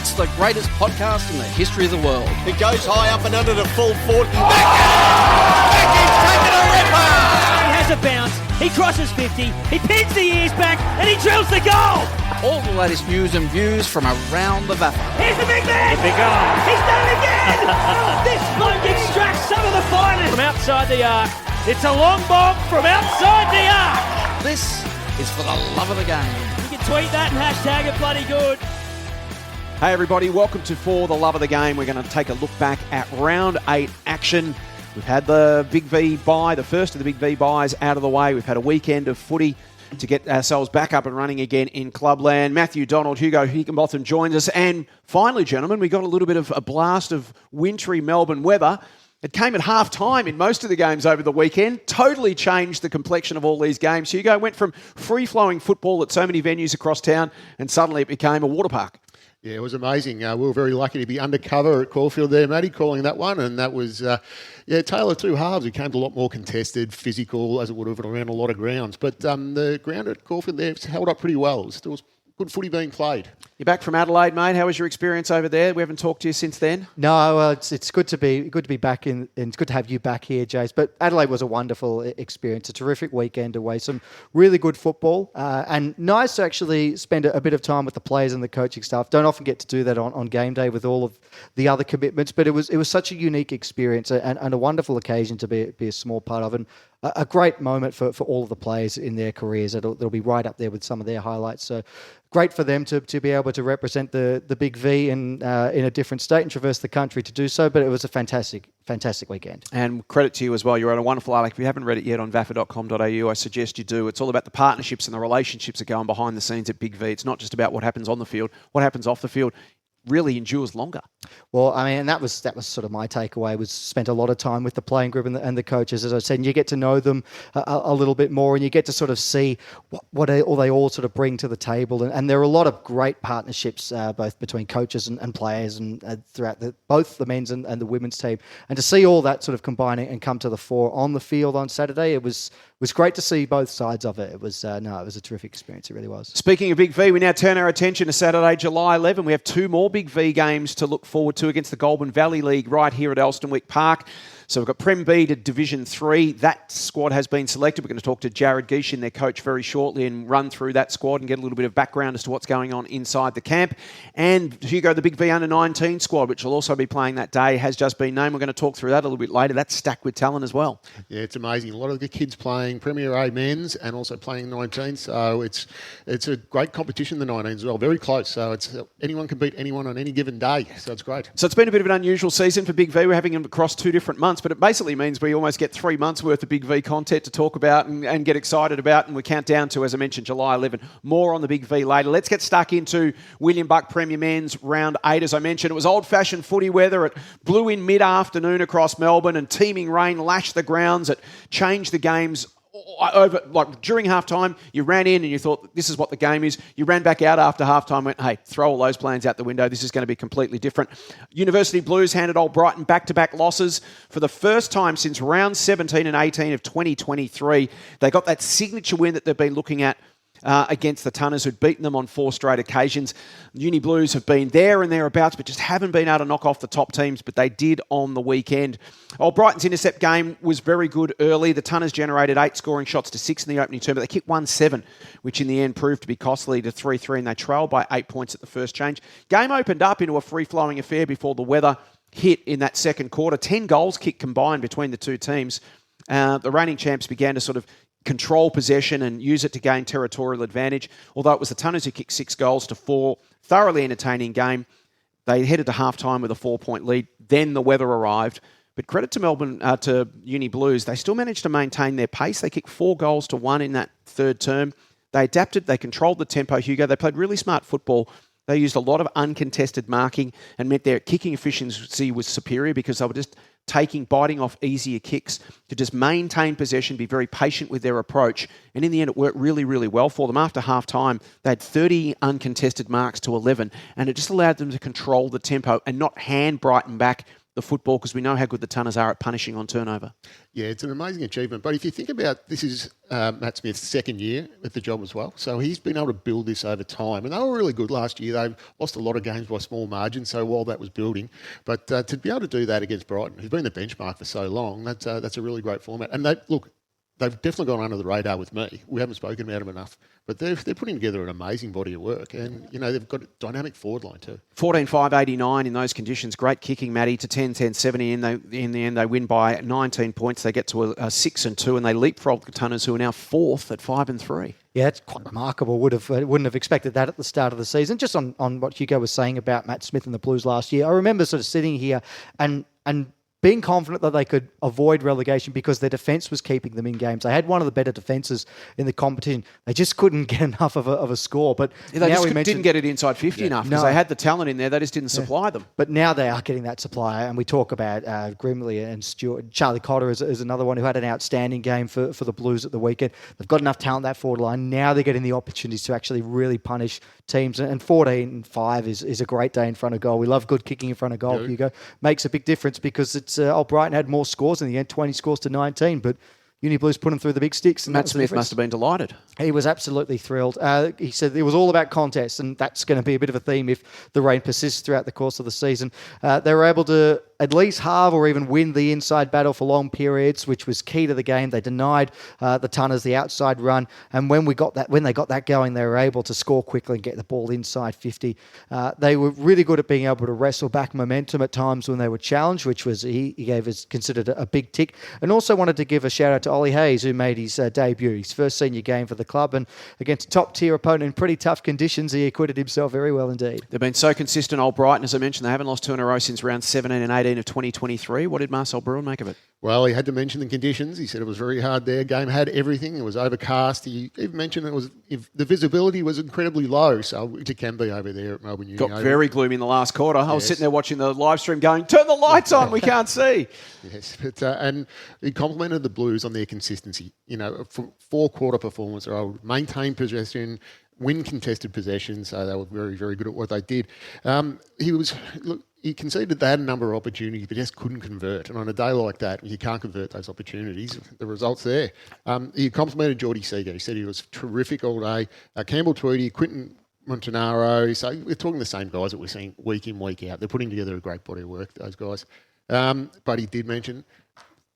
It's the greatest podcast in the history of the world. It goes high up and under the full 40. Becky's taken a ripper! He has a bounce, he crosses 50, he pins the ears back, and he drills the goal! All the latest news and views from around the VAFA. Here's the big man! The big goal! He's done it again! This bloke extracts some of the finest! From outside the arc, it's a long bomb from outside the arc! This is for the love of the game. You can tweet that and hashtag it bloody good. Hey everybody, welcome to For the Love of the Game. We're going to take a look back at round 8 action. We've had the Big V bye, the first of the Big V byes out of the way. We've had a weekend of footy to get ourselves back up and running again in Clubland. Matthew Donald Hugo Higginbotham joins us. And finally, gentlemen, we got a little bit of a blast of wintry Melbourne weather. It came at half-time in most of the games over the weekend. Totally changed the complexion of all these games. Hugo went from free-flowing football at so many venues across town, and suddenly it became a water park. Yeah, it was amazing. We were very lucky to be undercover at Caulfield there, Matty, calling that one. And that was, tale of two halves. It came to a lot more contested, physical, as it would have around a lot of grounds. But the ground at Caulfield there held up pretty well. There was good footy being played. You're back from Adelaide, mate. How was your experience over there? We haven't talked to you since then. No, it's good to be back in, and it's good to have you back here, Jace. But Adelaide was a wonderful experience, a terrific weekend away, some really good football, and nice to actually spend a bit of time with the players and the coaching staff. Don't often get to do that on game day with all of the other commitments, but it was such a unique experience and a wonderful occasion to be a small part of, and a great moment for all of the players in their careers. It'll be right up there with some of their highlights. So great for them to be able to represent the Big V in a different state and traverse the country to do so. But it was a fantastic weekend. And credit to you as well. You wrote a wonderful article. If you haven't read it yet on vafa.com.au, I suggest you do. It's all about the partnerships and the relationships that go on behind the scenes at Big V. It's not just about what happens on the field. What happens off the field really endures longer. Well, I mean, and that was sort of my takeaway, was spent a lot of time with the playing group and the coaches, as I said, and you get to know them a little bit more, and you get to sort of see what they all sort of bring to the table. And there are a lot of great partnerships, both between coaches and players and throughout both the men's and the women's team. And to see all that sort of combining and come to the fore on the field on Saturday, it was great to see both sides of it. It was it was a terrific experience. It really was. Speaking of Big V, we now turn our attention to Saturday, July 11. We have two more Big V games to look forward to against the Goulburn Valley League right here at Elstonwick Park. So we've got Prem B to Division 3. That squad has been selected. We're going to talk to JARROD GIESCHEN, their coach, very shortly and run through that squad and get a little bit of background as to what's going on inside the camp. And Hugo, the Big V Under-19 squad, which will also be playing that day, has just been named. We're going to talk through that a little bit later. That's stacked with talent as well. Yeah, it's amazing. A lot of the kids playing Premier A men's and also playing 19. So it's a great competition, the 19s as well. Very close. So anyone can beat anyone on any given day. So it's great. So it's been a bit of an unusual season for Big V. We're having them across 2 different months, but it basically means we almost get 3 months worth of Big V content to talk about and get excited about, and we count down to, as I mentioned, July 11. More on the Big V later. Let's get stuck into William Buck Premier Men's Round 8. As I mentioned, it was old-fashioned footy weather. It blew in mid-afternoon across Melbourne, and teeming rain lashed the grounds. It changed the games over, like during halftime. You ran in and you thought, this is what the game is. You ran back out after halftime, went, hey, throw all those plans out the window. This is going to be completely different. University Blues handed Old Brighton back-to-back losses for the first time since round 17 and 18 of 2023. They got that signature win that they've been looking at against the Tunners, who'd beaten them on 4 straight occasions. Uni Blues have been there and thereabouts, but just haven't been able to knock off the top teams, but they did on the weekend. Old Brighton's intercept game was very good early. The Tunners generated 8 scoring shots to 6 in the opening term, but they kicked 1-7, which in the end proved to be costly to 3-3, and they trailed by 8 points at the first change. Game opened up into a free-flowing affair before the weather hit in that second quarter. 10 goals kicked combined between the two teams. The reigning champs began to sort of control possession and use it to gain territorial advantage. Although it was the Tunners who kicked 6 goals to 4. Thoroughly entertaining game. They headed to halftime with a 4-point lead. Then the weather arrived. But credit to Melbourne, to Uni Blues, they still managed to maintain their pace. They kicked 4 goals to 1 in that third term. They adapted. They controlled the tempo, Hugo. They played really smart football. They used a lot of uncontested marking and meant their kicking efficiency was superior because they were just biting off easier kicks to just maintain possession, be very patient with their approach. And in the end, it worked really, really well for them. After half-time, they had 30 uncontested marks to 11, and it just allowed them to control the tempo and not hand Brighton back the football, because we know how good the Tunners are at punishing on turnover. Yeah, it's an amazing achievement. But if you think about, this is Matt Smith's second year at the job as well. So he's been able to build this over time. And they were really good last year. They lost a lot of games by small margins, so while that was building. But to be able to do that against Brighton, who's been the benchmark for so long, that's a really great format. And they've definitely gone under the radar with me. We haven't spoken about them enough. But they're putting together an amazing body of work. And, they've got a dynamic forward line too. 14-5-89 in those conditions. Great kicking, Matty, to 10-10-70. In the end, they win by 19 points. They get to a 6-2, and they leapfrog the Tunners, who are now fourth at 5-3. Yeah, it's quite remarkable. Wouldn't have expected that at the start of the season. Just on what Hugo was saying about Matt Smith and the Blues last year, I remember sort of sitting here and being confident that they could avoid relegation because their defence was keeping them in games. They had one of the better defences in the competition. They just couldn't get enough of a score. But they just didn't get it inside 50 enough because they had the talent in there. They just didn't supply them. But now they are getting that supply. And we talk about Grimley and Stewart. Charlie Cotter is another one who had an outstanding game for the Blues at the weekend. They've got enough talent that forward line. Now they're getting the opportunities to actually really punish teams. And 14-5 is a great day in front of goal. We love good kicking in front of goal, Hugo. Makes a big difference because it's Brighton had more scores in the end, 20 scores to 19, but Uni Blues put them through the big sticks. And Matt Smith must have been delighted. He was absolutely thrilled. He said it was all about contests, and that's going to be a bit of a theme if the rain persists throughout the course of the season. They were able to at least halve or even win the inside battle for long periods, which was key to the game. They denied the Tunners the outside run, and when they got that going, they were able to score quickly and get the ball inside 50. They were really good at being able to wrestle back momentum at times when they were challenged, which was he gave us considered a big tick. And also wanted to give a shout out to Ollie Hayes, who made his debut, his first senior game for the club, and against a top-tier opponent in pretty tough conditions, he acquitted himself very well indeed. They've been so consistent, old Brighton, as I mentioned. They haven't lost 2 in a row since round 17 and 18 of 2023. What did Marcel Bruin make of it? Well, he had to mention the conditions. He said it was very hard there. Game had everything. It was overcast. He even mentioned the visibility was incredibly low, so it can be over there at Melbourne Uni. Got very gloomy in the last quarter. I was sitting there watching the live stream going, turn the lights on, we can't see. Yes, but and he complimented the Blues on their consistency. Four-quarter performance. They maintain possession, win contested possessions, so they were very, very good at what they did. He conceded they had a number of opportunities, but just couldn't convert. And on a day like that, you can't convert those opportunities. The result's there. He complimented Geordie Seager. He said he was terrific all day. Campbell Tweedy, Quinton Montanaro. So we're talking the same guys that we're seeing week in, week out. They're putting together a great body of work, those guys. But he did mention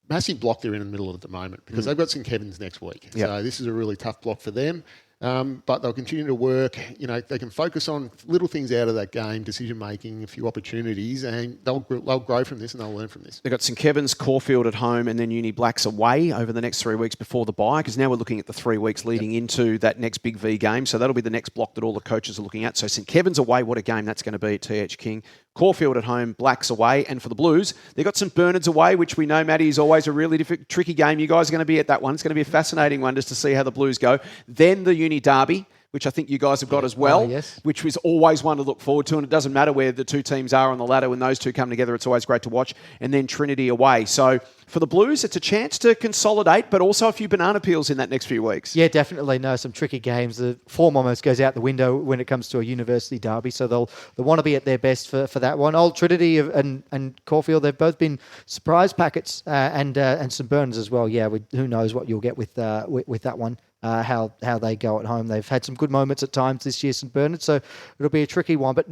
massive block they're in the middle of at the moment because they've got St Kevin's next week. Yep. So this is a really tough block for them. But they'll continue to work. They can focus on little things out of that game, decision-making, a few opportunities, and they'll grow from this and they'll learn from this. They've got St Kevin's, Caulfield at home, and then Uni Blacks away over the next 3 weeks before the bye, because now we're looking at the 3 weeks leading into that next Big V game. So that'll be the next block that all the coaches are looking at. So St Kevin's away, what a game that's going to be at TH King. Caulfield at home, Blacks away. And for the Blues, they've got St Bernard's away, which we know, Matty, is always a really tricky game. You guys are going to be at that one. It's going to be a fascinating one just to see how the Blues go. Then the Uni Derby, which I think you guys have got as well, which was always one to look forward to. And it doesn't matter where the two teams are on the ladder. When those two come together, it's always great to watch. And then Trinity away. So for the Blues, it's a chance to consolidate, but also a few banana peels in that next few weeks. Yeah, definitely. No, some tricky games. The form almost goes out the window when it comes to a university derby. So they'll want to be at their best for that one. Old Trinity and Caulfield, they've both been surprise packets, and St Bernard's as well. Yeah, who knows what you'll get with that one. How they go at home. They've had some good moments at times this year, St Bernard, so it'll be a tricky one. But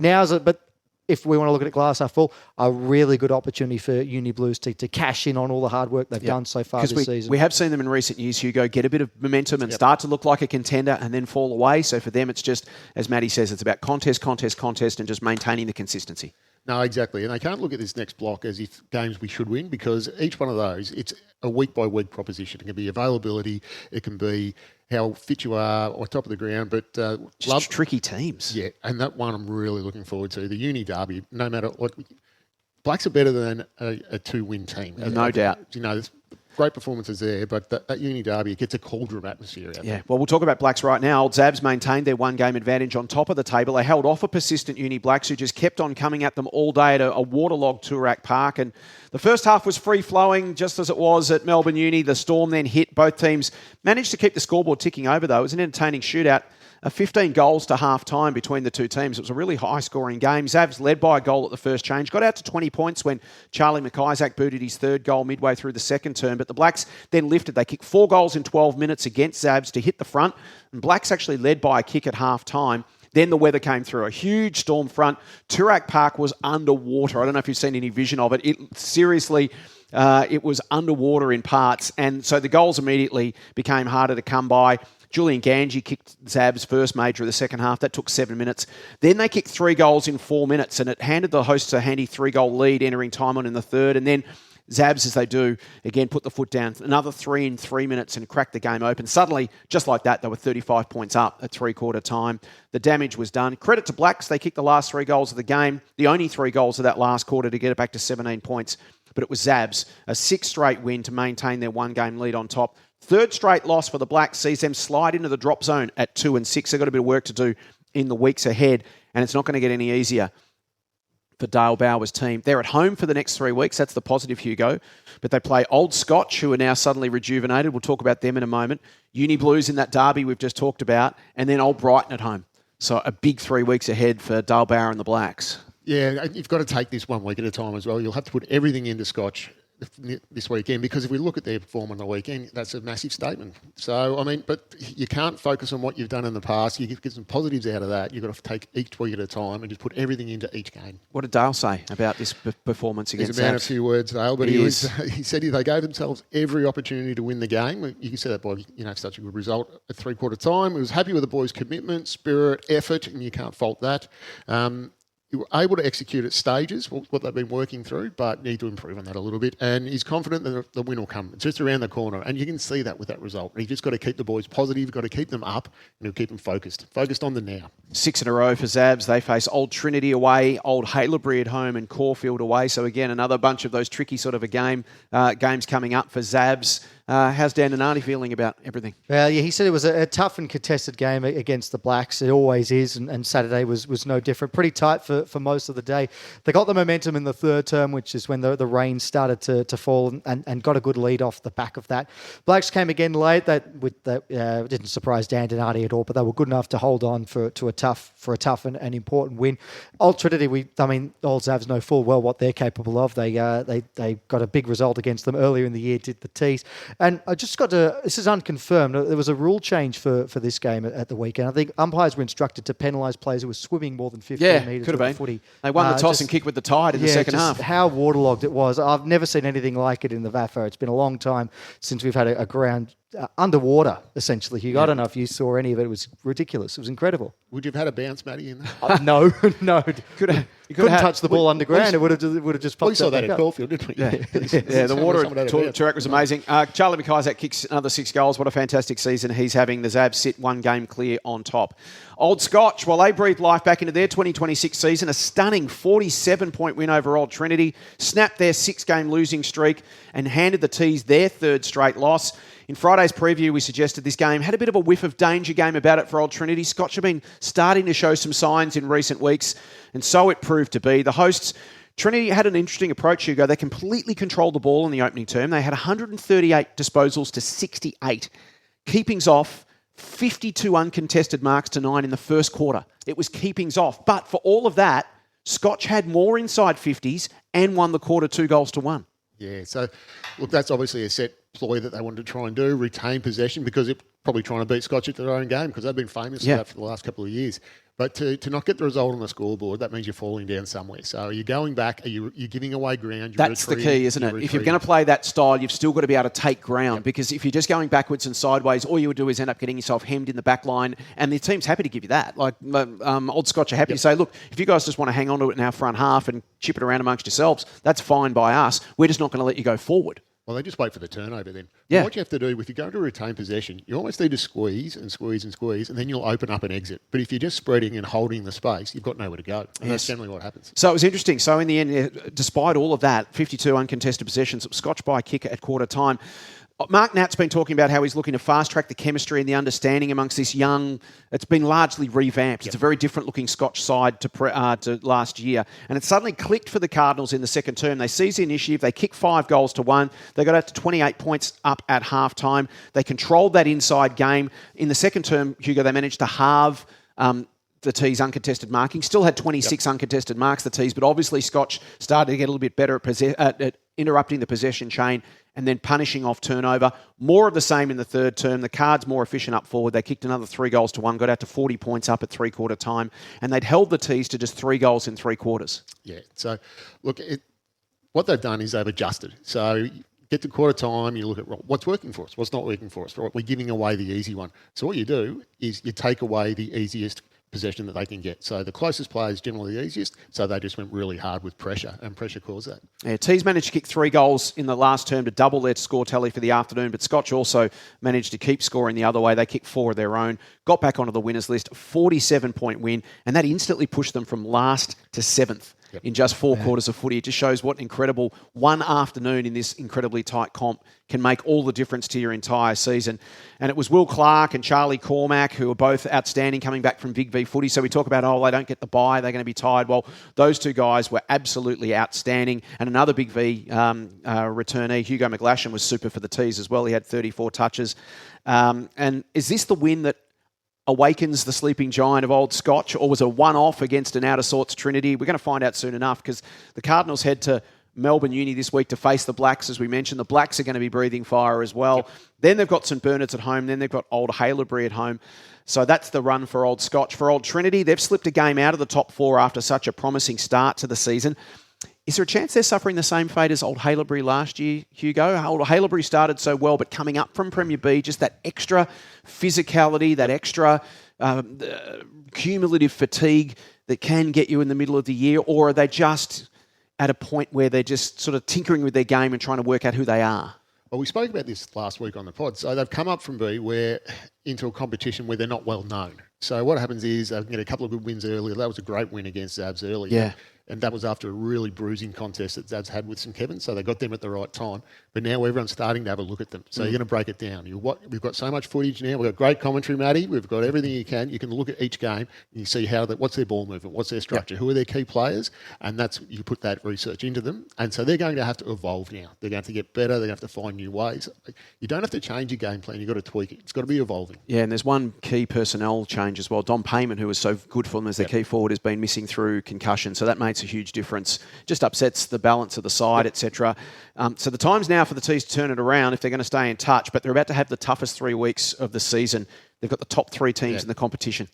if we want to look at it glass half full, a really good opportunity for Uni Blues to cash in on all the hard work they've done so far this season. We have seen them in recent years, Hugo, get a bit of momentum and start to look like a contender and then fall away. So for them, it's just, as Matty says, it's about contest, and just maintaining the consistency. No, exactly. And they can't look at this next block as if games we should win, because each one of those, it's a week-by-week proposition. It can be availability, it can be how fit you are on top of the ground, but just tricky teams. Yeah, and that one I'm really looking forward to. The Uni Derby, no matter what, Blacks are better than a 2-win team. No doubt. great performances there, but that Uni Derby, it gets a cauldron atmosphere out there. Well, we'll talk about Blacks right now. Old Zabs maintained their one-game advantage on top of the table. They held off a persistent Uni Blacks who just kept on coming at them all day at a waterlogged Toorak Park. And the first half was free-flowing, just as it was at Melbourne Uni. The storm then hit. Both teams managed to keep the scoreboard ticking over, though. It was an entertaining shootout. 15 goals to half-time between the two teams. It was a really high-scoring game. Zabs led by a goal at the first change. Got out to 20 points when Charlie McIsaac booted his third goal midway through the second term. But the Blacks then lifted. They kicked 4 goals in 12 minutes against Zabs to hit the front. And Blacks actually led by a kick at half-time. Then the weather came through. A huge storm front. Toorak Park was underwater. I don't know if you've seen any vision of it. It was underwater in parts. And so the goals immediately became harder to come by. Julian Ganji kicked Zab's first major of the second half. That took 7 minutes. Then they kicked 3 goals in 4 minutes, and it handed the hosts a handy 3-goal lead entering time on in the third. And then Zabs, as they do, again put the foot down. Another 3 in 3 minutes and cracked the game open. Suddenly, just like that, they were 35 points up at three-quarter time. The damage was done. Credit to Blacks. They kicked the last 3 goals of the game, the only 3 goals of that last quarter to get it back to 17 points. But it was Zabs, a 6th straight win to maintain their one-game lead on top. 3rd straight loss for the Blacks sees them slide into the drop zone at 2 and 6. They've got a bit of work to do in the weeks ahead, and it's not going to get any easier for Dale Bauer's team. They're at home for the next 3 weeks. That's the positive, Hugo. But they play Old Scotch, who are now suddenly rejuvenated. We'll talk about them in a moment. Uni Blues in that derby we've just talked about, and then Old Brighton at home. So a big 3 weeks ahead for Dale Bauer and the Blacks. Yeah, you've got to take this 1 week at a time as well. You'll have to put everything into Scotch this weekend, because if we look at their form on the weekend, that's a massive statement. So, but you can't focus on what you've done in the past. You get some positives out of that. You've got to take each week at a time and just put everything into each game. What did Dale say about this performance against He's a man of Zabs? few words, Dale, but he said they gave themselves every opportunity to win the game. You can see that by such a good result at three-quarter time. He was happy with the boys' commitment, spirit, effort, and you can't fault that. You were able to execute at stages what they've been working through, but need to improve on that a little bit. And he's confident that the win will come. It's just around the corner. And you can see that with that result. You've just got to keep the boys positive, got to keep them up, and you'll keep them focused on the now. 6 in a row for Zabs. They face Old Trinity away, Old Haileybury at home, and Caulfield away. So again, another bunch of those tricky sort of games coming up for Zabs. How's Dan Donati feeling about everything? Well, yeah, he said it was a tough and contested game against the Blacks. It always is, and Saturday was no different. Pretty tight for most of the day. They got the momentum in the third term, which is when the rain started to fall, and got a good lead off the back of that. Blacks came again late. That didn't surprise Dan Donati at all, but they were good enough to hold on for a tough and important win. Old Trinity, Old Zabs know full well what they're capable of. They got a big result against them earlier in the year, did the Tees. And I just got to, this is unconfirmed, there was a rule change for this game at the weekend. I think umpires were instructed to penalise players who were swimming more than 15 metres with the footy. They won the toss and kicked with the tide in the second half. How waterlogged it was. I've never seen anything like it in the VAFA. It's been a long time since we've had a ground underwater, essentially, Hugo. I don't know if you saw any of it. It was ridiculous. It was incredible. Would you have had a bounce, Matty, in that? No. You couldn't touch the ball underground. It would have just popped. We saw that at Caulfield, didn't we? Yeah, the water at Toorak was amazing. Charlie McIsaac kicks another 6 goals. What a fantastic season he's having. The Zabs sit 1 game clear on top. Old Scotch, well, they breathed life back into their 2026 season. A stunning 47-point win over Old Trinity. Snapped their 6-game losing streak and handed the Tees their 3rd straight loss. In Friday's preview, we suggested this game had a bit of a whiff of danger game about it for Old Trinity. Scotch have been starting to show some signs in recent weeks, and so it proved to be. The hosts, Trinity, had an interesting approach, Hugo. They completely controlled the ball in the opening term. They had 138 disposals to 68. Keepings off, 52 uncontested marks to 9 in the first quarter. It was keepings off. But for all of that, Scotch had more inside 50s and won the quarter 2-1. Yeah, so look, that's obviously a set ploy that they wanted to try and do, retain possession, because they're probably trying to beat Scotch at their own game, because they've been famous for that for the last couple of years. But to not get the result on the scoreboard, that means you're falling down somewhere. So you're going back, you're giving away ground. That's the key, isn't it? If you're going to play that style, you've still got to be able to take ground, because if you're just going backwards and sideways, all you would do is end up getting yourself hemmed in the back line, and the team's happy to give you that. Like Old Scotch are happy to say, look, if you guys just want to hang on to it in our front half and chip it around amongst yourselves, that's fine by us. We're just not going to let you go forward. Well, they just wait for the turnover then. Yeah. What you have to do, if you go to retain possession, you almost need to squeeze and squeeze and squeeze, and then you'll open up an exit. But if you're just spreading and holding the space, you've got nowhere to go. And that's generally what happens. So it was interesting. So in the end, despite all of that, 52 uncontested possessions, Scotch by a kick at quarter time. Mark Nat's been talking about how he's looking to fast-track the chemistry and the understanding amongst this young... It's been largely revamped. Yep. It's a very different-looking Scotch side to last year. And it suddenly clicked for the Cardinals in the second term. They seized the initiative. They kicked 5-1. They got out to 28 points up at halftime. They controlled that inside game. In the second term, Hugo, they managed to halve... the T's uncontested marking. Still had 26 uncontested marks, the T's, but obviously Scotch started to get a little bit better at interrupting the possession chain and then punishing off turnover. More of the same in the third term. The Cards more efficient up forward. They kicked another 3-1, got out to 40 points up at three-quarter time, and they'd held the T's to just 3 goals in 3 quarters. Yeah, so look, what they've done is they've adjusted. So get to quarter time, you look at what's working for us, what's not working for us. We're giving away the easy one. So what you do is you take away the easiest possession that they can get. So the closest player is generally the easiest, so they just went really hard with pressure, and pressure caused that. Yeah, T's managed to kick 3 goals in the last term to double their score tally for the afternoon, but Scotch also managed to keep scoring the other way. They kicked 4 of their own, got back onto the winners list, 47-point win, and that instantly pushed them from last to 7th. In just 4 quarters of footy. It just shows what incredible one afternoon in this incredibly tight comp can make all the difference to your entire season. And it was Will Clark and Charlie Cormack who are both outstanding coming back from Big V footy. So we talk about, they don't get the bye, they're going to be tired. Well, those 2 guys were absolutely outstanding. And another Big V returnee, Hugo McGlashan, was super for the T's as well. He had 34 touches. And is this the win that awakens the sleeping giant of old Scotch, or was a one-off against an out-of-sorts Trinity? We're going to find out soon enough, because the Cardinals head to Melbourne Uni this week to face the Blacks, as we mentioned. The Blacks are going to be breathing fire as well. Yep. Then they've got St Bernard's at home. Then they've got Old Haileybury at home. So that's the run for old Scotch. For old Trinity, they've slipped a game out of the top 4 after such a promising start to the season. Is there a chance they're suffering the same fate as Old Haileybury last year, Hugo? Old Haileybury started so well, but coming up from Premier B, just that extra physicality, that extra cumulative fatigue that can get you in the middle of the year? Or are they just at a point where they're just sort of tinkering with their game and trying to work out who they are? Well, we spoke about this last week on the pod. So they've come up from B into a competition where they're not well known. So what happens is they can get a couple of good wins earlier. That was a great win against Zabs earlier. Yeah. And that was after a really bruising contest that Zabs had with St Kevin. So they got them at the right time. But now everyone's starting to have a look at them. So you're going to break it down. We've got so much footage now. We've got great commentary, Matty. We've got everything you can. You can look at each game and you see what's their ball movement, what's their structure, who are their key players, and you put that research into them. And so they're going to have to evolve now. They're going to have to get better. They're going to have to find new ways. You don't have to change your game plan. You've got to tweak it. It's got to be evolving. Yeah, and there's one key personnel change as well. Dom Payment, who was so good for them as their key forward, has been missing through concussion. So that makes a huge difference. Just upsets the balance of the side, etc. So the time's now for the T's to turn it around if they're going to stay in touch, but they're about to have the toughest 3 weeks of the season. They've got the top 3 teams in the competition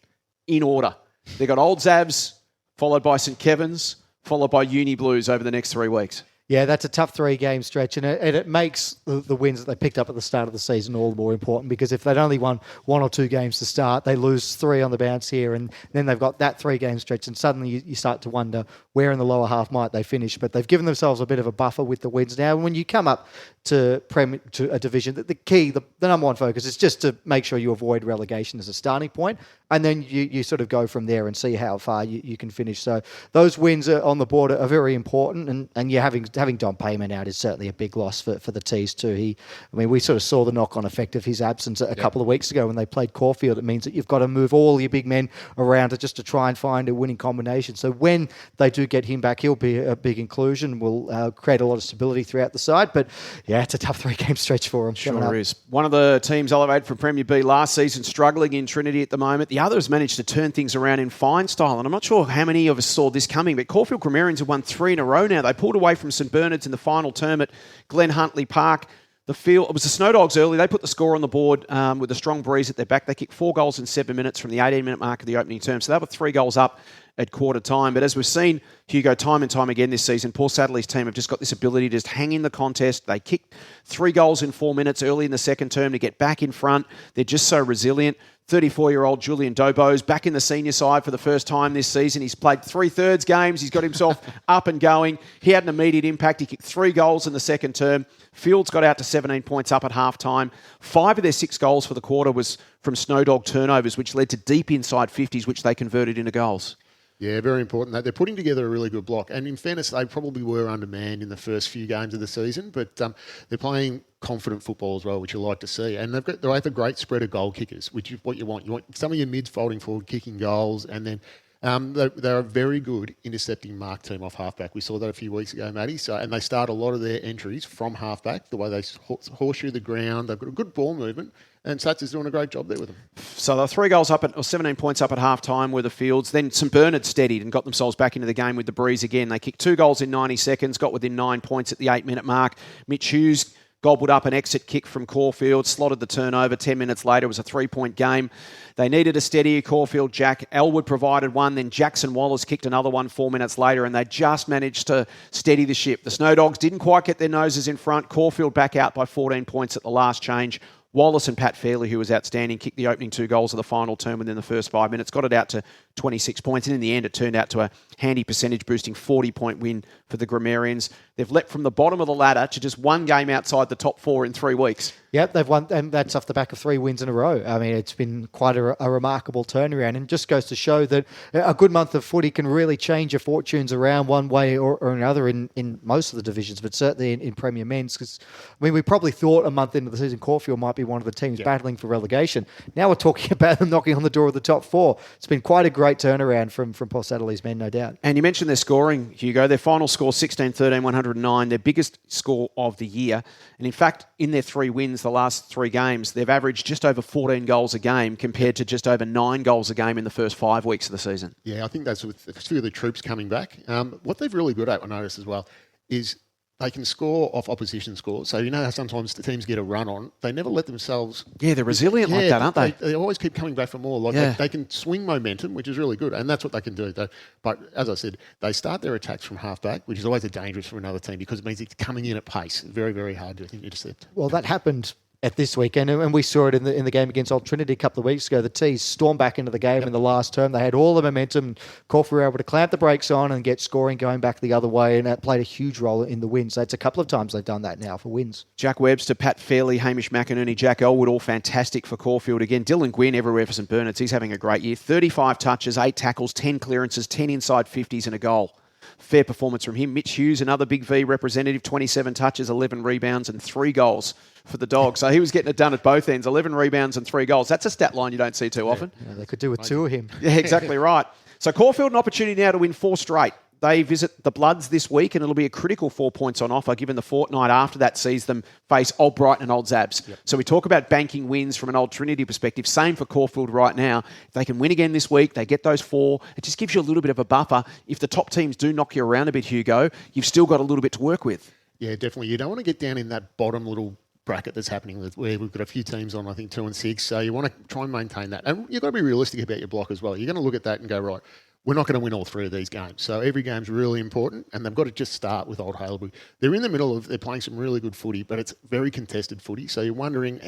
in order. They've got Old Zabs, followed by St Kevin's, followed by Uni Blues over the next 3 weeks. Yeah, that's a tough 3-game stretch, and it makes the wins that they picked up at the start of the season all the more important, because if they'd only won 1 or 2 games to start, they lose 3 on the bounce here, and then they've got that 3-game stretch, and suddenly you start to wonder where in the lower half might they finish. But they've given themselves a bit of a buffer with the wins now. And when you come up to a division, the number one focus is just to make sure you avoid relegation as a starting point, and then you sort of go from there and see how far you can finish. So those wins on the board are very important, and you're having Dom Payment out is certainly a big loss for the T's too. We sort of saw the knock-on effect of his absence a couple of weeks ago when they played Caulfield. It means that you've got to move all your big men around just to try and find a winning combination. So when they do get him back, he'll be a big inclusion, will create a lot of stability throughout the side. But yeah, it's a tough 3-game stretch for him. Sure is. One of the teams elevated from Premier B last season, struggling in Trinity at the moment. The other has managed to turn things around in fine style. And I'm not sure how many of us saw this coming, but Caulfield Grammarians have won 3 in a row now. They pulled away from St Bernard's in the final term at Glen Huntly Park. It was the Snow Dogs early. They put the score on the board with a strong breeze at their back. They kicked 4 goals in 7 minutes from the 18-minute mark of the opening term. So they were 3 goals up at quarter time. But as we've seen, Hugo, time and time again this season, Paul Sadler's team have just got this ability to just hang in the contest. They kicked 3 goals in 4 minutes early in the second term to get back in front. They're just so resilient. 34-year-old Julian Dobos back in the senior side for the first time this season. He's played 3/3 games. He's got himself up and going. He had an immediate impact. He kicked 3 goals in the second term. Fields got out to 17 points up at halftime. 5 of their 6 goals for the quarter was from Snowdog turnovers, which led to deep inside 50s, which they converted into goals. Yeah, very important that they're putting together a really good block. And in fairness, they probably were undermanned in the first few games of the season, but they're playing confident football as well, which you like to see. And they have a great spread of goal kickers, which is what you want. You want some of your mids folding forward, kicking goals, and then they're a very good intercepting mark team off halfback. We saw that a few weeks ago, Matty. And they start a lot of their entries from halfback, the way they horseshoe the ground. They've got a good ball movement. And Sats is doing a great job there with them. So they're 3 goals up or 17 points up at half-time were the Fields. Then St Bernard steadied and got themselves back into the game with the breeze again. They kicked 2 goals in 90 seconds, got within 9 points at the 8-minute mark. Mitch Hughes gobbled up an exit kick from Caulfield, slotted the turnover. 10 minutes later, it was a 3-point game. They needed a steadier Caulfield Jack. Elwood provided one, then Jackson Wallace kicked another one 4 minutes later, and they just managed to steady the ship. The Snow Dogs didn't quite get their noses in front. Caulfield back out by 14 points at the last change. Wallace and Pat Fairley, who was outstanding, kicked the opening 2 goals of the final term within the first 5 minutes, got it out to 26 points, and in the end it turned out to a handy percentage-boosting 40-point win for the Grammarians. They've leapt from the bottom of the ladder to just 1 game outside the top 4 in 3 weeks. Yep, they've won, and that's off the back of 3 wins in a row. I mean, it's been quite a remarkable turnaround, and just goes to show that a good month of footy can really change your fortunes around one way or another in most of the divisions, but certainly in Premier Men's. Because I mean, we probably thought a month into the season Caulfield might be one of the teams battling for relegation. Now we're talking about them knocking on the door of the top 4. It's been quite a great turnaround from Port Adelaide men, no doubt. And you mentioned their scoring, Hugo. Their final score 16-13, 109, their biggest score of the year. And in fact, in their 3 wins, the last 3 games, they've averaged just over 14 goals a game compared to just over 9 goals a game in the first 5 weeks of the season. Yeah, I think that's with a few of the troops coming back. What they're really good at, I noticed as well, is they can score off opposition scores. So you know how sometimes the teams get a run on. They never let themselves... Yeah, they're resilient like that, aren't they? They always keep coming back for more. They can swing momentum, which is really good, and that's what they can do. But as I said, they start their attacks from halfback, which is always dangerous for another team because it means it's coming in at pace. Very, very hard to intercept. Well, that happened at this weekend, and we saw it in the game against Old Trinity a couple of weeks ago. The Tees stormed back into the game in the last term. They had all the momentum. Caulfield were able to clamp the brakes on and get scoring going back the other way, and that played a huge role in the win. So it's a couple of times they've done that now for wins. Jack Webster, Pat Fairley, Hamish McInerney, Jack Elwood, all fantastic for Caulfield. Again, Dylan Gwynn everywhere for St Bernard's. He's having a great year. 35 touches, 8 tackles, 10 clearances, 10 inside 50s and a goal. Fair performance from him. Mitch Hughes, another Big V representative, 27 touches, 11 rebounds and 3 goals for the Dogs. So he was getting it done at both ends, 11 rebounds and 3 goals. That's a stat line you don't see too often. Yeah, they could do with 2 of him. Yeah, exactly right. So Caulfield, an opportunity now to win 4 straight. They visit the Bloods this week, and it'll be a critical 4 points on offer, given the fortnight after that sees them face Old Brighton and Old Zabs. Yep. So we talk about banking wins from an Old Trinity perspective. Same for Caulfield right now. If they can win again this week, they get those 4. It just gives you a little bit of a buffer. If the top teams do knock you around a bit, Hugo, you've still got a little bit to work with. Yeah, definitely. You don't want to get down in that bottom little bracket that's happening where we've got a few teams on, I think, 2 and 6. So you want to try and maintain that. And you've got to be realistic about your block as well. You're going to look at that and go, right, we're not going to win all 3 of these games. So every game's really important, and they've got to just start with Old Haileybury. They're in the middle of, they're playing some really good footy, but it's very contested footy. So you're wondering,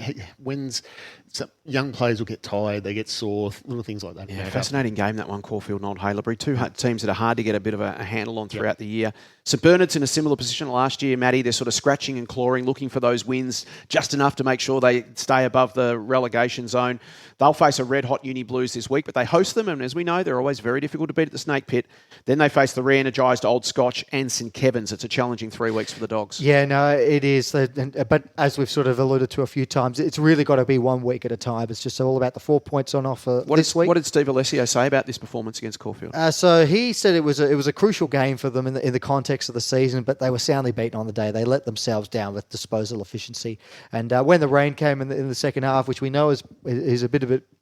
when's some young players will get tired, they get sore, little things like that. Yeah, fascinating game, that one, Caulfield and Old Haileybury. 2 teams that are hard to get a bit of a handle on throughout the year. St Bernard's in a similar position last year, Matty. They're sort of scratching and clawing, looking for those wins, just enough to make sure they stay above the relegation zone. They'll face a red-hot Uni Blues this week, but they host them, and as we know, they're always very difficult to beat at the Snake Pit. Then they face the re-energised Old Scotch and St Kevin's. It's a challenging 3 weeks for the Dogs. Yeah, no, it is. But as we've sort of alluded to a few times, it's really got to be 1 week at a time. It's just all about the 4 points on offer this week. What did Steve Alessio say about this performance against Caulfield? So he said it was a crucial game for them in the context of the season, but they were soundly beaten on the day. They let themselves down with disposal efficiency. And when the rain came in the second half, which we know is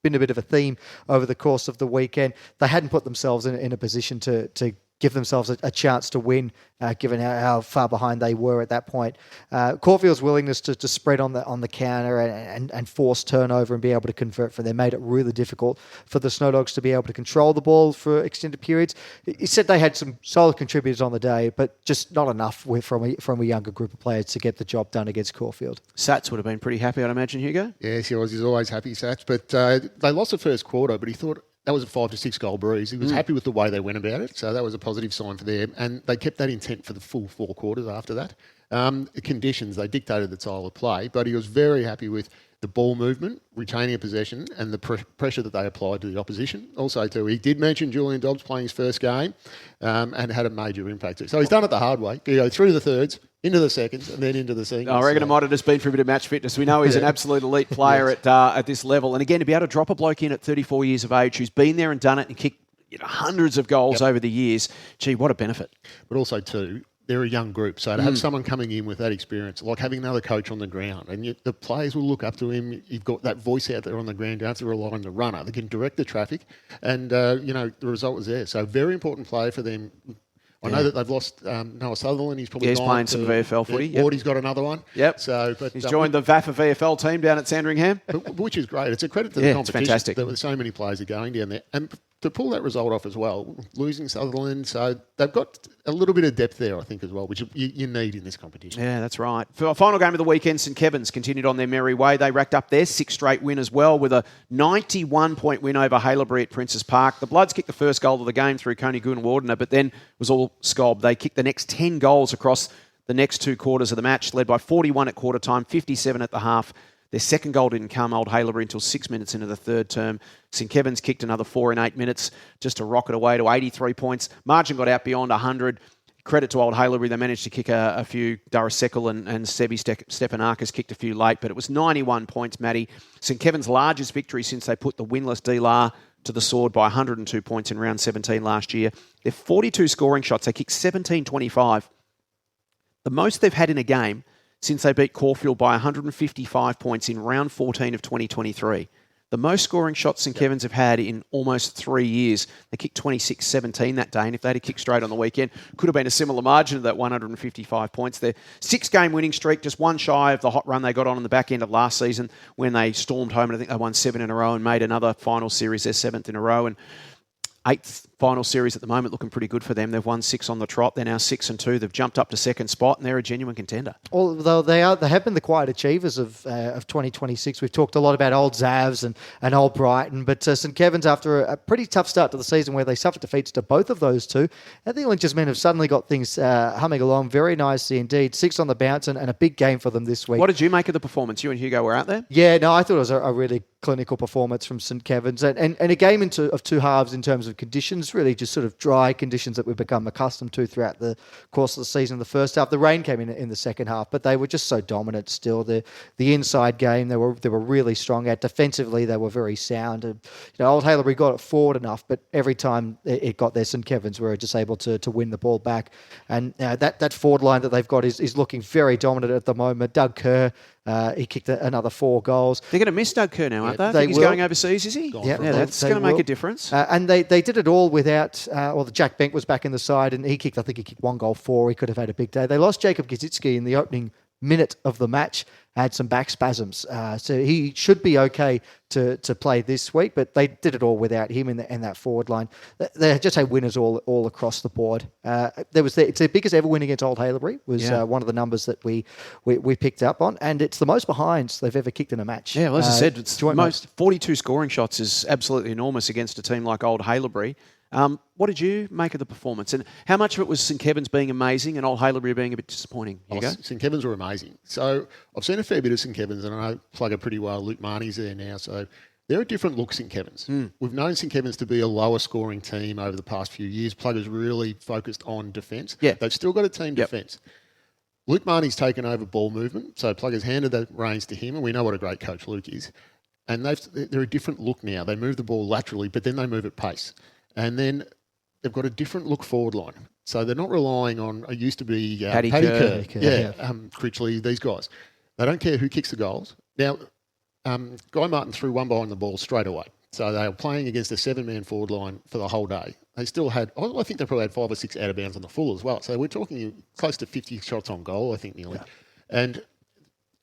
been a bit of a theme over the course of the weekend, they hadn't put themselves in a position to give themselves a chance to win, given how far behind they were at that point. Caulfield's willingness to spread on the counter and force turnover and be able to convert from there made it really difficult for the Snow Dogs to be able to control the ball for extended periods. He said they had some solid contributors on the day, but just not enough from a younger group of players to get the job done against Caulfield. Sats would have been pretty happy, I'd imagine, Hugo. Yes, he was. He's always happy, Sats. But they lost the first quarter, but he thought that was a 5 to 6 goal breeze. He was happy with the way they went about it, so that was a positive sign for them. And they kept that intent for the full 4 quarters after that. The conditions, they dictated the style of play, but he was very happy with the ball movement, retaining a possession, and the pressure that they applied to the opposition. Also, too, he did mention Julian Dobbs playing his first game and had a major impact. So he's done it the hard way. You go through the thirds, into the seconds, and then into the seconds. I reckon it might have just been for a bit of match fitness. We know he's an absolute elite player at this level. And again, to be able to drop a bloke in at 34 years of age who's been there and done it and kicked hundreds of goals over the years, gee, what a benefit. But also, too, they're a young group, so to have someone coming in with that experience, like having another coach on the ground, and the players will look up to him. You've got that voice out there on the ground. You don't have to rely on the runner. They can direct the traffic, and the result was there. So very important player for them. I know that they've lost Noah Sutherland. He's probably he's playing some VFL footy. Wardy's got another one. Yep. So, but he's joined the VAFA VFL team down at Sandringham. Which is great. It's a credit to the competition. It's fantastic. That so many players are going down there. And to pull that result off as well, losing Sutherland, so they've got a little bit of depth there, I think, as well, which you need in this competition. Yeah, that's right. For our final game of the weekend, St Kevin's continued on their merry way. They racked up their 6th straight win as well with a 91-point win over Haileybury at Princes Park. The Bloods kicked the first goal of the game through Coney Goonawardena, but then was all scob. They kicked the next 10 goals across the next 2 quarters of the match, led by 41 at quarter time, 57 at the half. Their second goal didn't come, Old Haileybury, until 6 minutes into the third term. St Kevin's kicked another 4 in 8 minutes just to rocket away to 83 points. Margin got out beyond 100. Credit to Old Haileybury, they managed to kick a few. Darasekal and Sebi Stepanakis kicked a few late, but it was 91 points, Matty. St Kevin's largest victory since they put the winless D-Lar to the sword by 102 points in round 17 last year. Their 42 scoring shots, they kicked 17-25. The most they've had in a game since they beat Caulfield by 155 points in round 14 of 2023. The most scoring shots St Kevin's have had in almost 3 years. They kicked 26-17 that day, and if they'd have kicked straight on the weekend, could have been a similar margin of that 155 points. Their 6-game winning streak, just one shy of the hot run they got on the back end of last season when they stormed home, and I think they won 7 in a row and made another final series, their 7th in a row, and 8th final series at the moment, looking pretty good for them. They've won 6 on the trot. They're now 6-2. They've jumped up to second spot, and they're a genuine contender. Although they have been the quiet achievers of 2026. We've talked a lot about old Zavs and old Brighton, but St Kevin's, after a pretty tough start to the season where they suffered defeats to both of those two, I think Lynch's men have suddenly got things humming along very nicely indeed. 6 on the bounce and a big game for them this week. What did you make of the performance? You and Hugo were out there? Yeah, no, I thought it was a really clinical performance from St Kevin's and a game of 2 halves in terms of conditions, really just sort of dry conditions that we've become accustomed to throughout the course of the season. The first half, the rain came in the second half, but they were just so dominant still. The inside game, they were really strong at. Defensively, they were very sound. And, Old Haileybury got it forward enough, but every time it got there, St Kevin's were just able to win the ball back. And that forward line that they've got is looking very dominant at the moment. Doug Kerr, he kicked another 4 goals. They're going to miss Doug Kerr now, aren't they? I think he's going overseas, is he? Yeah, that's going to make a difference. And they did it all without, the Jack Benk was back in the side, and I think he kicked 1 goal 4. He could have had a big day. They lost Jacob Gizitsky in the opening minute of the match, had some back spasms. So he should be okay to play this week, but they did it all without him in that forward line. They just had winners all across the board. It's their biggest ever win against Old Haileybury was one of the numbers that we picked up on, and it's the most behinds they've ever kicked in a match. Yeah, well, as I said, it's most 42 scoring shots is absolutely enormous against a team like Old Haileybury. What did you make of the performance? And how much of it was St Kevin's being amazing and Old Haileybury being a bit disappointing? St Kevin's were amazing. So I've seen a fair bit of St Kevin's, and I plug it pretty well. Luke Marnie's there now. So they're a different look, St Kevin's. We've known St Kevin's to be a lower scoring team over the past few years. Plugger's really focused on defence. Yeah. They've still got a team defence. Luke Marnie's taken over ball movement. So Plugger's handed the reins to him, and we know what a great coach Luke is. And they're a different look now. They move the ball laterally, but then they move at pace. And then they've got a different look forward line. So they're not relying on, it used to be Paddy Kerr, Critchley, these guys. They don't care who kicks the goals. Now, Guy Martin threw one behind the ball straight away. So they were playing against a 7-man forward line for the whole day. They still had, I think they probably had 5 or 6 out of bounds on the full as well. So we're talking close to 50 shots on goal, I think, nearly. Yeah. And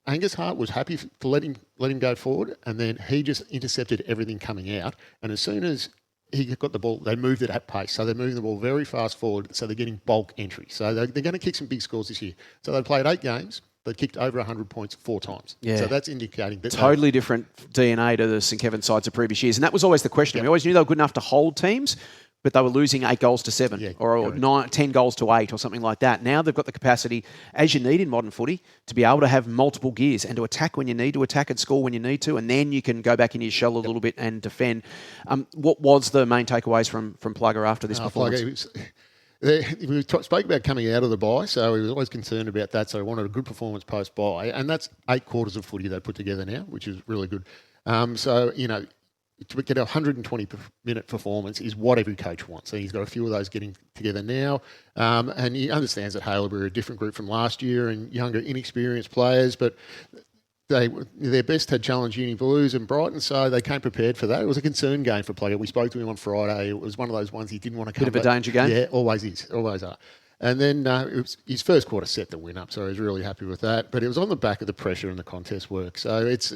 Angus Hart was happy to let him go forward, and then he just intercepted everything coming out. And as soon as he got the ball, they moved it at pace. So they're moving the ball very fast forward, so they're getting bulk entry. So they're going to kick some big scores this year. So they played 8 games. They kicked over 100 points 4 times. Yeah. So that's indicating that totally different DNA to the St Kevin's sides of previous years. And that was always the question. Yep. We always knew they were good enough to hold teams, but they were losing 8 goals to 7 or 10 goals to 8 or something like that. Now they've got the capacity, as you need in modern footy, to be able to have multiple gears and to attack when you need to attack and score when you need to, and then you can go back in your shell a little bit and defend. What was the main takeaways from Plugger after this performance? We spoke about coming out of the bye, so we were always concerned about that. So we wanted a good performance post-bye, and that's 8 quarters of footy they put together now, which is really good. So, to get a 120-minute performance is what every coach wants. So he's got a few of those getting together now, and he understands that Haileybury are a different group from last year and younger, inexperienced players, but their best had challenged Uni Blues and Brighton, so they came prepared for that. It was a concern game for Plugger. We spoke to him on Friday. It was one of those ones he didn't want to come back. Bit of a danger game? Yeah, always is. Always are. And then it was his first quarter set the win up, so he was really happy with that. But it was on the back of the pressure and the contest work. So it's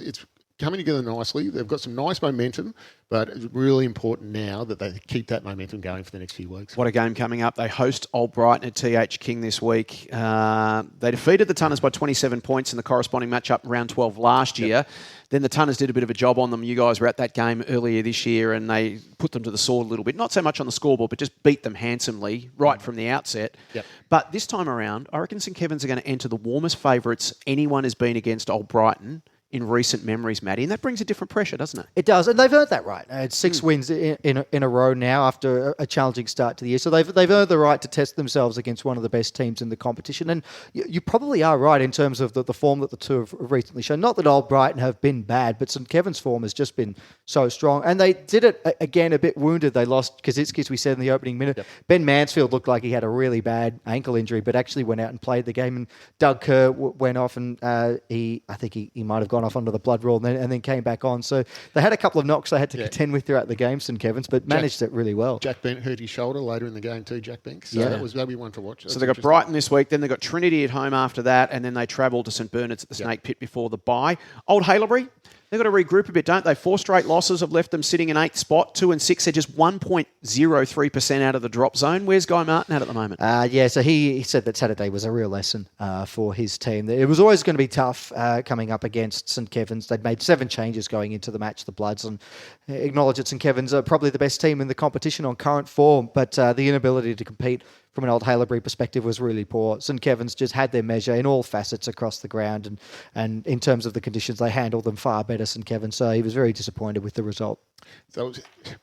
coming together nicely. They've got some nice momentum, but it's really important now that they keep that momentum going for the next few weeks. What a game coming up. They host Old Brighton at TH King this week. They defeated the Tunners by 27 points in the corresponding matchup round 12 last year. Then the Tunners did a bit of a job on them. You guys were at that game earlier this year and they put them to the sword a little bit. Not so much on the scoreboard, but just beat them handsomely right from the outset. Yep. But this time around, I reckon St Kevin's are going to enter the warmest favourites anyone has been against Old Brighton in recent memories, Matty, and that brings a different pressure, doesn't it? It does, and they've earned that right. It's 6 wins in a row now after a challenging start to the year, so they've earned the right to test themselves against one of the best teams in the competition, and you probably are right in terms of the form that the two have recently shown. Not that Old Brighton have been bad, but St Kevin's form has just been so strong, and they did it, again, a bit wounded. They lost Kaczynski, as we said in the opening minute. Yep. Ben Mansfield looked like he had a really bad ankle injury, but actually went out and played the game, and Doug Kerr went off, and I think he might have gone off under the blood rule and then came back on. So they had a couple of knocks they had to contend with throughout the game, St Kevin's, but managed it really well. Jack Bennett hurt his shoulder later in the game too, Jack Banks. So that was maybe one to watch. So they've got Brighton this week, then they've got Trinity at home after that, and then they travel to St Bernard's at the Snake Pit before the bye. Old Haileybury, they've got to regroup a bit, don't they? 4 straight losses have left them sitting in 8th spot, 2 and 6. They're just 1.03% out of the drop zone. Where's Guy Martin at the moment? So he said that Saturday was a real lesson for his team. It was always going to be tough coming up against St Kevin's. They'd made 7 changes going into the match, the Bloods, and acknowledge that St Kevin's are probably the best team in the competition on current form, but the inability to compete from an Old Haileybury perspective was really poor. St Kevin's just had their measure in all facets across the ground, and in terms of the conditions, they handled them far better, St Kevin's, so he was very disappointed with the result. So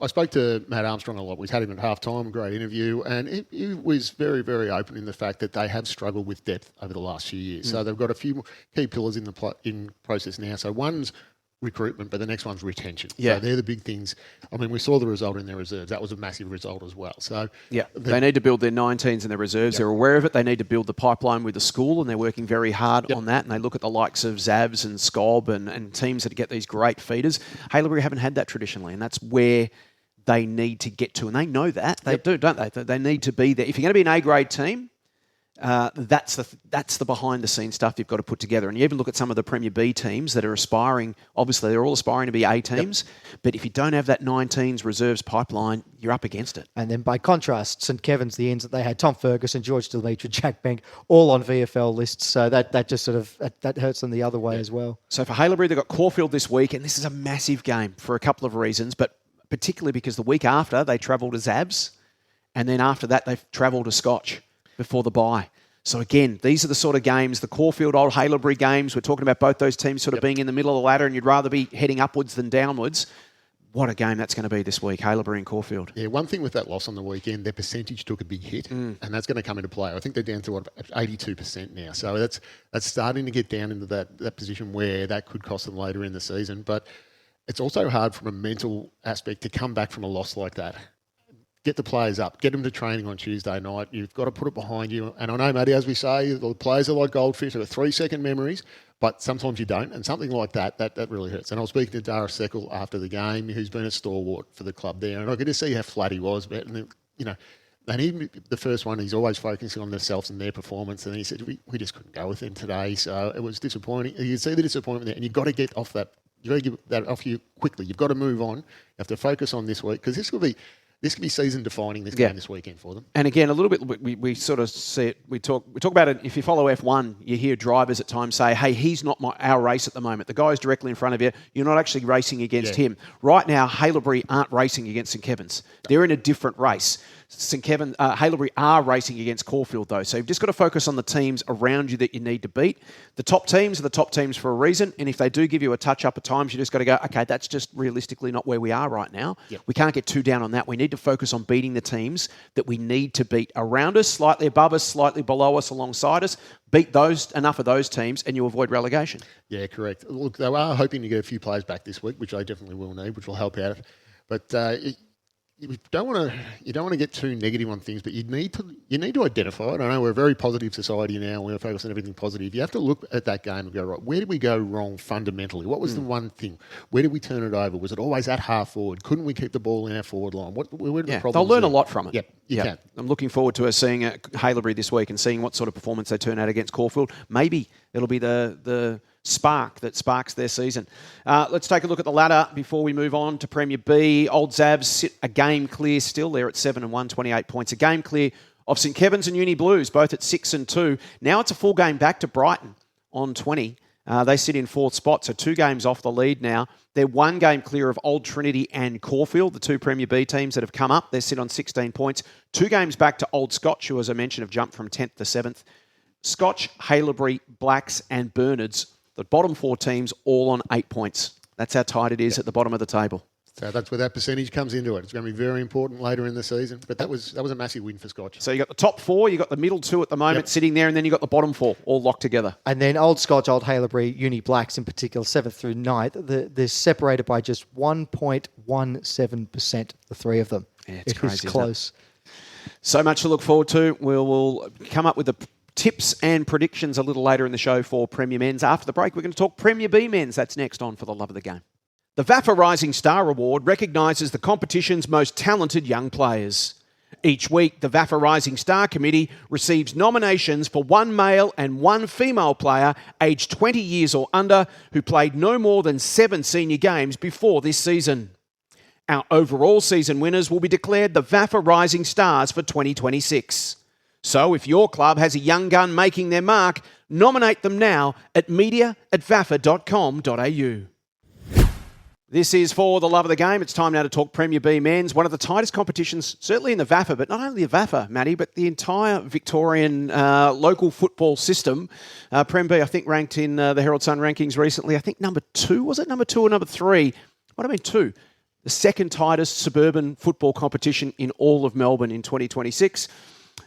I spoke to Matt Armstrong a lot. We've had him at half-time, great interview, and he was very, very open in the fact that they have struggled with depth over the last few years. So they've got a few key pillars in process now. So one's recruitment, but the next one's retention. Yeah. So they're the big things. I mean, we saw the result in their reserves. That was a massive result as well. So they need to build their 19s and their reserves. They're aware of it. They need to build the pipeline with the school, and they're working very hard on that. And they look at the likes of Zabs and Scob and teams that get these great feeders. Haileybury haven't had that traditionally, and that's where they need to get to. And they know that. They do, don't they? They need to be there. If you're going to be an A-grade team, that's the behind-the-scenes stuff you've got to put together. And you even look at some of the Premier B teams that are aspiring. Obviously, they're all aspiring to be A teams. But if you don't have that 19s reserves pipeline, you're up against it. And then by contrast, St Kevin's, the ends that they had, Tom Ferguson, George Demetra, Jack Bank, all on VFL lists. So that just sort of that hurts them the other way as well. So for Haileybury, they've got Caulfield this week, and this is a massive game for a couple of reasons, but particularly because the week after they travel to Zabs, and then after that they travel to Scotch before the bye. So again, these are the sort of games, the Caulfield, Old Haileybury games, we're talking about both those teams sort of being in the middle of the ladder, and you'd rather be heading upwards than downwards. What a game that's going to be this week, Haileybury and Caulfield. Yeah, one thing with that loss on the weekend, their percentage took a big hit, and that's going to come into play. I think they're down to 82% now. So that's starting to get down into that position where that could cost them later in the season. But it's also hard from a mental aspect to come back from a loss like that. Get the players up. Get them to training on Tuesday night. You've got to put it behind you. And I know, Matty, as we say, the players are like goldfish. They've got 3-second memories. But sometimes you don't, and something like that really hurts. And I was speaking to Dara Seckle after the game, who's been a stalwart for the club there, and I could just see how flat he was. But, and even the first one, he's always focusing on themselves and their performance, and he said, we just couldn't go with him today, so it was disappointing. You can see the disappointment there, and you've got to get off that. You've got to get that off you quickly. You've got to move on. You have to focus on this week, because this could be season defining, this game this weekend for them. And again, a little bit, we sort of see it, we talk about it, if you follow F1, you hear drivers at times say, hey, he's not our race at the moment. The guy's directly in front of you. You're not actually racing against him. Right now, Haileybury aren't racing against St Kevin's. They're in a different race. Haileybury are racing against Caulfield, though. So you've just got to focus on the teams around you that you need to beat. The top teams are the top teams for a reason, and if they do give you a touch-up at times, you just got to go, okay, that's just realistically not where we are right now. Yep. We can't get too down on that. We need to focus on beating the teams that we need to beat around us, slightly above us, slightly below us, alongside us. Beat enough of those teams, and you avoid relegation. Yeah, correct. Look, they are hoping to get a few players back this week, which they definitely will need, which will help out. But you don't want to get too negative on things, but you need to identify it. I know we're a very positive society now. We're focused on everything positive. You have to look at that game and go, right, where did we go wrong fundamentally? What was the one thing? Where did we turn it over? Was it always at half forward? Couldn't we keep the ball in our forward line? Where did the problems? They'll learn a lot from it. Yep, you can. I'm looking forward to seeing Haileybury this week and seeing what sort of performance they turn out against Caulfield. Maybe it'll be the spark that sparks their season. Let's take a look at the ladder before we move on to Premier B. Old Zabs sit a game clear still. They're at 7-1, 28 points. A game clear of St Kevin's and Uni Blues, both at 6-2. Now it's a full game back to Brighton on 20. They sit in fourth spot, so 2 games off the lead now. They're 1 game clear of Old Trinity and Caulfield, the 2 Premier B teams that have come up. They sit on 16 points. 2 games back to Old Scotch, who, as I mentioned, have jumped from 10th to 7th. Scotch, Haileybury, Blacks and Bernards, the bottom 4 teams, all on 8 points. That's how tight it is at the bottom of the table. So that's where that percentage comes into it. It's going to be very important later in the season. But that was a massive win for Scotch. So you got the top 4, you got the middle 2 at the moment sitting there, and then you got the bottom 4 all locked together. And then Old Scotch, Old Haileybury, Uni Blacks in particular, 7th through 9th. They're separated by just 1.17%, the 3 of them. Yeah, it's crazy. It's close. So much to look forward to. We'll come up with the tips and predictions a little later in the show for Premier Men's. After the break, we're going to talk Premier B Men's. That's next on For the Love of the Game. The VAFA Rising Star Award recognises the competition's most talented young players. Each week, the VAFA Rising Star Committee receives nominations for 1 male and 1 female player aged 20 years or under who played no more than 7 senior games before this season. Our overall season winners will be declared the VAFA Rising Stars for 2026. So if your club has a young gun making their mark, nominate them now at media@vafa.com.au. This is For the Love of the Game. It's time now to talk Premier B Men's, one of the tightest competitions, certainly in the VAFA, but not only the VAFA, Matty, but the entire Victorian local football system. Prem B, I think, ranked in the Herald Sun rankings recently. I think number 2, was it number 2 or number 3? Might have been 2. The second tightest suburban football competition in all of Melbourne in 2026.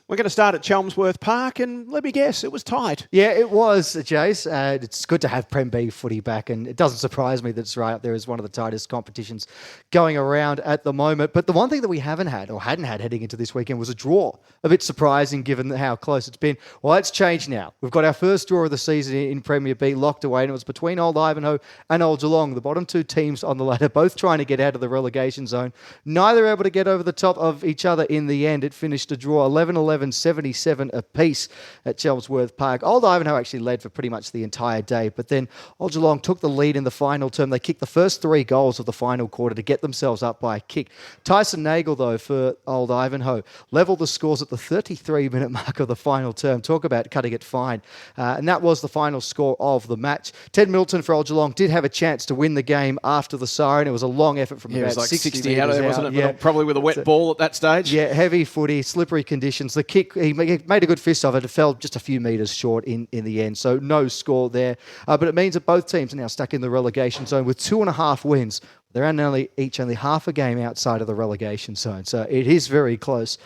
We're going to start at Chelmsford Park, and let me guess, it was tight. Yeah, it was, Jace. It's good to have Prem B footy back, and it doesn't surprise me that it's right up there as one of the tightest competitions going around at the moment. But the one thing that we hadn't had heading into this weekend was a draw. A bit surprising given how close it's been. Well, it's changed now. We've got our first draw of the season in Premier B locked away, and it was between Old Ivanhoe and Old Geelong, the bottom 2 teams on the ladder, both trying to get out of the relegation zone. Neither able to get over the top of each other in the end. It finished a draw 11-11, 77 apiece at Chelmsford Park. Old Ivanhoe actually led for pretty much the entire day, but then Old Geelong took the lead in the final term. They kicked the first 3 goals of the final quarter to get themselves up by a kick. Tyson Nagel, though, for Old Ivanhoe, levelled the scores at the 33-minute mark of the final term. Talk about cutting it fine. And that was the final score of the match. Ted Middleton for Old Geelong did have a chance to win the game after the siren. It was a long effort from about it was like 60 out of there, wasn't it? Yeah. Probably with a wet ball at that stage. Yeah, heavy footy, slippery conditions. The kick, he made a good fist of it. It fell just a few metres short in the end, so no score there. But it means that both teams are now stuck in the relegation zone with 2.5 wins. They're only half a game outside of the relegation zone, so it is very close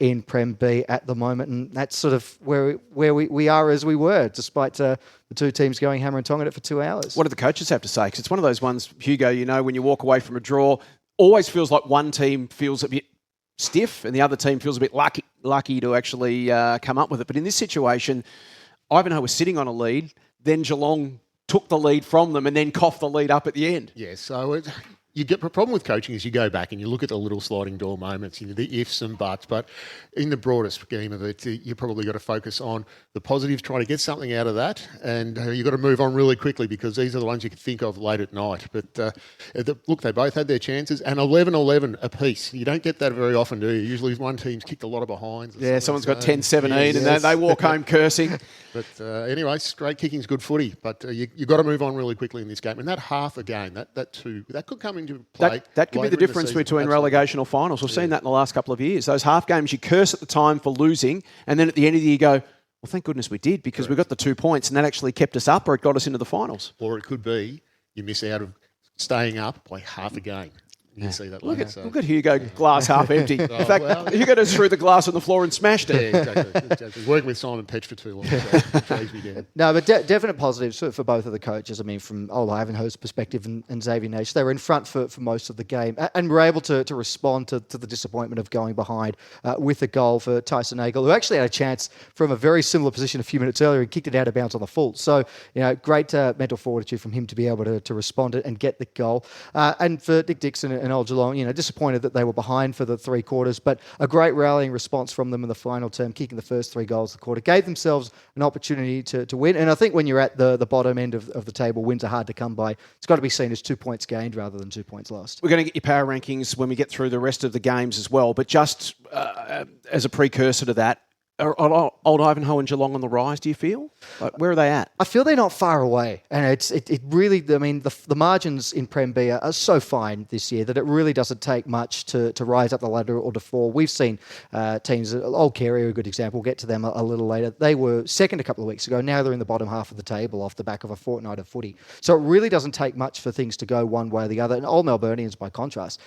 in Prem B at the moment, and that's sort of where we are as we were, despite the 2 teams going hammer and tong at it for 2 hours. What do the coaches have to say? Because it's one of those ones, Hugo, when you walk away from a draw, always feels like one team feels a bit stiff and the other team feels a bit lucky to actually come up with it. But in this situation, Ivanhoe was sitting on a lead, then Geelong took the lead from them and then coughed the lead up at the end. Yeah, so you get the problem with coaching is you go back and you look at the little sliding door moments, the ifs and buts, but in the broader scheme of it, you probably got to focus on the positives, trying to get something out of that, and you've got to move on really quickly because these are the ones you can think of late at night. But look, they both had their chances, and 11-11 apiece. You don't get that very often, do you? Usually one team's kicked a lot of behinds. Yeah, someone's got 10-17 and they walk home cursing. But anyway, straight kicking's good footy, but you've got to move on really quickly in this game. And that half a game, that could come into play. That could be the difference between relegation or finals. We've seen that in the last couple of years. Those half games, you curse at the time for losing, and then at the end of the year you go, well, thank goodness we did because we got the 2 points and that actually kept us up or it got us into the finals. Or it could be you miss out of staying up by half a game. You can see that later. Look at Hugo, glass half empty. In fact, Hugo just threw the glass on the floor and smashed it. Yeah, exactly. Working with Simon Petch for too long, so it drags me down. No, but definite positives for both of the coaches. I mean, from Old Ivanhoe's perspective and Xavier Nash, they were in front for most of the game and were able to respond to the disappointment of going behind with a goal for Tyson Nagel, who actually had a chance from a very similar position a few minutes earlier and kicked it out of bounds on the full. So, great mental fortitude from him to be able to respond and get the goal. And for Dick Dixon and Old Geelong, disappointed that they were behind for the 3 quarters, but a great rallying response from them in the final term, kicking the first 3 goals of the quarter, gave themselves an opportunity to win. And I think when you're at the bottom end of the table, wins are hard to come by. It's got to be seen as 2 points gained rather than 2 points lost. We're going to get your power rankings when we get through the rest of the games as well, but just as a precursor to that, are Old Ivanhoe and Geelong on the rise, do you feel? Where are they at? I feel they're not far away. And it really, I mean, the margins in Prem B are so fine this year that it really doesn't take much to rise up the ladder or to fall. We've seen teams, Old Carey are a good example, we'll get to them a little later. They were second a couple of weeks ago. Now they're in the bottom half of the table off the back of a fortnight of footy. So it really doesn't take much for things to go one way or the other. And Old Melburnians, by contrast,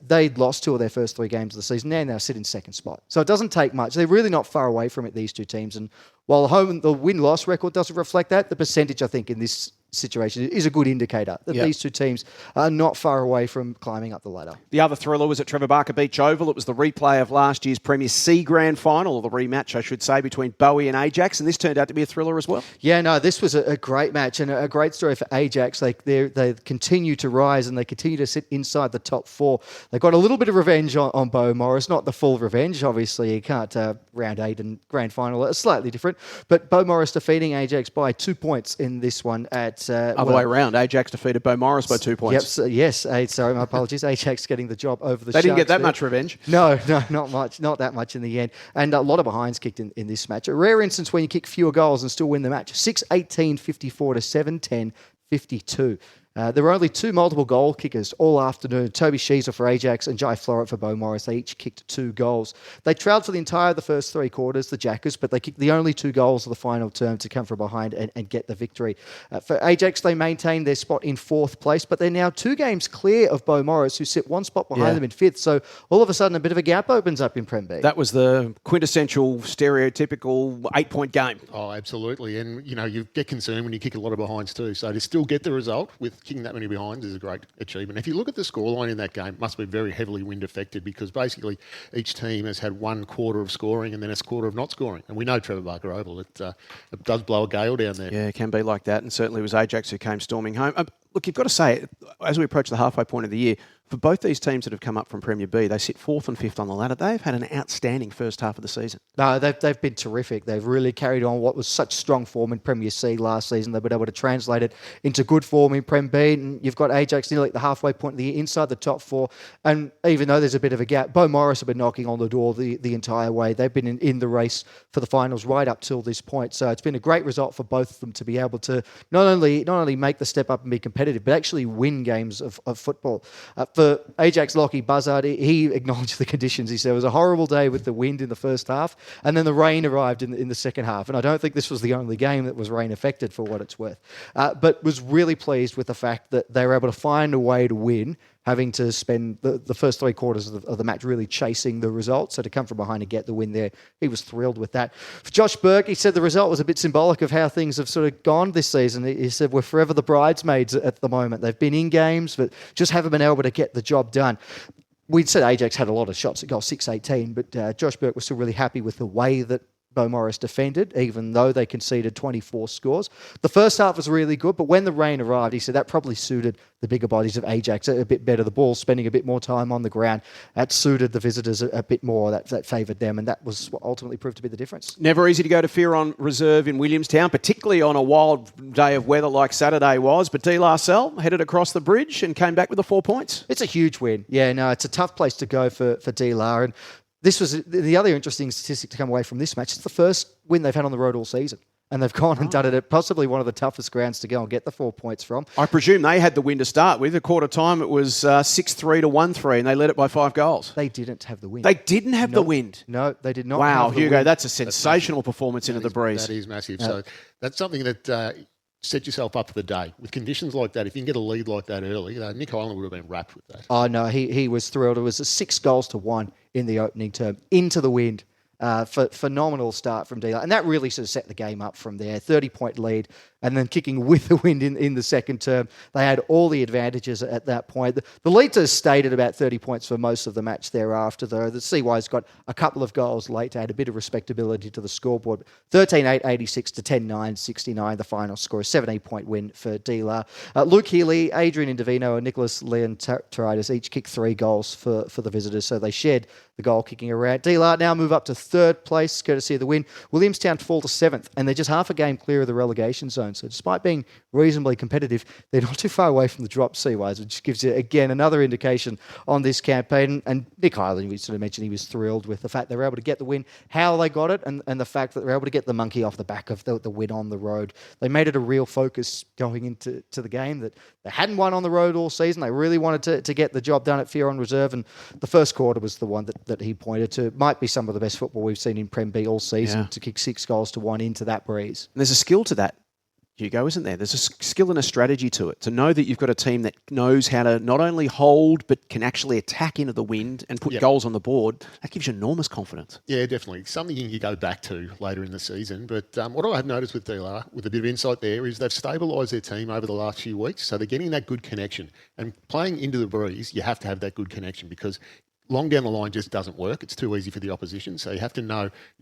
they'd lost 2 of their first 3 games of the season. Now sit in second spot. So it doesn't take much. They're really not far away from it, these 2 teams. And while the win-loss record doesn't reflect that, the percentage, I think, in this situation is a good indicator that these 2 teams are not far away from climbing up the ladder. The other thriller was at Trevor Barker Beach Oval. It was the replay of last year's Premier C Grand Final, or the rematch, I should say, between Bowie and Ajax, and this turned out to be a thriller as well. Yeah, no, this was a great match and a great story for Ajax. They continue to rise and they continue to sit inside the top 4. They got a little bit of revenge on Beau Morris, not the full revenge, obviously. You can't round 8 and grand final, it's slightly different, but Beau Morris defeating Ajax by 2 points in this one at other way around. Ajax defeated Beau Morris by 2 points. Yep. Yes. Sorry, my apologies. Ajax getting the job over the They Sharks. didn't get that much revenge. No, not much. Not that much in the end. And a lot of behinds kicked in this match. A rare instance when you kick fewer goals and still win the match. 6-18, 54 to 7-10, 52. There were only 2 multiple goal kickers all afternoon. Toby Sheezer for Ajax and Jai Florett for Beau Morris. They each kicked 2 goals. They trailed for the entire of the first 3 quarters, the Jackers, but they kicked the only 2 goals of the final term to come from behind and get the victory. For Ajax, they maintained their spot in 4th place, but they're now 2 games clear of Beau Morris, who sit 1 spot behind them in 5th. So all of a sudden, a bit of a gap opens up in Prem B. That was the quintessential, stereotypical 8-point game. Oh, absolutely. And, you get concerned when you kick a lot of behinds too. So to still get the result with kicking that many behinds is a great achievement. If you look at the scoreline in that game, it must be very heavily wind affected because basically each team has had 1 quarter of scoring and then a quarter of not scoring. And we know Trevor Barker Oval, it does blow a gale down there. Yeah, it can be like that. And certainly it was Ajax who came storming home. Look, you've got to say, as we approach the halfway point of the year, for both these teams that have come up from Premier B, they sit 4th and 5th on the ladder. They've had an outstanding first half of the season. No, they've been terrific. They've really carried on what was such strong form in Premier C last season. They've been able to translate it into good form in Prem B. And you've got Ajax nearly at the halfway point of the year, inside the top 4. And even though there's a bit of a gap, Beau Morris have been knocking on the door the entire way. They've been in the race for the finals right up till this point. So it's been a great result for both of them to be able to not only make the step up and be competitive, but actually win games of football. For Ajax, Lockie Buzzard, he acknowledged the conditions. He said it was a horrible day with the wind in the first half, and then the rain arrived in the second half. And I don't think this was the only game that was rain affected, for what it's worth. But was really pleased with the fact that they were able to find a way to win, having to spend the first 3 quarters of the match really chasing the result. So to come from behind and get the win there, he was thrilled with that. For Josh Burke, he said the result was a bit symbolic of how things have sort of gone this season. He said we're forever the bridesmaids at the moment. They've been in games, but just haven't been able to get the job done. We'd said Ajax had a lot of shots at goal, 6-18, but Josh Burke was still really happy with the way that Beaumaris defended, even though they conceded 24 scores. The first half was really good, but when the rain arrived, he said that probably suited the bigger bodies of Ajax a bit better. The ball spending a bit more time on the ground. That suited the visitors a bit more. That favoured them, and that was what ultimately proved to be the difference. Never easy to go to Fearon Reserve in Williamstown, particularly on a wild day of weather like Saturday was. But De La Salle headed across the bridge and came back with the 4 points. It's a huge win. Yeah, no, it's a tough place to go for De La. And this was the other interesting statistic to come away from this match. It's the first win they've had on the road all season. And they've gone and done it at possibly one of the toughest grounds to go and get the 4 points from. I presume they had the win to start with. At quarter time, it was 6-3 to 1-3, and they led it by 5 goals. They didn't have the wind. They didn't have the wind? No, they did not Wow, have the Hugo, wind. that's a sensational performance into the breeze. That is massive. So that's something that set yourself up for the day. With conditions like that, if you can get a lead like that early, Nick Hyland would have been wrapped with that. Oh, no, he was thrilled. It was 6-1 in the opening term, into the wind. Phenomenal start from Dealer. And that really sort of set the game up from there. 30-point lead and then kicking with the wind in the second term. They had all the advantages at that point. The lead stayed at about 30 points for most of the match thereafter, though. The CY's got a couple of goals late to add a bit of respectability to the scoreboard. 13-8, 86 to 10-9, 69. The final score, a 17-point win for Dealer. Luke Healy, Adrian Indovino and Nicholas Leontaritis each kicked 3 goals for the visitors, so they shared the goal kicking around. Dealer now move up to 3rd place, courtesy of the win. Williamstown fall to 7th, and they're just half a game clear of the relegation zone. So despite being reasonably competitive, they're not too far away from the drop C-wise, which gives you, again, another indication on this campaign. And Nick Hyland, we sort of mentioned he was thrilled with the fact they were able to get the win, how they got it, and the fact that they were able to get the monkey off the back of the win on the road. They made it a real focus going into the game that they hadn't won on the road all season. They really wanted to get the job done at Fearon Reserve, and the first quarter was the one that he pointed to. Might be some of the best football we've seen in Prem B all season, to kick 6-1 into that breeze. And there's a skill to that, Hugo, isn't there? There's a skill and a strategy to it. To know that you've got a team that knows how to not only hold, but can actually attack into the wind and put goals on the board, that gives you enormous confidence. Yeah, definitely. Something you can go back to later in the season. But what I have noticed with DLR, with a bit of insight there, is they've stabilised their team over the last few weeks. So they're getting that good connection. And playing into the breeze, you have to have that good connection because long down the line just doesn't work. It's too easy for the opposition. So you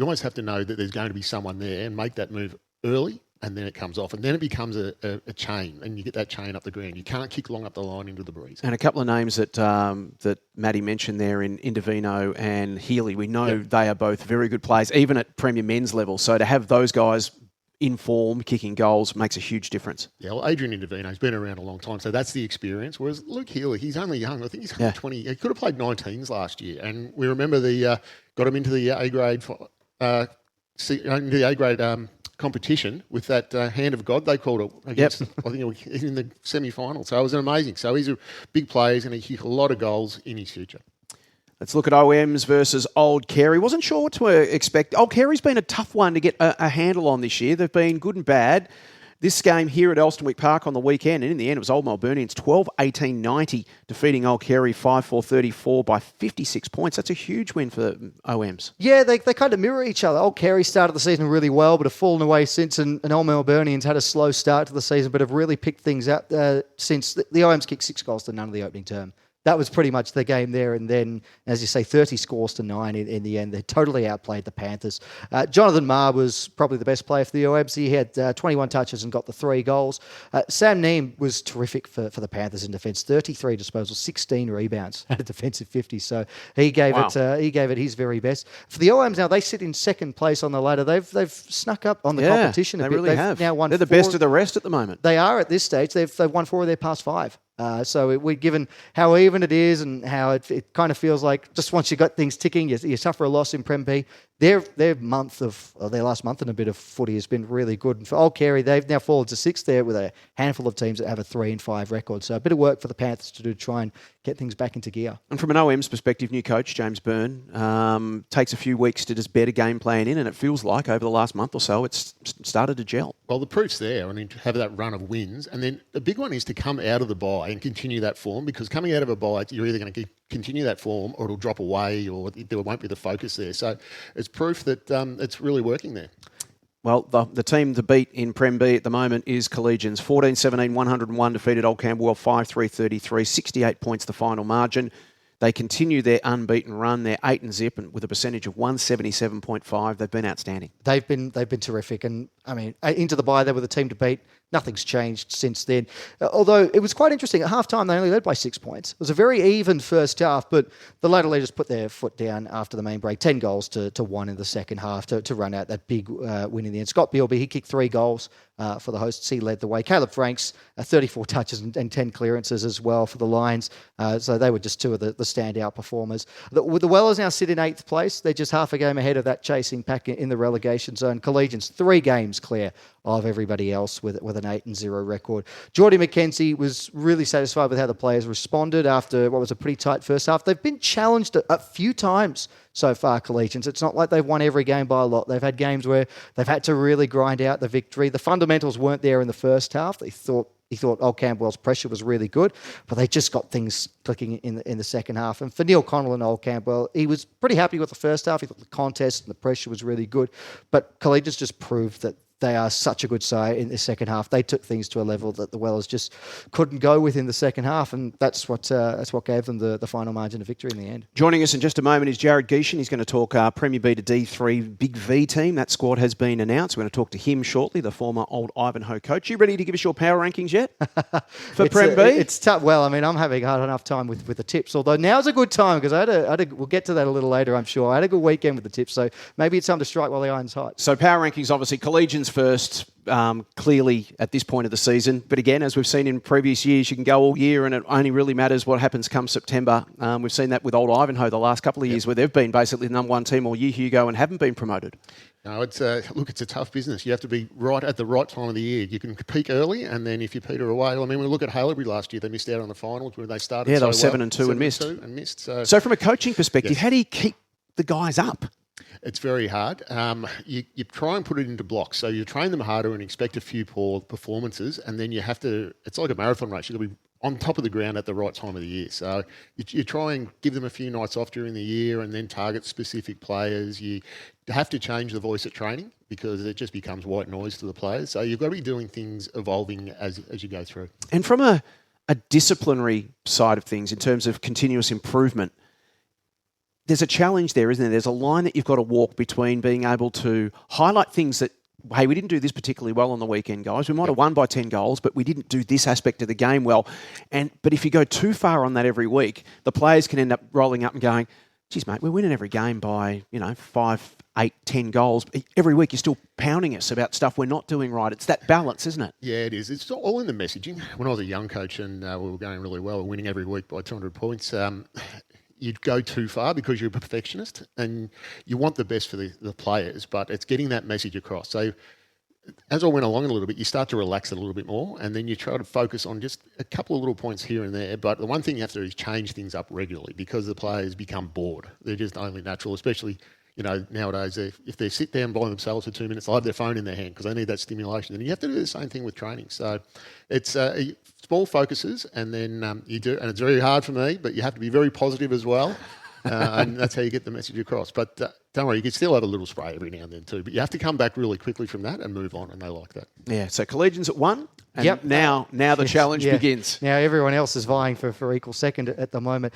almost have to know that there's going to be someone there and make that move early, and then it comes off. And then it becomes a chain, and you get that chain up the ground. You can't kick long up the line into the breeze. And a couple of names that Matty mentioned there in Indovino and Healy, we know they are both very good players, even at Premier Men's level. So to have those guys in form, kicking goals, makes a huge difference. Yeah, well, Adrian Indovino's been around a long time, so that's the experience. Whereas Luke Healy, he's only young. I think he's only 20. He could have played 19s last year, and we remember got him into the A-grade competition with that hand of God, they called it, against, I think it was in the semi-final. So it was amazing. So he's a big player. He's going to kick a lot of goals in his future. Let's look at OMs versus Old Carey. Wasn't sure what to expect. Old Carey's been a tough one to get a handle on this year. They've been good and bad. This game here at Elstonwick Park on the weekend, and in the end it was Old Melburnians 12-18-90, defeating Old Carey 5-4-34 by 56 points. That's a huge win for OMs. Yeah, they kind of mirror each other. Old Carey started the season really well, but have fallen away since, and Old Melburnians had a slow start to the season, but have really picked things up since. The OMs kicked 6 goals to none of the opening term. That was pretty much the game there. And then, as you say, 30 scores to 9 in the end. They totally outplayed the Panthers. Jonathan Marr was probably the best player for the OMs. He had 21 touches and got the 3 goals. Sam Neem was terrific for the Panthers in defence. 33 disposals, 16 rebounds at a defensive 50. So he gave it his very best. For the OMs now, they sit in second place on the ladder. They've snuck up on the competition a bit. Really have. Now won They're the best of the rest at the moment. They are at this stage. They've won 4 of their past 5. So we're given how even it is and how it kind of feels like just once you got things ticking, you suffer a loss in Prem B. Their last month and a bit of footy has been really good. And for Old Carey, they've now fallen to 6th there with a handful of teams that have a 3-5 record. So a bit of work for the Panthers to do to try and get things back into gear. And from an OM's perspective, new coach, James Byrne, takes a few weeks to just bed a game plan in, and it feels like over the last month or so it's started to gel. Well, the proof's there. I mean, to have that run of wins. And then the big one is to come out of the bye and continue that form, because coming out of a bye, you're either going to continue that form or it'll drop away or there won't be the focus there. So it's proof that it's really working there. Well, the team to beat in Prem B at the moment is Collegians. 14-17, 101, defeated Old Camberwell 5-3-33, 68 points the final margin. They continue their unbeaten run. They're 8-0 and with a percentage of 177.5. They've been outstanding. They've been terrific, and I mean, into the bye they were the team to beat. Nothing's changed since then. Although it was quite interesting. At halftime, they only led by 6 points. It was a very even first half, but the Adelaide just put their foot down after the main break. 10 goals to 1 in the second half to run out that big win in the end. Scott Bealby, he kicked 3 goals for the hosts. He led the way. Caleb Franks, 34 touches and 10 clearances as well for the Lions. So they were just two of the standout performers. The Wellers now sit in 8th place. They're just half a game ahead of that chasing pack in the relegation zone. Collegians 3 games clear of everybody else with an 8-0 record. Geordie McKenzie was really satisfied with how the players responded after what was a pretty tight first half. They've been challenged a few times so far, Collegians. It's not like they've won every game by a lot. They've had games where they've had to really grind out the victory. The fundamentals weren't there in the first half. He thought Old Campbell's pressure was really good, but they just got things clicking in the second half. And for Neil Connell and Old Campbell, he was pretty happy with the first half. He thought the contest and the pressure was really good. But Collegians just proved that they are such a good side in the second half. They took things to a level that the Wellers just couldn't go with in the second half, and that's what gave them the final margin of victory in the end. Joining us in just a moment is JARROD GIESCHEN. He's going to talk Premier B to D3 Big V team. That squad has been announced. We're going to talk to him shortly, the former Old Ivanhoe coach. You ready to give us your power rankings yet for Prem B? It's tough. Well, I mean, I'm having hard enough time with the tips, although now's a good time because we'll get to that a little later, I'm sure. I had a good weekend with the tips, so maybe it's time to strike while the iron's hot. So power rankings, obviously, Collegians first. Clearly at this point of the season. But again, as we've seen in previous years, you can go all year and it only really matters what happens come September. We've seen that with Old Ivanhoe the last couple of years where they've been basically the number one team all year, Hugo, and haven't been promoted. No, it's a tough business. You have to be right at the right time of the year. You can peak early, and then if you peter away, I mean, we look at Haileybury last year. They missed out on the finals where they started. Yeah, they were so 7-2 and missed. So from a coaching perspective, how do you keep the guys up? It's very hard. You try and put it into blocks. So you train them harder and expect a few poor performances, and then you have to, it's like a marathon race. You've got to be on top of the ground at the right time of the year. So you try and give them a few nights off during the year and then target specific players. You have to change the voice at training because it just becomes white noise to the players. So you've got to be doing things evolving as you go through. And from a disciplinary side of things, in terms of continuous improvement, there's a challenge there, isn't there? There's a line that you've got to walk between being able to highlight things that, hey, we didn't do this particularly well on the weekend, guys. We might have won by 10 goals, but we didn't do this aspect of the game well. But if you go too far on that every week, the players can end up rolling up and going, geez, mate, we're winning every game by, 5, 8, 10 goals. Every week you're still pounding us about stuff we're not doing right. It's that balance, isn't it? Yeah, it is. It's all in the messaging. When I was a young coach and we were going really well, winning every week by 200 points, you'd go too far because you're a perfectionist and you want the best for the players, but it's getting that message across. So as I went along a little bit, you start to relax it a little bit more and then you try to focus on just a couple of little points here and there. But the one thing you have to do is change things up regularly because the players become bored. They're just only natural, especially nowadays, if they sit down by themselves for 2 minutes, they'll have their phone in their hand because they need that stimulation. And you have to do the same thing with training. So it's small focuses, and then you do, and it's very hard for me, but you have to be very positive as well. And that's how you get the message across. But don't worry, you can still have a little spray every now and then too. But you have to come back really quickly from that and move on, and they like that. Yeah, so Collegians at 1. And now the challenge begins. Now everyone else is vying for equal second at the moment.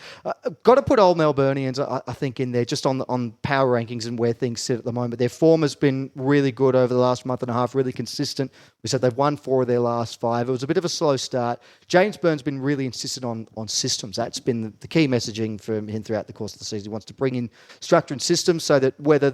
Got to put Old Melburnians, I think, in there just on power rankings and where things sit at the moment. Their form has been really good over the last month and a half, really consistent. We said they've won 4 of their last 5. It was a bit of a slow start. James Byrne's been really insistent on systems. That's been the key messaging from him throughout the course of the season. He wants to bring in structure and systems so that whether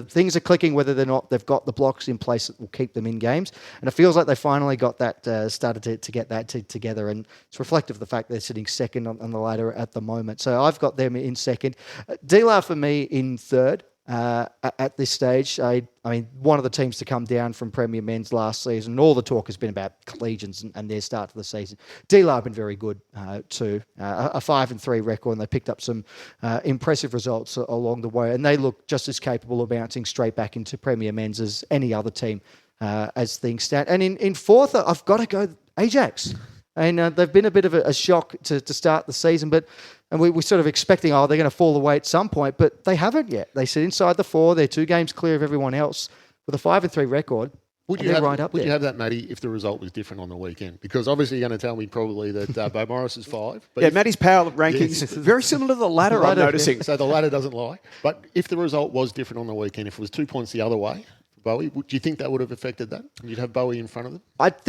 things are clicking, whether they're not, they've got the blocks in place that will keep them in games. And it feels like they finally got that, started to get that together. And it's reflective of the fact they're sitting second on the ladder at the moment. So I've got them in second. D-La for me in third. At this stage, I mean, one of the teams to come down from Premier Men's last season. All the talk has been about Collegians and their start to the season. D-La have been very good too. A 5-3 record, and they picked up some impressive results along the way. And they look just as capable of bouncing straight back into Premier Men's as any other team as things stand. And in fourth, I've got to go Ajax. And they've been a bit of a shock to start the season, and we were sort of expecting, they're going to fall away at some point, but they haven't yet. They sit inside the 4. They're 2 games clear of everyone else with a 5-3 record. Would you have that, Matty, if the result was different on the weekend? Because obviously you're going to tell me probably that Bo Morris is 5. But Matty's power rankings is very similar to the ladder, I'm noticing. So the ladder doesn't lie. But if the result was different on the weekend, if it was 2 points the other way, Bowie, do you think that would have affected that? You'd have Bowie in front of them?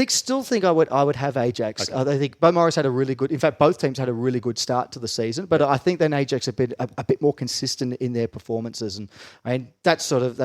Still think I would have Ajax. Okay. I think Bo Morris had a really good. In fact, both teams had a really good start to the season. But I think then Ajax have been a bit more consistent in their performances, and I mean that's sort of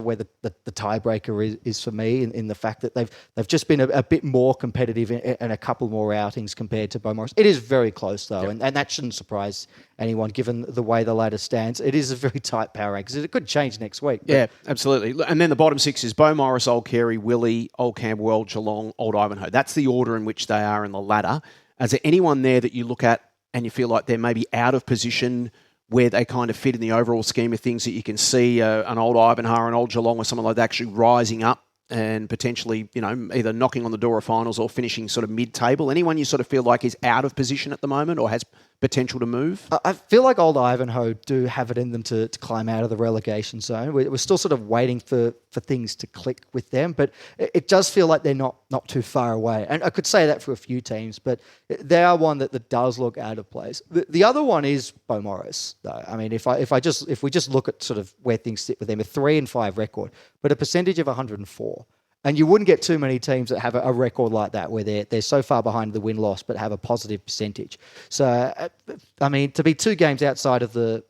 where the tiebreaker is for me in the fact that they've just been a bit more competitive and a couple more outings compared to Bo Morris. It is very close though, and that shouldn't surprise anyone given the way the ladder stands. It is a very tight power rankings. It could change next week. Yeah, absolutely. And then the bottom 6 is Bo Morris, Old Carey, Willie, Old Camberwell, Geelong, Old Ivanhoe. That's the order in which they are in the ladder. Is there anyone there that you look at and you feel like they're maybe out of position where they kind of fit in the overall scheme of things that you can see an Old Ivanhoe, an Old Geelong or someone like that actually rising up and potentially, either knocking on the door of finals or finishing sort of mid-table? Anyone you sort of feel like is out of position at the moment or has potential to move? I feel like Old Ivanhoe do have it in them to climb out of the relegation zone. We're still sort of waiting for things to click with them, but it does feel like they're not too far away. And I could say that for a few teams, but they are one that does look out of place. The other one is Bo Morris, though. I mean, if we just look at sort of where things sit with them, a 3-5 record, but a percentage of 104. And you wouldn't get too many teams that have a record like that where they're so far behind the win-loss but have a positive percentage. So, I mean, to be 2 games outside of the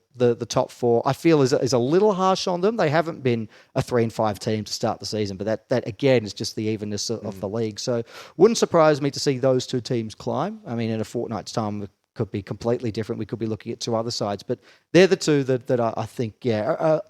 top 4, I feel is a little harsh on them. They haven't been a 3-5 team to start the season, but that again is just the evenness of the league. So, wouldn't surprise me to see those 2 teams climb. I mean, in a fortnight's time, it could be completely different. We could be looking at 2 other sides, but they're the 2 that I think, are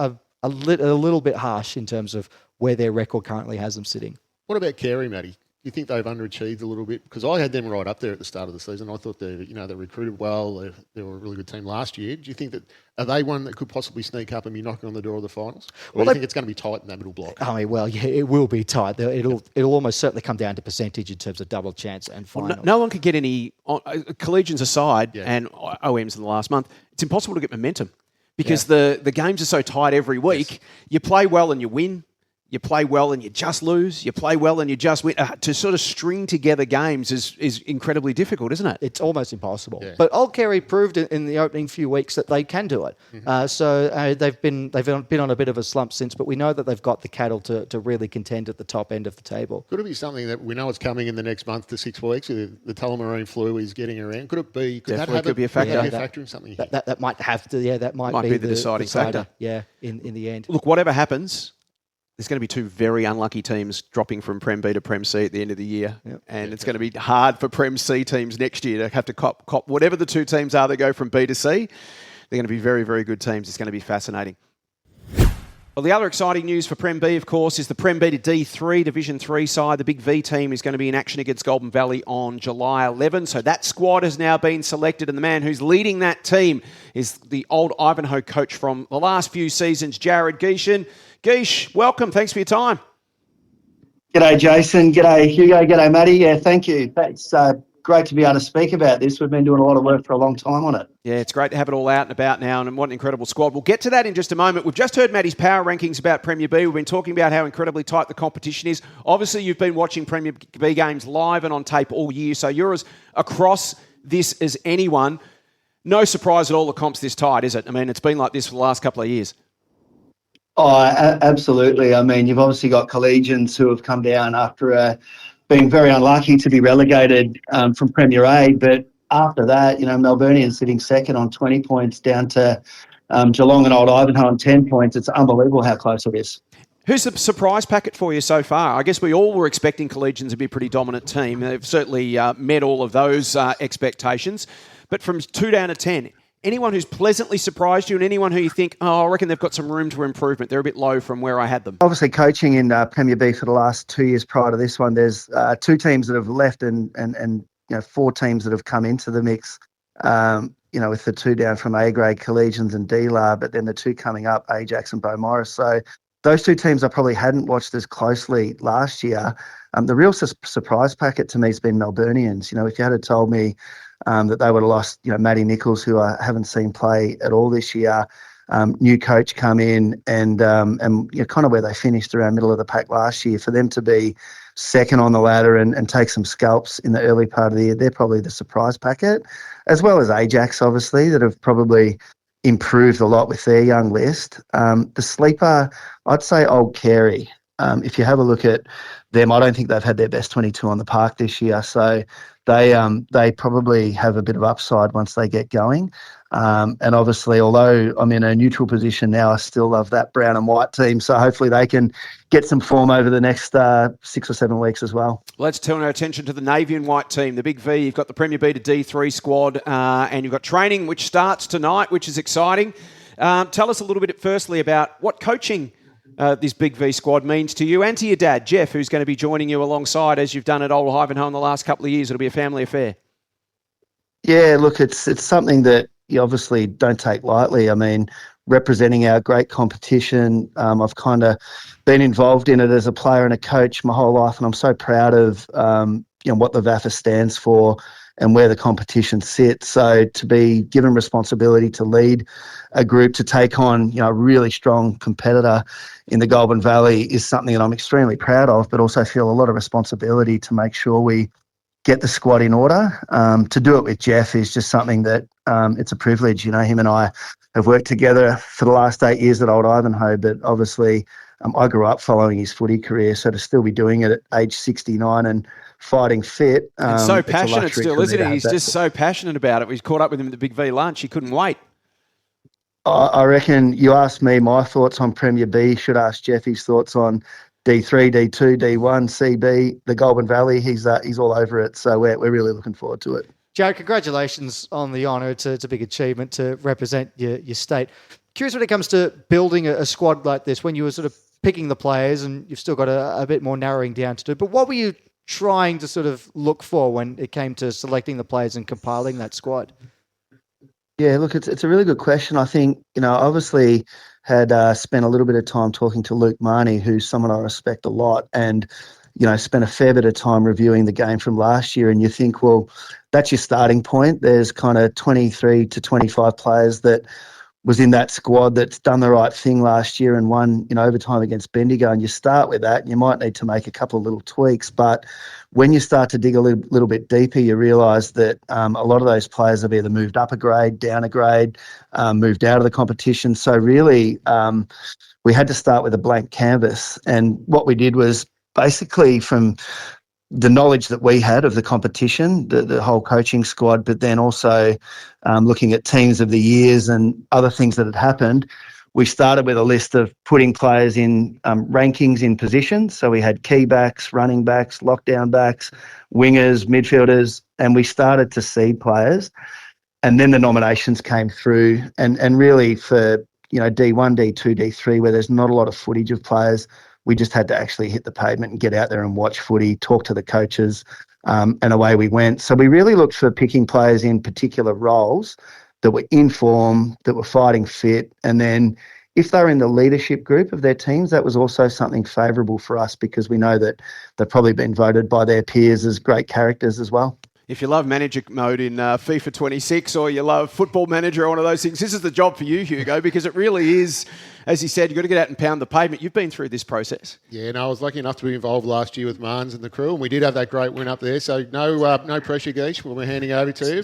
a little bit harsh in terms of where their record currently has them sitting. What about Carey, Matty? Do you think they've underachieved a little bit? Because I had them right up there at the start of the season. I thought they recruited well. They were a really good team last year. Do you think are they one that could possibly sneak up and be knocking on the door of the finals? Or do you think it's going to be tight in that middle block? I mean, well, yeah, it will be tight. It'll almost certainly come down to percentage in terms of double chance and final. Well, no one could get any collegians aside and OMs in the last month. It's impossible to get momentum because the games are so tight every week. Yes. You play well and you win. You play well and you just lose. You play well and you just win. To sort of string together games is incredibly difficult, isn't it? It's almost impossible. Yeah. But Old Carey proved in the opening few weeks that they can do it. Mm-hmm. They've been on a bit of a slump since, but we know that they've got the cattle to really contend at the top end of the table. Could it be something that we know is coming in the next month to 6 weeks? The Tullamarine flu is getting around. Could it be? Could be a factor. Be a factor in something. That might have to. Yeah, that might be the deciding factor. Yeah, in the end. Look, whatever happens, there's going to be 2 very unlucky teams dropping from Prem B to Prem C at the end of the year. Yep. And it's going to be hard for Prem C teams next year to have to cop whatever the 2 teams are that go from B to C. They're going to be very, very good teams. It's going to be fascinating. Well, the other exciting news for Prem B, of course, is the Prem B to D3 Division 3 side. The Big V team is going to be in action against Goulburn Valley on July 11. So that squad has now been selected, and the man who's leading that team is the Old Ivanhoe coach from the last few seasons, JARROD GIESCHEN. Geish, welcome. Thanks for your time. G'day, Jason. G'day, Hugo. G'day, Matty. Yeah, thank you. It's great to be able to speak about this. We've been doing a lot of work for a long time on it. Yeah, it's great to have it all out and about now, and what an incredible squad. We'll get to that in just a moment. We've just heard Matty's power rankings about Premier B. We've been talking about how incredibly tight the competition is. Obviously, you've been watching Premier B games live and on tape all year, so you're as across this as anyone. No surprise at all the comp's this tight, is it? I mean, it's been like this for the last couple of years. Oh, absolutely. I mean, you've obviously got collegians who have come down after being very unlucky to be relegated from Premier A. But after that, Melburnians sitting second on 20 points down to Geelong and Old Ivanhoe on 10 points. It's unbelievable how close it is. Who's the surprise packet for you so far? I guess we all were expecting collegians to be a pretty dominant team. They've certainly met all of those expectations. But from 2 down to 10, anyone who's pleasantly surprised you and anyone who you think, I reckon they've got some room for improvement. They're a bit low from where I had them. Obviously, coaching in Premier B for the last 2 years prior to this one, there's 2 teams that have left and 4 teams that have come into the mix, with the 2 down from A-grade, Collegians and D-Lar, but then the 2 coming up, Ajax and Bo Morris. So those 2 teams I probably hadn't watched as closely last year. The real surprise packet to me has been Melburnians. If you had told me that they would have lost, Matty Nichols, who I haven't seen play at all this year, new coach come in, and kind of where they finished around middle of the pack last year, for them to be second on the ladder and take some scalps in the early part of the year, they're probably the surprise packet, as well as Ajax, obviously, that have probably improved a lot with their young list. The sleeper, I'd say Old Carey. If you have a look at them, I don't think they've had their best 22 on the park this year, so they probably have a bit of upside once they get going. And obviously, although I'm in a neutral position now, I still love that brown and white team, so hopefully they can get some form over the next 6 or 7 weeks as well. Let's turn our attention to the navy and white team, the Big V. You've got the Premier B to D3 squad, and you've got training, which starts tonight, which is exciting. Tell us a little bit firstly about what coaching this Big V squad means to you and to your dad, Jeff, who's going to be joining you alongside as you've done at Old Ivanhoe in the last couple of years. It'll be a family affair. Yeah, look, it's something that you obviously don't take lightly. I mean, representing our great competition, I've kind of been involved in it as a player and a coach my whole life, and I'm so proud of what the VAFA stands for and where the competition sits. So to be given responsibility to lead a group to take on a really strong competitor in the Goulburn Valley is something that I'm extremely proud of, but also feel a lot of responsibility to make sure we get the squad in order. To do it with Jeff is just something that it's a privilege. Him and I have worked together for the last 8 years at Old Ivanhoe, but obviously I grew up following his footy career, so to still be doing it at age 69 and fighting fit. And so passionate still, isn't he? He's just so passionate about it. We caught up with him at the Big V lunch. He couldn't wait. I reckon you asked me my thoughts on Premier B. You should ask Jeff his thoughts on D3, D2, D1, CB, the Goulburn Valley. He's all over it, so we're really looking forward to it. Jared, congratulations on the honour. It's a big achievement to represent your state. Curious when it comes to building a squad like this, when you were sort of picking the players, and you've still got a bit more narrowing down to do, but what were you trying to sort of look for when it came to selecting the players and compiling that squad? Yeah, look, it's a really good question. I think, obviously had spent a little bit of time talking to Luke Marnie, who's someone I respect a lot, and, spent a fair bit of time reviewing the game from last year, and you think, well, that's your starting point. There's kind of 23 to 25 players that was in that squad that's done the right thing last year and won overtime against Bendigo, and you start with that. You might need to make a couple of little tweaks, but when you start to dig a little bit deeper, you realise that a lot of those players have either moved up a grade, down a grade, moved out of the competition. So really, we had to start with a blank canvas, and what we did was basically from the knowledge that we had of the competition, the whole coaching squad, but then also looking at teams of the years and other things that had happened, we started with a list of putting players in rankings in positions. So we had key backs, running backs, lockdown backs, wingers, midfielders, and we started to seed players. And then the nominations came through, and really for D1, D2, D3, where there's not a lot of footage of players, we just had to actually hit the pavement and get out there and watch footy, talk to the coaches, and away we went. So we really looked for picking players in particular roles that were in form, that were fighting fit, and then if they were in the leadership group of their teams, that was also something favourable for us because we know that they've probably been voted by their peers as great characters as well. If you love manager mode in FIFA 26 or you love football manager or one of those things, this is the job for you, Hugo, because it really is, as you said, you've got to get out and pound the pavement. You've been through this process. Yeah, no, I was lucky enough to be involved last year with Marnes and the crew, and we did have that great win up there. So no pressure, Geesh, when we're handing over to you.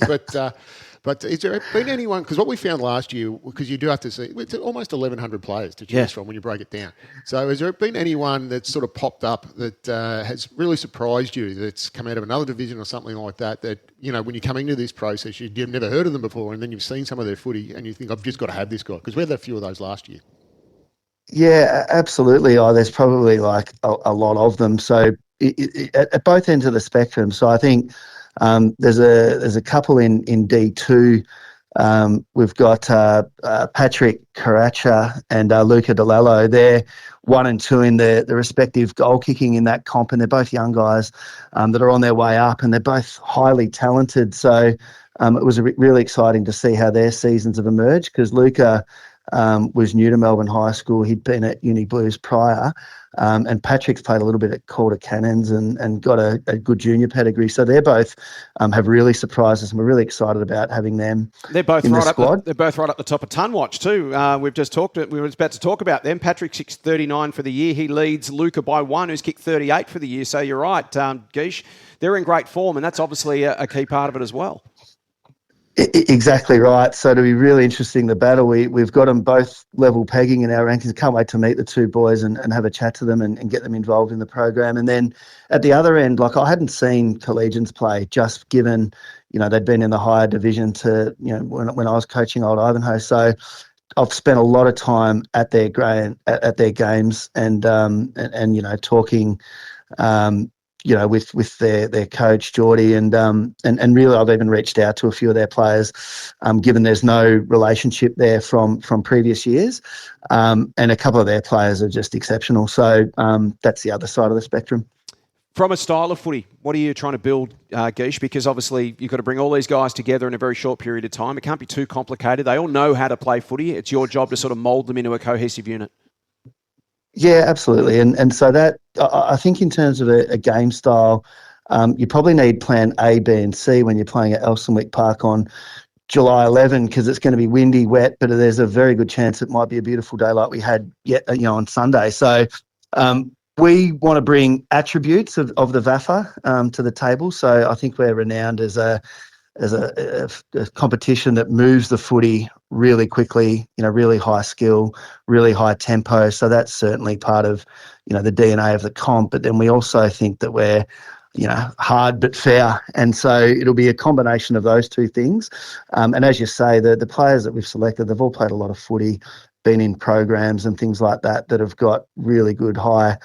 But has there been anyone, because what we found last year, because you do have to see, it's almost 1,100 players to choose from when you break it down. So has there been anyone that's sort of popped up that has really surprised you, that's come out of another division or something like that, that, when you're coming into this process, you've never heard of them before, and then you've seen some of their footy and you think, I've just got to have this guy? Because we had a few of those last year. Yeah, absolutely. There's probably like a lot of them. So at both ends of the spectrum. So I think there's a couple in D2. We've got Patrick Karacha and Luca DeLello. They're 1 and 2 in the respective goal kicking in that comp, and they're both young guys that are on their way up, and they're both highly talented. So it was really exciting to see how their seasons have emerged, because Luca was new to Melbourne High School. He'd been at Uni Blues prior. And Patrick's played a little bit at Calder Cannons and got a good junior pedigree. So they're both have really surprised us, and we're really excited about having them. They're both in right the squad. they're both right up the top of Ton Watch too. We were about to talk about them. Patrick kicks 39 for the year. He leads Luca by 1, who's kicked 38 for the year. So you're right, Guiche. They're in great form, and that's obviously a key part of it as well. Exactly right. So it'll be really interesting, the battle. We've got them both level pegging in our rankings. Can't wait to meet the two boys and have a chat to them and get them involved in the program. And then at the other end, like, I hadn't seen collegians play, just given, they'd been in the higher division to, when I was coaching Old Ivanhoe. So I've spent a lot of time at their games and talking, with their coach Geordie, and really I've even reached out to a few of their players, given there's no relationship there from previous years, and a couple of their players are just exceptional. So that's the other side of the spectrum. From a style of footy, what are you trying to build, Guiche? Because obviously you've got to bring all these guys together in a very short period of time. It can't be too complicated. They all know how to play footy. It's your job to sort of mould them into a cohesive unit. Yeah, absolutely. And so that, I think in terms of a game style, you probably need plan A, B and C when you're playing at Elstonwick Park on July 11, because it's going to be windy, wet, but there's a very good chance it might be a beautiful day like we had on Sunday. So we want to bring attributes of the VAFA to the table. So I think we're renowned as a competition that moves the footy really quickly, really high skill, really high tempo. So that's certainly part of, the DNA of the comp. But then we also think that we're, hard but fair. And so it'll be a combination of those two things. And as you say, the players that we've selected, they've all played a lot of footy, been in programs and things like that have got really good high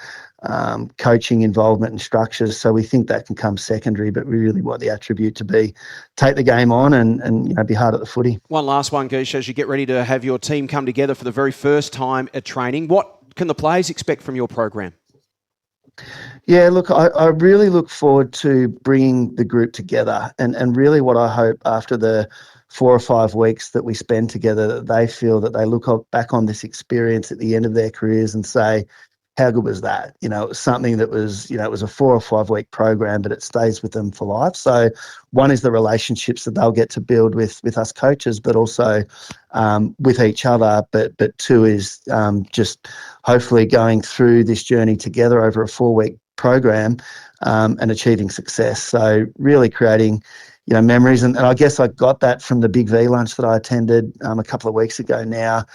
coaching involvement and structures. So we think that can come secondary, but we really want the attribute to be take the game on and be hard at the footy. One last one, Guiche, as you get ready to have your team come together for the very first time at training, what can the players expect from your program? Yeah, look, I really look forward to bringing the group together, and really what I hope after the 4 or 5 weeks that we spend together, that they feel that they look back on this experience at the end of their careers and say, how good was that? It was something that was, it was a 4 or 5 week program, but it stays with them for life. So one is the relationships that they'll get to build with us coaches, but also with each other. But two is just hopefully going through this journey together over a 4-week program and achieving success. So really creating, memories. And I guess I got that from the Big V lunch that I attended a couple of weeks ago now.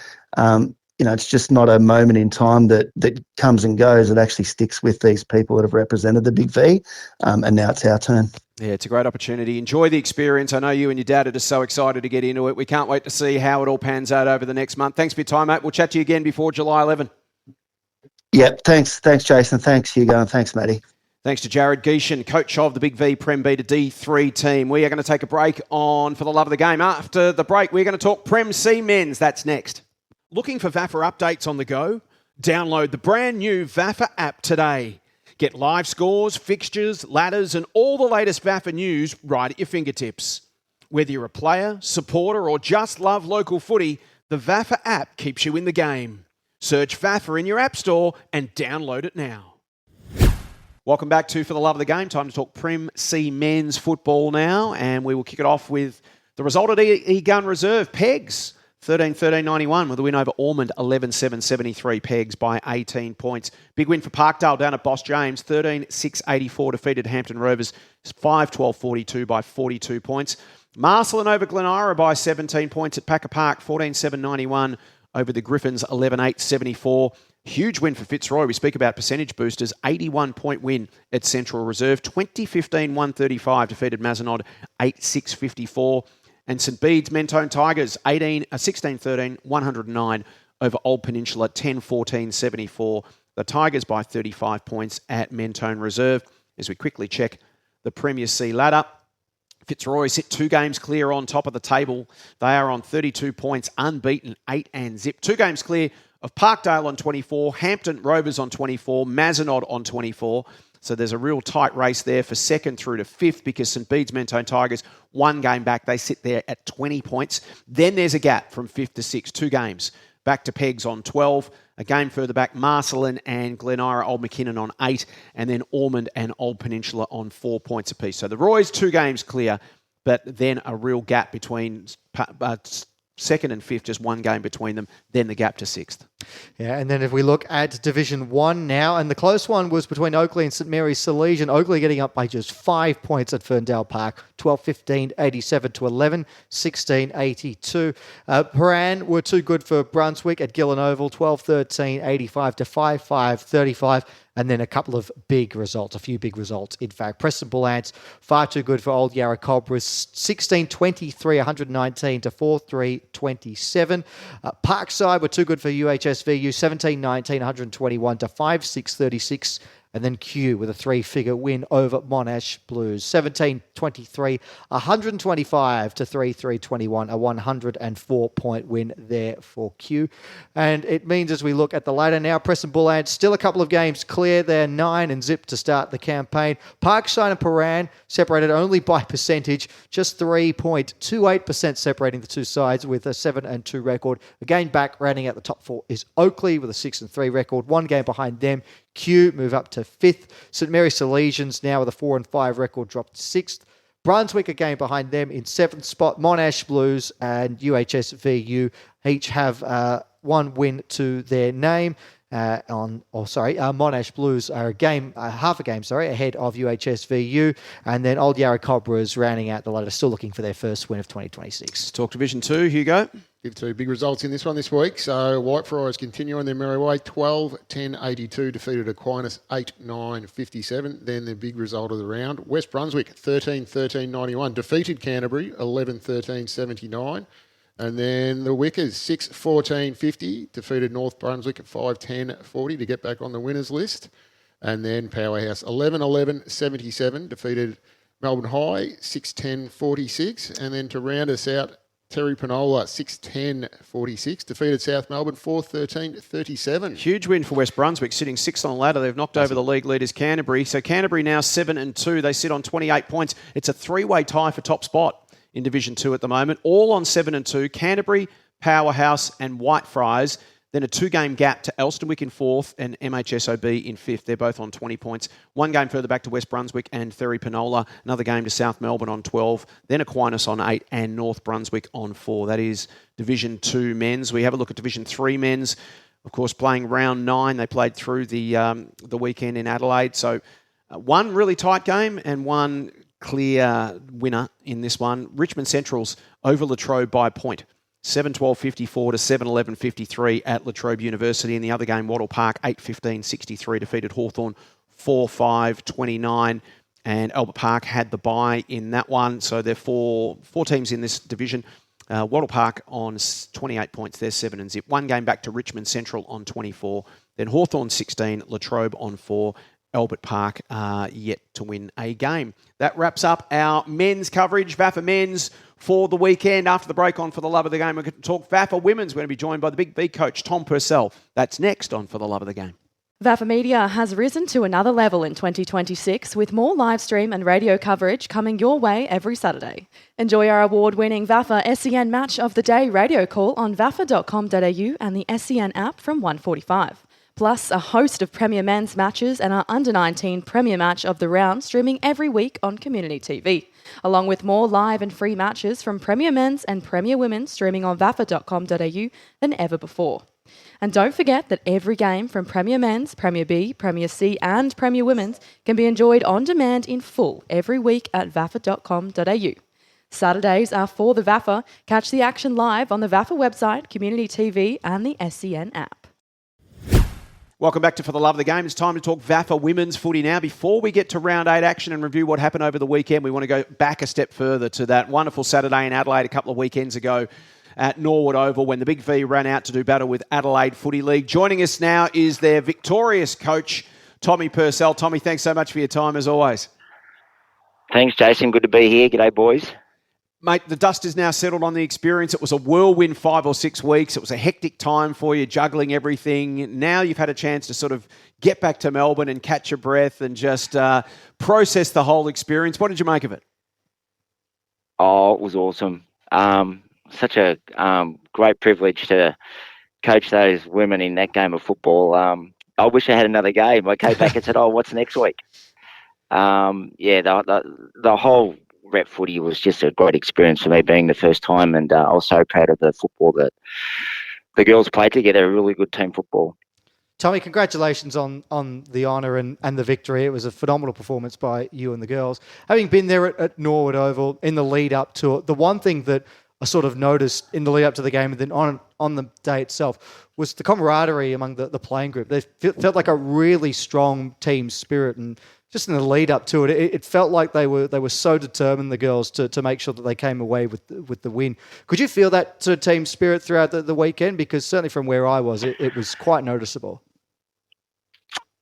It's just not a moment in time that comes and goes. It actually sticks with these people that have represented the Big V, and now it's our turn. Yeah, it's a great opportunity. Enjoy the experience. I know you and your dad are just so excited to get into it. We can't wait to see how it all pans out over the next month. Thanks for your time, mate. We'll chat to you again before July 11. Yep, thanks, Jason. Thanks, Hugo, and thanks, Matty. Thanks to JARROD GIESCHEN, coach of the Big V Prem B to D3 team. We are going to take a break on For the Love of the Game. After the break, we're going to talk Prem C Men's. That's next. Looking for VAFA updates on the go? Download the brand new VAFA app today. Get live scores, fixtures, ladders, and all the latest VAFA news right at your fingertips. Whether you're a player, supporter, or just love local footy, the VAFA app keeps you in the game. Search VAFA in your app store and download it now. Welcome back to For the Love of the Game. Time to talk Prem C Men's football now, and we will kick it off with the result at E-Gun Reserve. Pegs 13-13-91 with a win over Ormond, 11-7-73. Pegs by 18 points. Big win for Parkdale down at Boss James, 13-6-84 defeated Hampton Rovers, 5-12-42 by 42 points. Marcelin over Glen Ira by 17 points at Packer Park, 14-7-91 over the Griffins, 11-8-74. Huge win for Fitzroy. We speak about percentage boosters. 81-point win at Central Reserve. 20-15-135 defeated Mazenod, 8-6-54. And St Bede's Mentone Tigers, 16-13, 109 over Old Peninsula, 10-14-74. The Tigers by 35 points at Mentone Reserve. As we quickly check the Premier C ladder, Fitzroy sit 2 games clear on top of the table. They are on 32 points, unbeaten, 8 and zip. 2 games clear of Parkdale on 24, Hampton Rovers on 24, Mazenod on 24. So there's a real tight race there for 2nd through to 5th because St Bede's Mentone Tigers, 1 game back. They sit there at 20 points. Then there's a gap from 5th to 6th, 2 games back to Pegs on 12. A game further back, Marcelin and Glenira Old McKinnon on 8, and then Ormond and Old Peninsula on 4 points apiece. So the Roy's 2 games clear, but then a real gap between second and fifth, just 1 game between them, then the gap to 6th. Yeah, and then if we look at Division 1 now, and the close one was between Oakley and St Mary's Salesian. Oakley getting up by just 5 points at Ferndale Park, 12-15, 87-11, 16-82. Paran were too good for Brunswick at Gillen Oval, 12-13, 85-5, 5-35. And then a couple of big results, a few big results, in fact. Preston Bull Ants, far too good for Old Yarra Cobras, 16-23, 119 to 4-3-27. Parkside were too good for UHSVU, 17-19, 121 to 5-6-36. And then Q with a 3-figure win over Monash Blues. 17-23, 125 to 3-3-21, a 104-point win there for Q. And it means as we look at the ladder now, Preston Bull Ants still a couple of games clear. They're 9 and zip to start the campaign. Parkside and Paran separated only by percentage, just 3.28% separating the two sides with a 7-2 record. Again, back rounding out the top 4 is Oakley with a 6-3 record. 1 game behind them. Q move up to 5th. St Mary's Salesians now with a 4-5 record dropped to 6th. Brunswick a game behind them in 7th spot. Monash Blues and UHSVU each have 1 win to their name. Monash Blues are half a game ahead of UHSVU, and then Old Yarra Cobras rounding out the ladder, still looking for their first win of 2026. Let's talk Division 2, Hugo. Give 2 big results in this one this week. So Whitefriars continue on their merry way. 12-10-82 defeated Aquinas 8-9-57. Then the big result of the round. West Brunswick 13-13-91 defeated Canterbury 11-13-79. And then the Wickers 6-14-50 defeated North Brunswick at 5-10-40 to get back on the winners list. And then Powerhouse 11-11-77 defeated Melbourne High 6-10-46. And then to round us out, Terry Penola, 6-10-46, defeated South Melbourne 4-13-37. Huge win for West Brunswick, sitting 6th on the ladder. They've knocked over the league leaders Canterbury. So Canterbury now 7-2. They sit on 28 points. It's a 3-way tie for top spot in Division 2 at the moment. All on 7-2. Canterbury, Powerhouse and Whitefriars. Then a 2-game gap to Elstonwick in 4th and MHSOB in 5th. They're both on 20 points. 1 game further back to West Brunswick and Terry Penola. Another game to South Melbourne on 12. Then Aquinas on 8 and North Brunswick on 4. That is Division 2 men's. We have a look at Division 3 men's. Of course, playing round 9. They played through the weekend in Adelaide. So 1 really tight game and 1 clear winner in this one. Richmond Central's over Latrobe by a point. 7-12-54 to 7-11-53 at Latrobe University. In the other game, Wattle Park 8-15-63 defeated Hawthorn 4-5-29. And Albert Park had the bye in that one. So there are four teams in this division. Wattle Park on 28 points. They're 7 and zip. 1 game back to Richmond Central on 24. Then Hawthorn 16, Latrobe on 4. Albert Park yet to win a game. That wraps up our men's coverage. VAFA men's for the weekend. After the break on For the Love of the Game, we're going to talk VAFA women's. We're going to be joined by the Big V coach, Tom Purcell. That's next on For the Love of the Game. VAFA Media has risen to another level in 2026 with more live stream and radio coverage coming your way every Saturday. Enjoy our award-winning VAFA SEN Match of the Day radio call on vafa.com.au and the SEN app from 1:45. Plus a host of Premier Men's matches and our Under-19 Premier Match of the Round streaming every week on Community TV, along with more live and free matches from Premier Men's and Premier Women's streaming on vafa.com.au than ever before. And don't forget that every game from Premier Men's, Premier B, Premier C and Premier Women's can be enjoyed on demand in full every week at vafa.com.au. Saturdays are for the VAFA. Catch the action live on the VAFA website, Community TV and the SEN app. Welcome back to For the Love of the Game. It's time to talk VAFA women's footy now. Before we get to round 8 action and review what happened over the weekend, we want to go back a step further to that wonderful Saturday in Adelaide a couple of weekends ago at Norwood Oval when the Big V ran out to do battle with Adelaide Footy League. Joining us now is their victorious coach, Tommy Purcell. Tommy, thanks so much for your time as always. Thanks, Jason. Good to be here. G'day, boys. Mate, the dust is now settled on the experience. It was a whirlwind 5 or 6 weeks. It was a hectic time for you, juggling everything. Now you've had a chance to sort of get back to Melbourne and catch your breath and just process the whole experience. What did you make of it? Oh, it was awesome. Such a great privilege to coach those women in that game of football. I wish I had another game. I came back and said, "Oh, what's next week?" The whole rep footy was just a great experience for me, being the first time, and I was so proud of the football that the girls played together. A really good team football. Tommy, congratulations on the honour and the victory. It was a phenomenal performance by you and the girls. Having been there at Norwood Oval in the lead up to it, the one thing that I sort of noticed in the lead up to the game and then on the day itself was the camaraderie among the playing group. They felt like a really strong team spirit, and just in the lead up to it, it felt like they were so determined, the girls, to make sure that they came away with the win. Could you feel that sort of team spirit throughout the weekend? Because certainly from where I was, it was quite noticeable.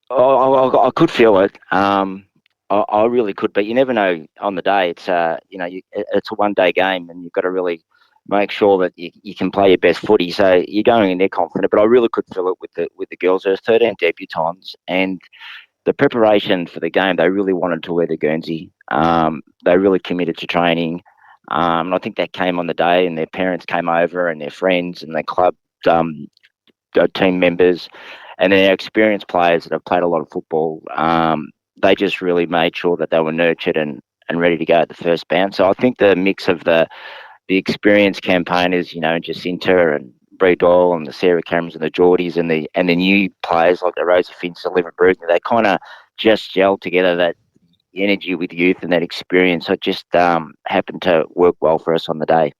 I could feel it. I really could, but you never know on the day. It's it's a one-day game, and you've got to really make sure that you can play your best footy. So you're going in there confident, but I really could feel it with the girls. There were 13 debutants, and the preparation for the game, they really wanted to wear the Guernsey. They really committed to training, and I think that came on the day. And their parents came over, and their friends, and their club team members, and their experienced players that have played a lot of football. They just really made sure that they were nurtured and ready to go at the first bounce. So I think the mix of the experienced campaigners, Jacinta and Bree Doyle and the Sarah Camerons and the Geordies and the new players like the Rosie Finch, the Liver Brugner, they kind of just gelled together, that energy with youth and that experience. So it just happened to work well for us on the day.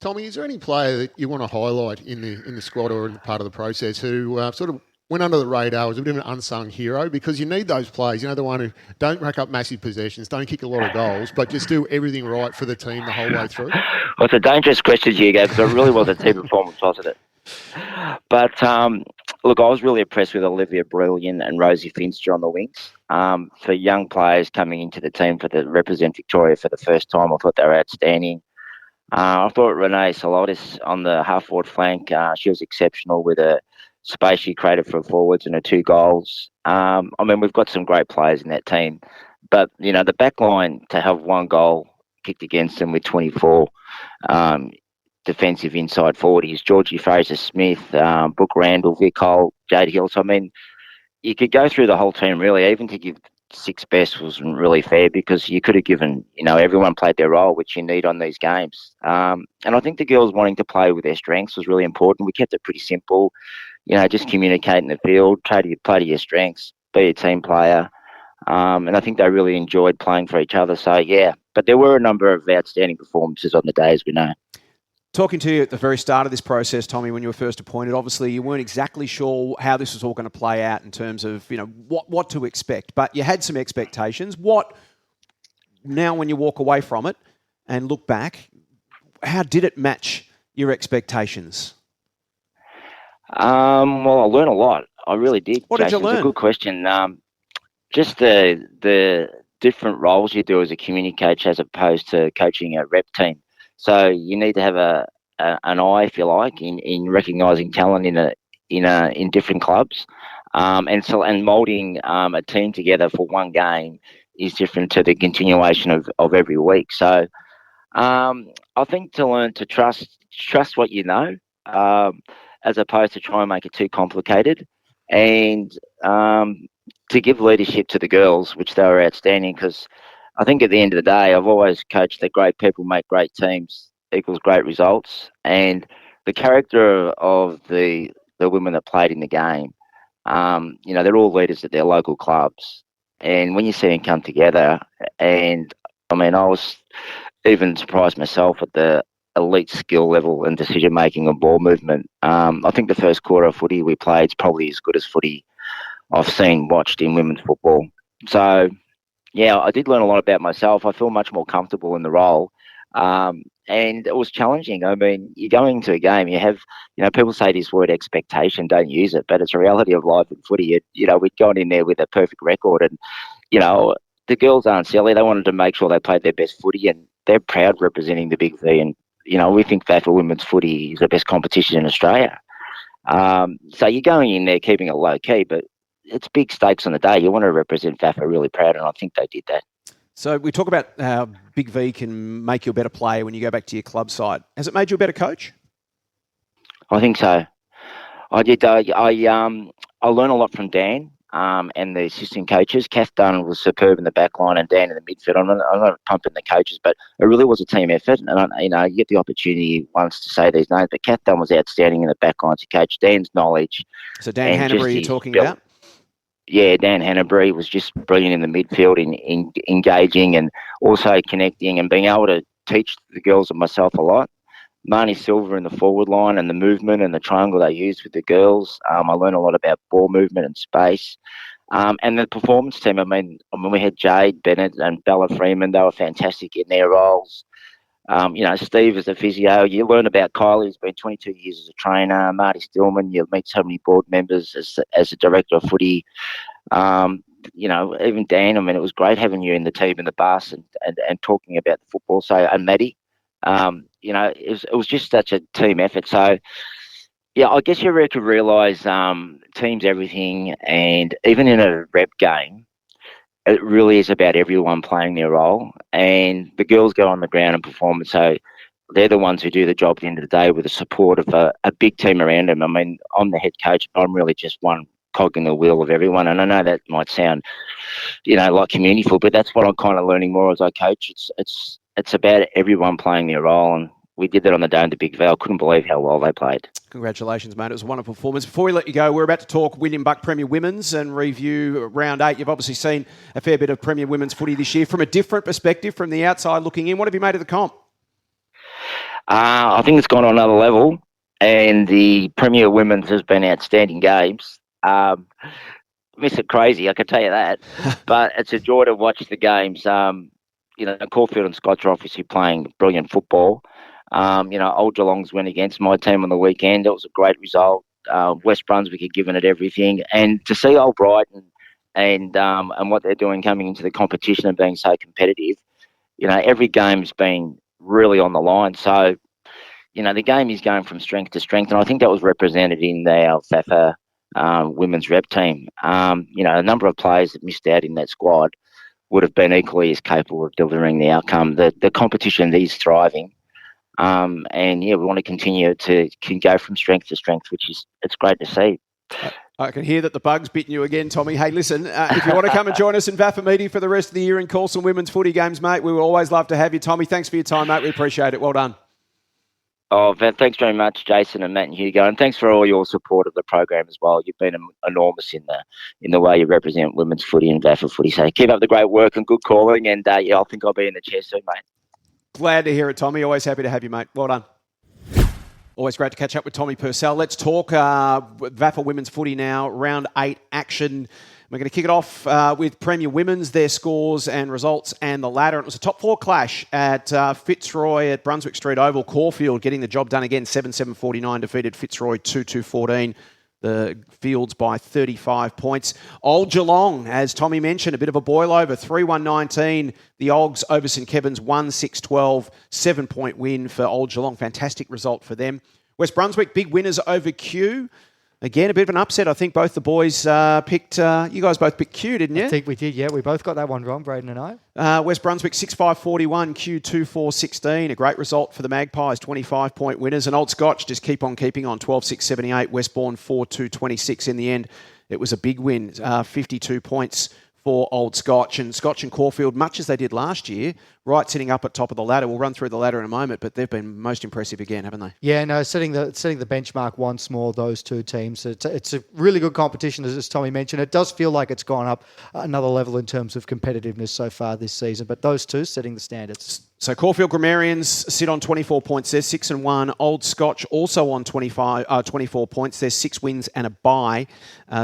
Tommy, is there any player that you want to highlight in the squad or in part of the process who sort of went under the radar, was a bit of an unsung hero? Because you need those players, the one who don't rack up massive possessions, don't kick a lot of goals, but just do everything right for the team the whole way through? Well, it's a dangerous question you gave, because it really was a team performance, wasn't it? But, look, I was really impressed with Olivia Brilliant and Rosie Finster on the wings. For young players coming into the team to represent Victoria for the first time, I thought they were outstanding. I thought Renee Solotis on the half-forward flank, she was exceptional with a space she created for forwards and her 2 goals. We've got some great players in that team. But, the back line, to have 1 goal kicked against them with 24 defensive inside 40s, Georgie Fraser-Smith, Brooke Randall, Vic Cole, Jade Hill. So, you could go through the whole team, really. Even to give 6 best wasn't really fair, because you could have given, everyone played their role, which you need on these games. And I think the girls wanting to play with their strengths was really important. We kept it pretty simple. Just communicate in the field, play to your strengths, be a team player. And I think they really enjoyed playing for each other. So, yeah. But there were a number of outstanding performances on the day, as we know. Talking to you at the very start of this process, Tommy, when you were first appointed, obviously you weren't exactly sure how this was all going to play out in terms of, what to expect. But you had some expectations. Now when you walk away from it and look back, how did it match your expectations? Well, I learned a lot. I really did. What did you learn? It's a good question. Just the different roles you do as a community coach as opposed to coaching a rep team. So you need to have an eye, if you like, in recognising talent in different clubs, and moulding a team together for one game is different to the continuation of every week. So I think to learn to trust what you know, as opposed to try and make it too complicated, and to give leadership to the girls, which they were outstanding, because I think at the end of the day, I've always coached that great people make great teams equals great results. And the character of the women that played in the game, they're all leaders at their local clubs. And when you see them come together, and I was even surprised myself at the elite skill level and decision making and ball movement. I think the first quarter of footy we played is probably as good as footy I've watched in women's football. So, yeah, I did learn a lot about myself. I feel much more comfortable in the role. And it was challenging. You're going into a game, you have, people say this word expectation, don't use it, but it's a reality of life in footy. We'd gone in there with a perfect record, and, the girls aren't silly. They wanted to make sure they played their best footy, and they're proud representing the Big V. And, we think VAFA women's footy is the best competition in Australia. So you're going in there keeping it low key, but it's big stakes on the day. You want to represent VAFA really proud, and I think they did that. So we talk about how Big V can make you a better player when you go back to your club side. Has it made you a better coach? I think so. I did. I learned a lot from Dan and the assistant coaches. Kath Dunn was superb in the back line and Dan in the midfield. I'm not pumping the coaches, but it really was a team effort. And you get the opportunity once to say these names, but Kath Dunn was outstanding in the back line to coach. Dan's knowledge. So Dan Hanbury, you're talking about? Yeah, Dan Hanbury was just brilliant in the midfield, in engaging and also connecting and being able to teach the girls and myself a lot. Marnie Silver in the forward line and the movement and the triangle they used with the girls. I learned a lot about ball movement and space. And the performance team, I mean, we had Jade, Bennett and Bella Freeman. They were fantastic in their roles. Steve as a physio. You learn about Kylie, who's been 22 years as a trainer. Marty Stillman, you meet so many board members as a director of footy. Even Dan, I mean, it was great having you in the team in the bus and talking about the football. So, and Maddie. It was just such a team effort. So, yeah, I guess you could realise teams everything, and even in a rep game, it really is about everyone playing their role, and the girls go on the ground and perform. So they're the ones who do the job at the end of the day with the support of a big team around them. I mean, I'm the head coach, but I'm really just one cog in the wheel of everyone. And I know that might sound, like community football, but that's what I'm kind of learning more as I coach. It's about everyone playing their role, and we did that on the day in the Big V. I couldn't believe how well they played. Congratulations, mate. It was a wonderful performance. Before we let you go, we're about to talk William Buck Premier Women's and review round 8. You've obviously seen a fair bit of Premier Women's footy this year from a different perspective, from the outside looking in. What have you made of the comp? I think it's gone on another level, and the Premier Women's has been outstanding games. Miss it crazy, I can tell you that. But it's a joy to watch the games. Caulfield and Scotch are obviously playing brilliant football. Old Geelong's win against my team on the weekend. It was a great result. West Brunswick had given it everything. And to see Old Brighton and what they're doing coming into the competition and being so competitive, every game's been really on the line. So, the game is going from strength to strength. And I think that was represented in our FAFA women's rep team. A number of players that missed out in that squad would have been equally as capable of delivering the outcome. The competition is thriving. We want to continue to go from strength to strength, it's great to see. I can hear that the bug's bitten you again, Tommy. Hey, listen, if you want to come and join us in VAFA meeting for the rest of the year and call some women's footy games, mate, we would always love to have you. Tommy, thanks for your time, mate. We appreciate it. Well done. Oh, thanks very much, Jason and Matt and Hugo, and thanks for all your support of the program as well. You've been enormous in the way you represent women's footy and VAFA footy. So keep up the great work and good calling, and I think I'll be in the chair soon, mate. Glad to hear it, Tommy. Always happy to have you, mate. Well done. Always great to catch up with Tommy Purcell. Let's talk VAFA women's footy now. Round 8 action. We're going to kick it off with Premier Women's, their scores and results and the ladder. It was a top 4 clash at Fitzroy at Brunswick Street Oval. Caulfield getting the job done again. 7-7-49 defeated Fitzroy 2-2-14. The Fields by 35 points. Old Geelong, as Tommy mentioned, a bit of a boil over. 3-1-19. The Ogs over St Kevin's 1-6-12. 7-point win for Old Geelong. Fantastic result for them. West Brunswick, big winners over Kew. Again, a bit of an upset. I think both the boys picked... you guys both picked Kew, didn't you? I think we did, yeah. We both got that one wrong, Braden and I. West Brunswick 6-5-41, Kew 2-4-16. A great result for the Magpies, 25-point winners. And Old Scotch just keep on keeping on, 12-6-78. Westbourne 4-2-26 in the end. It was a big win, 52 points for Old Scotch. And Scotch and Caulfield, much as they did last year, right sitting up at top of the ladder. We'll run through the ladder in a moment, but they've been most impressive again, haven't they? Yeah, no, setting the benchmark once more, those two teams. It's a really good competition, as Tommy mentioned. It does feel like it's gone up another level in terms of competitiveness so far this season, but those two setting the standards. So Caulfield Grammarians sit on 24 points. They're 6-1. Old Scotch also on 24 points. There's 6 wins and a bye.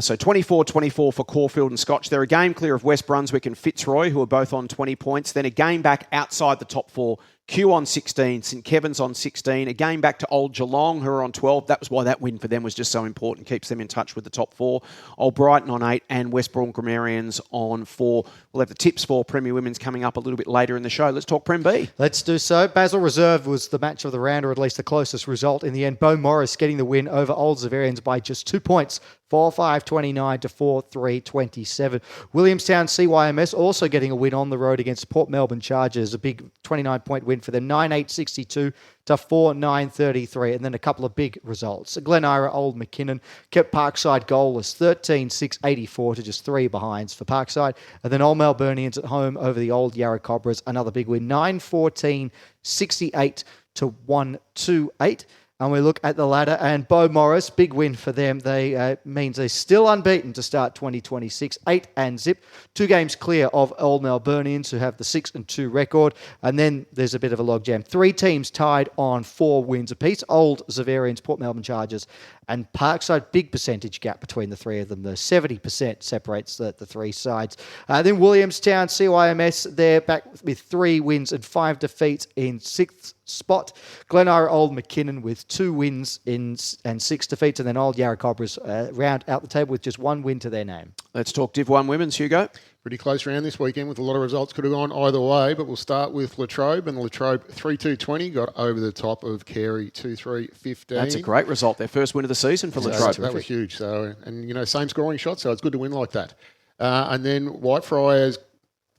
So 24-24 for Caulfield and Scotch. They're a game clear of West Brunswick and Fitzroy, who are both on 20 points. Then a game back outside the top 4. Kew on 16, St Kevin's on 16, a game back to Old Geelong, who are on 12. That was why that win for them was just so important, keeps them in touch with the top 4. Old Brighton on 8 and Westbourne Grammarians on 4. We'll have the tips for Premier Women's coming up a little bit later in the show. Let's talk Prem B. Let's do so. Basel Reserve was the match of the round, or at least the closest result in the end. Bo Morris getting the win over Old Zaverians by just 2 points, 4-5-29 to 4-3-27. Williamstown CYMS also getting a win on the road against Port Melbourne Chargers. A big 29-point win for them. 9-8-62 to 4-9-33. And then a couple of big results. Glen Ira Old McKinnon kept Parkside goalless. 13-6-84 to just 3 behinds for Parkside. And then Old Melburnians at home over the Old Yarra Cobras. Another big win. 9-14-68 to 1-2-8. And we look at the ladder, and Bo Morris, big win for them. They means they're still unbeaten to start 2026, 8-0. 2 games clear of Old Melburnians, who have the 6-2 record. And then there's a bit of a logjam. 3 teams tied on 4 wins apiece. Old Zaverians, Port Melbourne Chargers, and Parkside. Big percentage gap between the 3 of them. The 70% separates the 3 sides. Then Williamstown CYMS, they're back with 3 wins and 5 defeats in 6th spot. Glen Ira Old McKinnon with 2 wins and 6 defeats, and then Old Yarra Cobras round out the table with just 1 win to their name. Let's talk Div 1 Women's, Hugo. Pretty close round this weekend with a lot of results. Could have gone either way, but we'll start with Latrobe. And Latrobe 3-2-20 got over the top of Carey 2-3-15. That's a great result. Their first win of the season for Latrobe. That was huge. So, and same scoring shot, so it's good to win like that. And then Whitefriars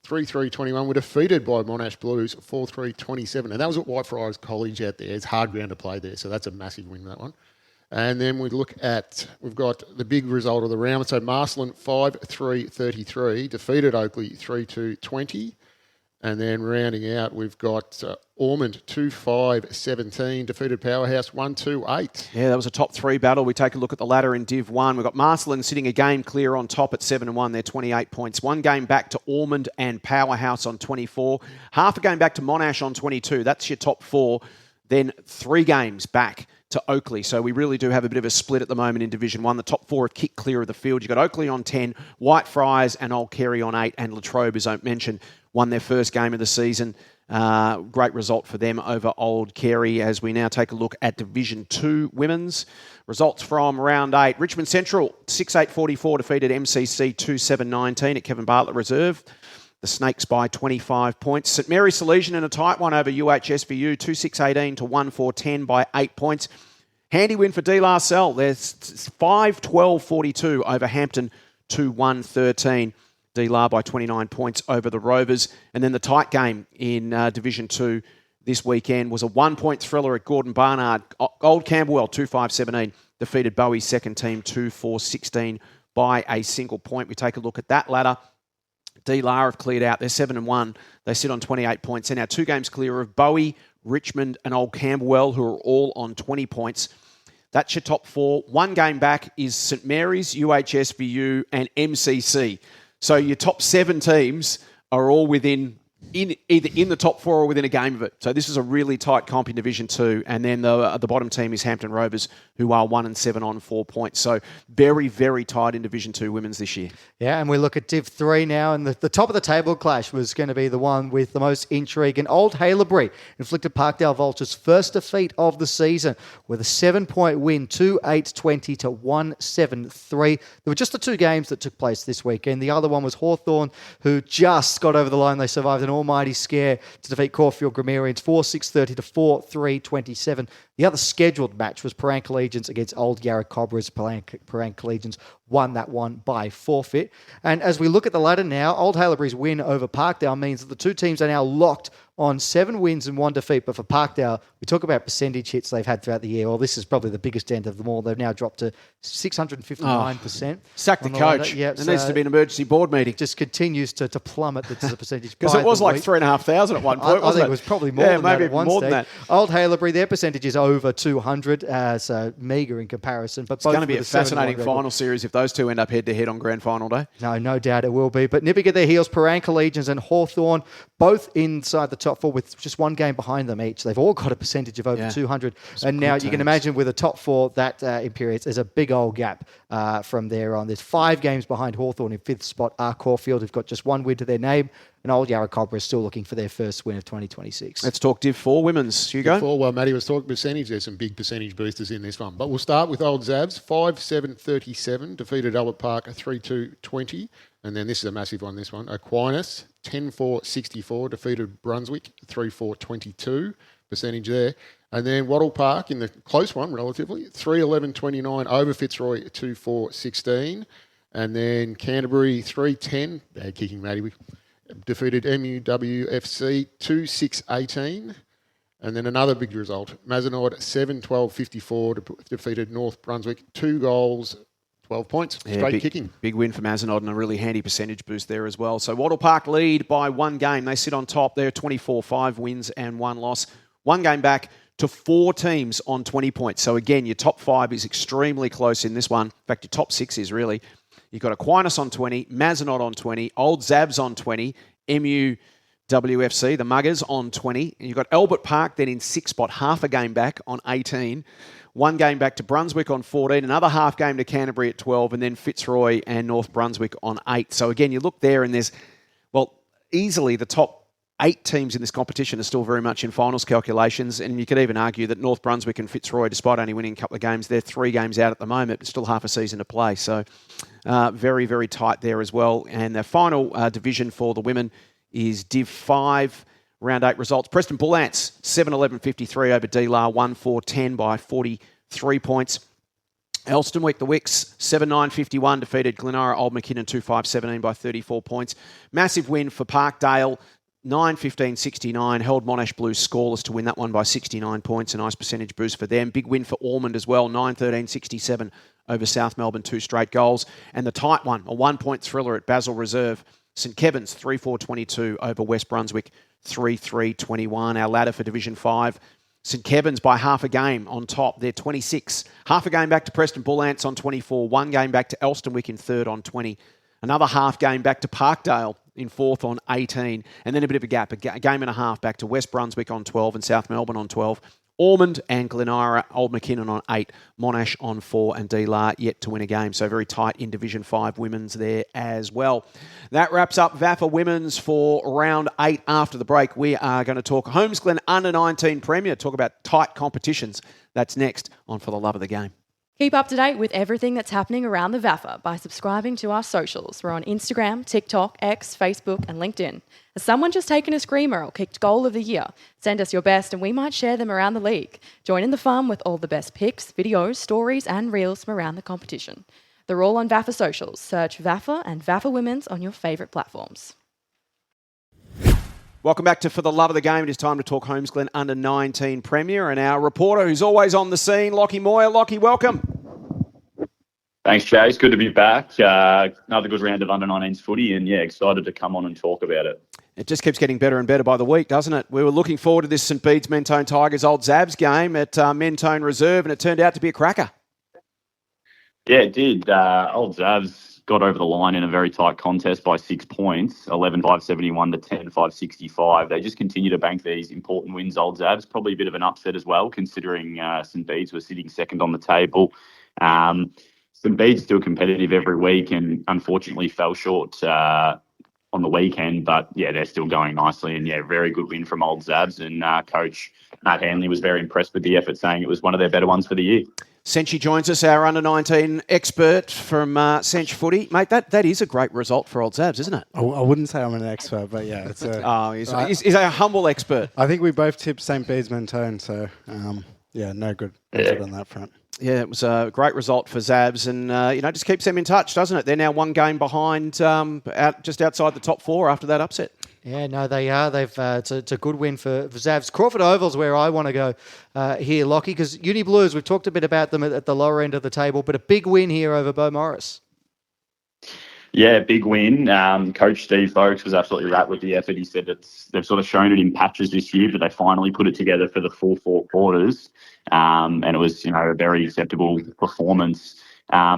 3-3-21 were defeated by Monash Blues 4-3-27. And that was at Whitefriars College out there. It's hard ground to play there, so that's a massive win, that one. And then we've got the big result of the round. So Marsland 5-3-33, defeated Oakley 3-2-20. And then rounding out, we've got Ormond 2-5-17, defeated Powerhouse 1-2-8. Yeah, that was a top 3 battle. We take a look at the ladder in Div 1. We've got Marsland sitting a game clear on top at 7-1. They're 28 points. 1 game back to Ormond and Powerhouse on 24. Half a game back to Monash on 22. That's your top 4. Then 3 games back to Oakley. So we really do have a bit of a split at the moment in Division 1. The top 4 have kicked clear of the field. You've got Oakley on 10, Whitefriars and Old Carey on 8, and Latrobe, as I mentioned, won their first game of the season. Great result for them over Old Carey. As we now take a look at Division 2 Women's. Results from Round 8. Richmond Central 6-8-44 defeated MCC 2-7-19 at Kevin Bartlett Reserve. The Snakes by 25 points. St Mary's Salesian in a tight one over UHSVU, 2-6-18 to 1-4-10 by 8 points. Handy win for De La Salle. There's 5-12-42 over Hampton, 2-1-13. De La by 29 points over the Rovers. And then the tight game in Division 2 this weekend was a 1-point thriller at Gordon Barnard. Old Camberwell, 2-5-17, defeated Bowie's second team, 2-4-16 by a single point. We take a look at that ladder. De La have cleared out. They're 7-1. They sit on 28 points. They're now 2 games clear of Bowie, Richmond and Old Camberwell, who are all on 20 points. That's your top 4. 1 game back is St Mary's, UHSVU and MCC. So your top 7 teams are all either in the top 4 or within a game of it. So this is a really tight comp in Division 2. And then the bottom team is Hampton Rovers, who are 1-7 on 4 points. So very, very tight in Division 2 Women's this year. Yeah, and we look at Div 3 now, and the top of the table clash was going to be the one with the most intrigue. And Old Haileybury inflicted Parkdale Vultures' first defeat of the season with a 7-point win, 2-8-20 to 1-7-3. There were just the 2 games that took place this weekend. The other one was Hawthorn, who just got over the line. They survived an almighty scare to defeat Caulfield Grammarians 4-6-30 to 4-3-27. The other scheduled match was Perang Collegians against Old Yarra Cobras. Perang Collegians won that one by forfeit. And as we look at the ladder now, Old Haileybury's win over Parkdale means that the 2 teams are now locked on 7 wins and 1 defeat. But for Parkdale, we talk about percentage hits they've had throughout the year. Well, this is probably the biggest end of them all. They've now dropped to 659%. Sack the coach. Yep, there needs to be an emergency board meeting. Just continues to plummet the percentage. Because it was like 3,500 at one point, wasn't it? I think it was probably more than maybe that at one more stage. than that. Old Haileybury, their percentage is over 200, so meagre in comparison. But it's going to be a fascinating final series if those 2 end up head-to-head on grand final day. No doubt it will be. But nipping at their heels, Perang Collegians and Hawthorn, both inside the top 4 with just 1 game behind them each. They've all got a percentage of over 200. And now you can imagine with the top 4, that in periods, there's a big old gap from there on. There's 5 games behind Hawthorn in 5th spot are Caulfield, who've got just 1 win to their name. And Old Yarra Cobra is still looking for their first win of 2026. Let's talk Div 4 Women's. Hugo? Div 4, well, Matty was talking percentage. There's some big percentage boosters in this one. But we'll start with Old Zabs. 5-7-37, defeated Albert Park 3-2-20. And then this is a massive one, this one. Aquinas, 10-4-64, defeated Brunswick 3-4-22. percentage there. And then Wattle Park in the close one, relatively, 3-11-29 over Fitzroy 2-4-16. And then Canterbury 3-10, bad kicking, Matty. We defeated MUWFC 2-6-18. And then another big result, Mazenod 7-12-54 defeated North Brunswick, 2 goals, 12 points, straight kicking. Big win for Mazenod and a really handy percentage boost there as well. So Wattle Park lead by 1 game. They sit on top there, 24-5 wins and 1 loss. 1 game back to 4 teams on 20 points. So again, your top 5 is extremely close in this one. In fact, your top 6 is really. You've got Aquinas on 20, Mazenod on 20, Old Zabs on 20, MUWFC, the Muggers, on 20. And you've got Albert Park then in 6th spot, half a game back on 18. 1 game back to Brunswick on 14, another half game to Canterbury at 12, and then Fitzroy and North Brunswick on 8. So again, you look there and there's, well, easily the top 8 teams in this competition are still very much in finals calculations, and you could even argue that North Brunswick and Fitzroy, despite only winning a couple of games, they're 3 games out at the moment, but still half a season to play. So very, very tight there as well. And the final division for the women is Div 5, Round 8 results. Preston Bull Ants, 7-11-53 over D-Lar, 1-4-10 by 43 points. Elstonwick, the Wicks, 7-9-51, defeated Glenara Old McKinnon 2-5-17 by 34 points. Massive win for Parkdale, 9-15-69, held Monash Blues scoreless to win that one by 69 points, a nice percentage boost for them. Big win for Ormond as well, 9-13-67 over South Melbourne, 2 straight goals. And the tight one, a 1-point thriller at Basel Reserve, St Kevin's 3-4-22 over West Brunswick, 3-3-21. Our ladder for Division 5, St Kevin's by half a game on top. They're 26. Half a game back to Preston Bull Ants on 24. 1 game back to Elstonwick in 3rd on 20. Another half game back to Parkdale in 4th on 18. And then a bit of a gap, a game and a half back to West Brunswick on 12 and South Melbourne on 12. Ormond and Glenara, Old McKinnon on 8, Monash on 4, and D-Lar yet to win a game. So very tight in Division 5 women's there as well. That wraps up VAFA Women's for round 8. After the break, we are going to talk Holmesglen Under 19 Premier, talk about tight competitions. That's next on For the Love of the Game. Keep up to date with everything that's happening around the VAFA by subscribing to our socials. We're on Instagram, TikTok, X, Facebook and LinkedIn. Has someone just taken a screamer or kicked goal of the year? Send us your best and we might share them around the league. Join in the fun with all the best pics, videos, stories and reels from around the competition. They're all on VAFA socials. Search VAFA and VAFA Women's on your favourite platforms. Welcome back to For the Love of the Game. It is time to talk Holmesglen Under 19 Premier, and our reporter who's always on the scene, LACHIE MOIR. LACHIE, welcome. Thanks, Jay. It's good to be back. Another good round of Under-19s footy, and excited to come on and talk about it. It just keeps getting better and better by the week, doesn't it? We were looking forward to this St Bede's Mentone Tigers Old Zabs game at Mentone Reserve, and it turned out to be a cracker. Yeah, it did. Old Zabs got over the line in a very tight contest by 6 points, 11-5-71 to 10-5-65. They just continue to bank these important wins, Old Zabs. Probably a bit of an upset as well, considering St Bede's were sitting second on the table. St Bede's still competitive every week and unfortunately fell short on the weekend, but they're still going nicely, and very good win from Old Zabs, and coach Matt Hanley was very impressed with the effort, saying it was one of their better ones for the year. Senchi joins us, our Under-19 expert from Sench Footy. Mate, that is a great result for Old Zabs, isn't it? I wouldn't say I'm an expert, but it's a... he's a humble expert. I think we both tipped St. Bede's Mentone, so no good on that front. Yeah, it was a great result for Zabs, and just keeps them in touch, doesn't it? They're now 1 game behind, just outside the top 4 after that upset. Yeah, no, they are. It's a good win for Zabs. Crawford Oval's where I want to go here, Lachie, because Uni Blues, we've talked a bit about them at the lower end of the table, but a big win here over Beau Morris. Yeah, big win. Coach Steve Folkes was absolutely right with the effort. He said they've sort of shown it in patches this year, but they finally put it together for the full 4 quarters. And it was, a very acceptable performance.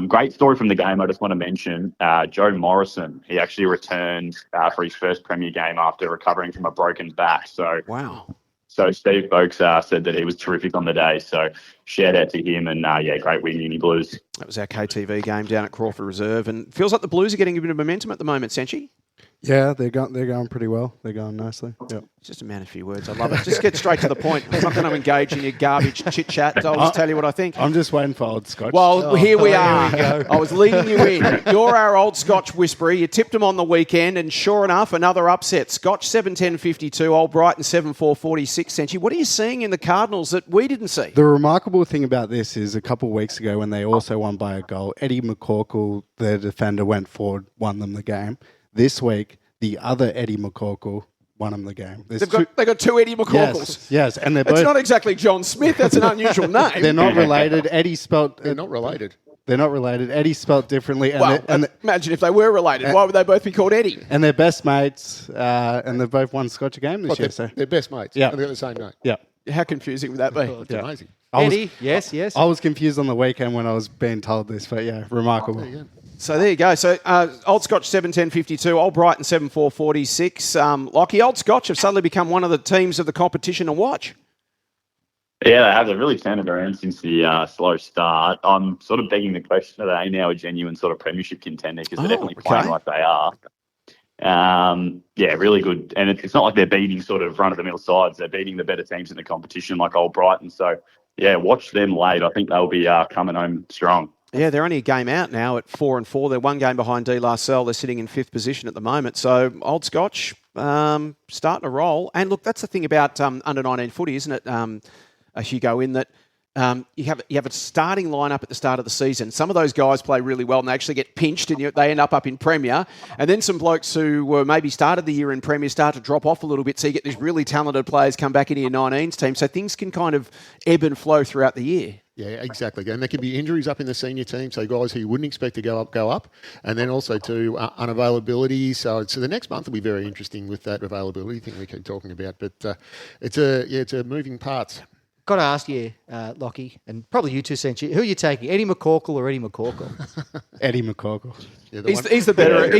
Great story from the game. I just want to mention Joe Morrison. He actually returned for his first Premier game after recovering from a broken back. So wow. So Steve Folkes said that he was terrific on the day. So shout out to him, and great win, Uni Blues. That was our KTV game down at Crawford Reserve, and feels like the Blues are getting a bit of momentum at the moment, Senchi. Yeah, they're going pretty well. They're going nicely. Yep. Just a man of few words. I love it. Just get straight to the point. I'm not going to engage in your garbage chit-chat. I'll just tell you what I think. I'm just waiting for Old Scotch. Well, here we are. I was leading you in. You're our Old Scotch whisperer. You tipped them on the weekend, and sure enough, another upset. Scotch 7-10-52, Old Brighton 7-4-46. Century. What are you seeing in the Cardinals that we didn't see? The remarkable thing about this is a couple of weeks ago when they also won by a goal, Eddie McCorkle, their defender, went forward, won them the game. This week, the other Eddie McCorkle won them the game. They've got two Eddie McCorkles. Yes, and they're both... It's not exactly John Smith. That's an unusual name. They're not related. Eddie spelt... They're not related. They're not related. Eddie spelt differently. Imagine if they were related. Why would they both be called Eddie? And they're best mates, and they've both won Scotch a game this year. They're best mates. Yeah. And they've got the same name. Yeah. How confusing would that be? It's amazing. Eddie, yes. I was confused on the weekend when I was being told this, but yeah, remarkable. There you go. So there you go. So Old Scotch 7-10-52, Old Brighton 7-4-46. Lockie, Old Scotch have suddenly become one of the teams of the competition to watch. Yeah, they have. They've really turned it around since the slow start. I'm sort of begging the question, are they now a genuine sort of premiership contender? Because they're definitely playing like they are. Yeah, really good. And it's not like they're beating sort of run-of-the-mill sides. They're beating the better teams in the competition like Old Brighton. So, yeah, watch them late. I think they'll be coming home strong. Yeah, they're only a game out now at 4-4. They're one game behind De La Salle. They're sitting in 5th position at the moment. So Old Scotch starting to roll. And look, that's the thing about under-19 footy, isn't it, Hugo, in that you have a starting lineup at the start of the season. Some of those guys play really well and they actually get pinched and they end up in Premier. And then some blokes who were maybe started the year in Premier start to drop off a little bit. So you get these really talented players come back into your 19s team. So things can kind of ebb and flow throughout the year. Yeah, exactly. And there can be injuries up in the senior team, so guys who you wouldn't expect to go up. And then also to unavailability. So the next month will be very interesting with that availability thing we keep talking about. But it's a moving parts. Got to ask you, Lockie, and probably you too, Century, who are you taking, Eddie McCorkle or Eddie McCorkle? Eddie McCorkle. Yeah, he's the better of the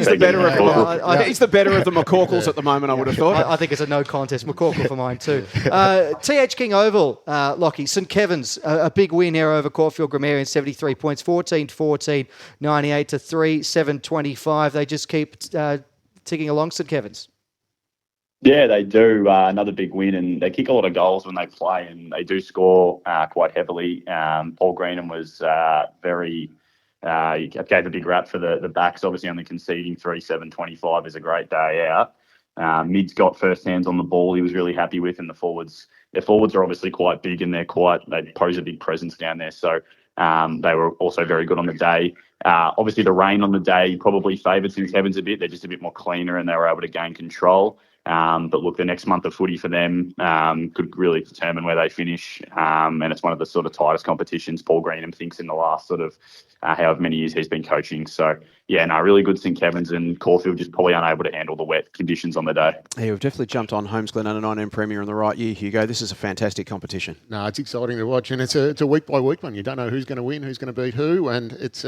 McCorkles at the moment, I would have thought. I think it's a no contest. McCorkle for mine too. TH King Oval, Lockie, St Kevin's, a big win here over Caulfield Grammarian, 73 points, 14-14, 98-3, 7-25. They just keep ticking along, St Kevin's. Yeah, they do. Another big win, and they kick a lot of goals when they play, and they do score quite heavily. Paul Greenham was very... he gave a big rap for the backs, obviously only conceding 3-7-25 is a great day out. Mid's got first hands on the ball he was really happy with, and their forwards are obviously quite big, and they pose a big presence down there. So they were also very good on the day. Obviously, the rain on the day probably favoured St Kevin's a bit. They're just a bit more cleaner, and they were able to gain control. But look, the next month of footy for them could really determine where they finish. And it's one of the sort of tightest competitions Paul Greenham thinks in the last sort of however many years he's been coaching. So, yeah, really good St Kevin's, and Caulfield just probably unable to handle the wet conditions on the day. Yeah, we've definitely jumped on Holmesglen Under 19 Premier in the right year, Hugo. This is a fantastic competition. No, it's exciting to watch, and it's a week-by-week one. You don't know who's going to win, who's going to beat who, and it's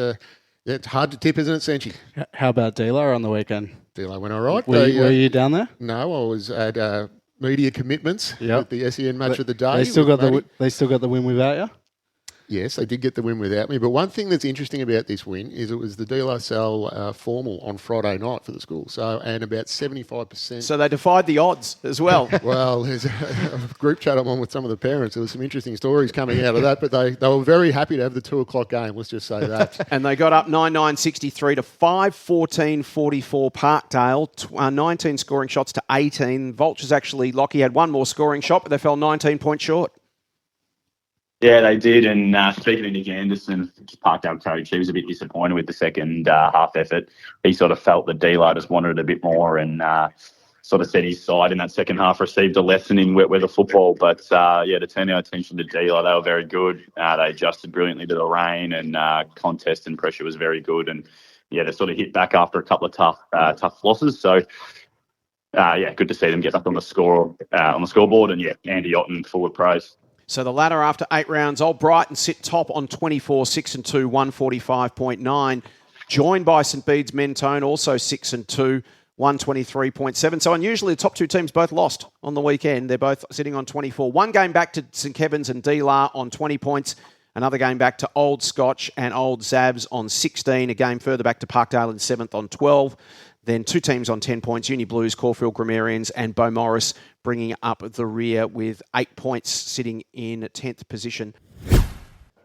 hard to tip, isn't it, Senchi? How about D'Lo on the weekend? D'Lo went all right. Were you down there? No, I was at media commitments at the SEN match of the day. They still got the win without you? Yes, they did get the win without me. But one thing that's interesting about this win is it was the De La Salle formal on Friday night for the school. So, and about 75%. So they defied the odds as well. Well, there's a group chat I'm on with some of the parents. There was some interesting stories coming out of that, but they were very happy to have the 2:00 game. Let's just say that. And they got up 9-9-63 to 5-14-44 Parkdale, 19 scoring shots to 18. Vultures actually, Lockie had one more scoring shot, but they fell 19 points short. Yeah, they did. And speaking of Nick Anderson, Parkdale coach, he was a bit disappointed with the second half effort. He sort of felt that D-Lo just wanted it a bit more, and sort of set his side in that second half, received a lesson in wet weather football. But, to turn our attention to D-Lo, they were very good. They adjusted brilliantly to the rain, and contest and pressure was very good. And, they sort of hit back after a couple of tough losses. So, good to see them get up on the scoreboard. And, Andy Otten, full of praise. So the latter after 8 rounds, Old Brighton sit top on 24-6-2, 145.9. Joined by St Bede's Mentone, also 6-2, 123.7. So unusually, the top two teams both lost on the weekend. They're both sitting on 24. One game back to St Kevin's and D-La on 20 points. Another game back to Old Scotch and Old Zabs on 16. A game further back to Parkdale in 7th on 12. Then 2 teams on 10 points, Uni Blues, Caulfield Grammarians and Beau Morris bringing up the rear with 8 points, sitting in 10th position.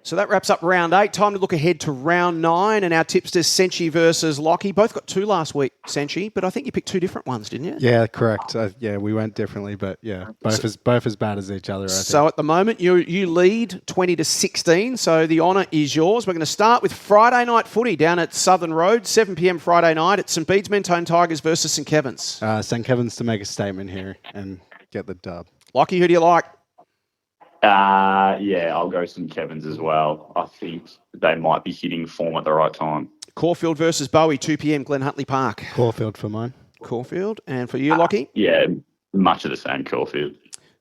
So that wraps up round 8. Time to look ahead to round 9 and our tipsters, Senchi versus Lockie. Both got 2 last week, Senchi, but I think you picked 2 different ones, didn't you? Yeah, correct. We went differently, but both as bad as each other, I think. So at the moment, you lead 20-16, so the honour is yours. We're going to start with Friday night footy down at Southern Road, 7 p.m. Friday night. It's St Bede's Mentone Tigers versus St Kevin's. St Kevin's to make a statement here and get the dub. Lockie, who do you like? I'll go St Kevin's as well. I think they might be hitting form at the right time. Caulfield versus Bowie, 2 p.m. Glen Huntly Park. Caulfield for mine. Caulfield. And for you, Lockie? Much of the same, Caulfield.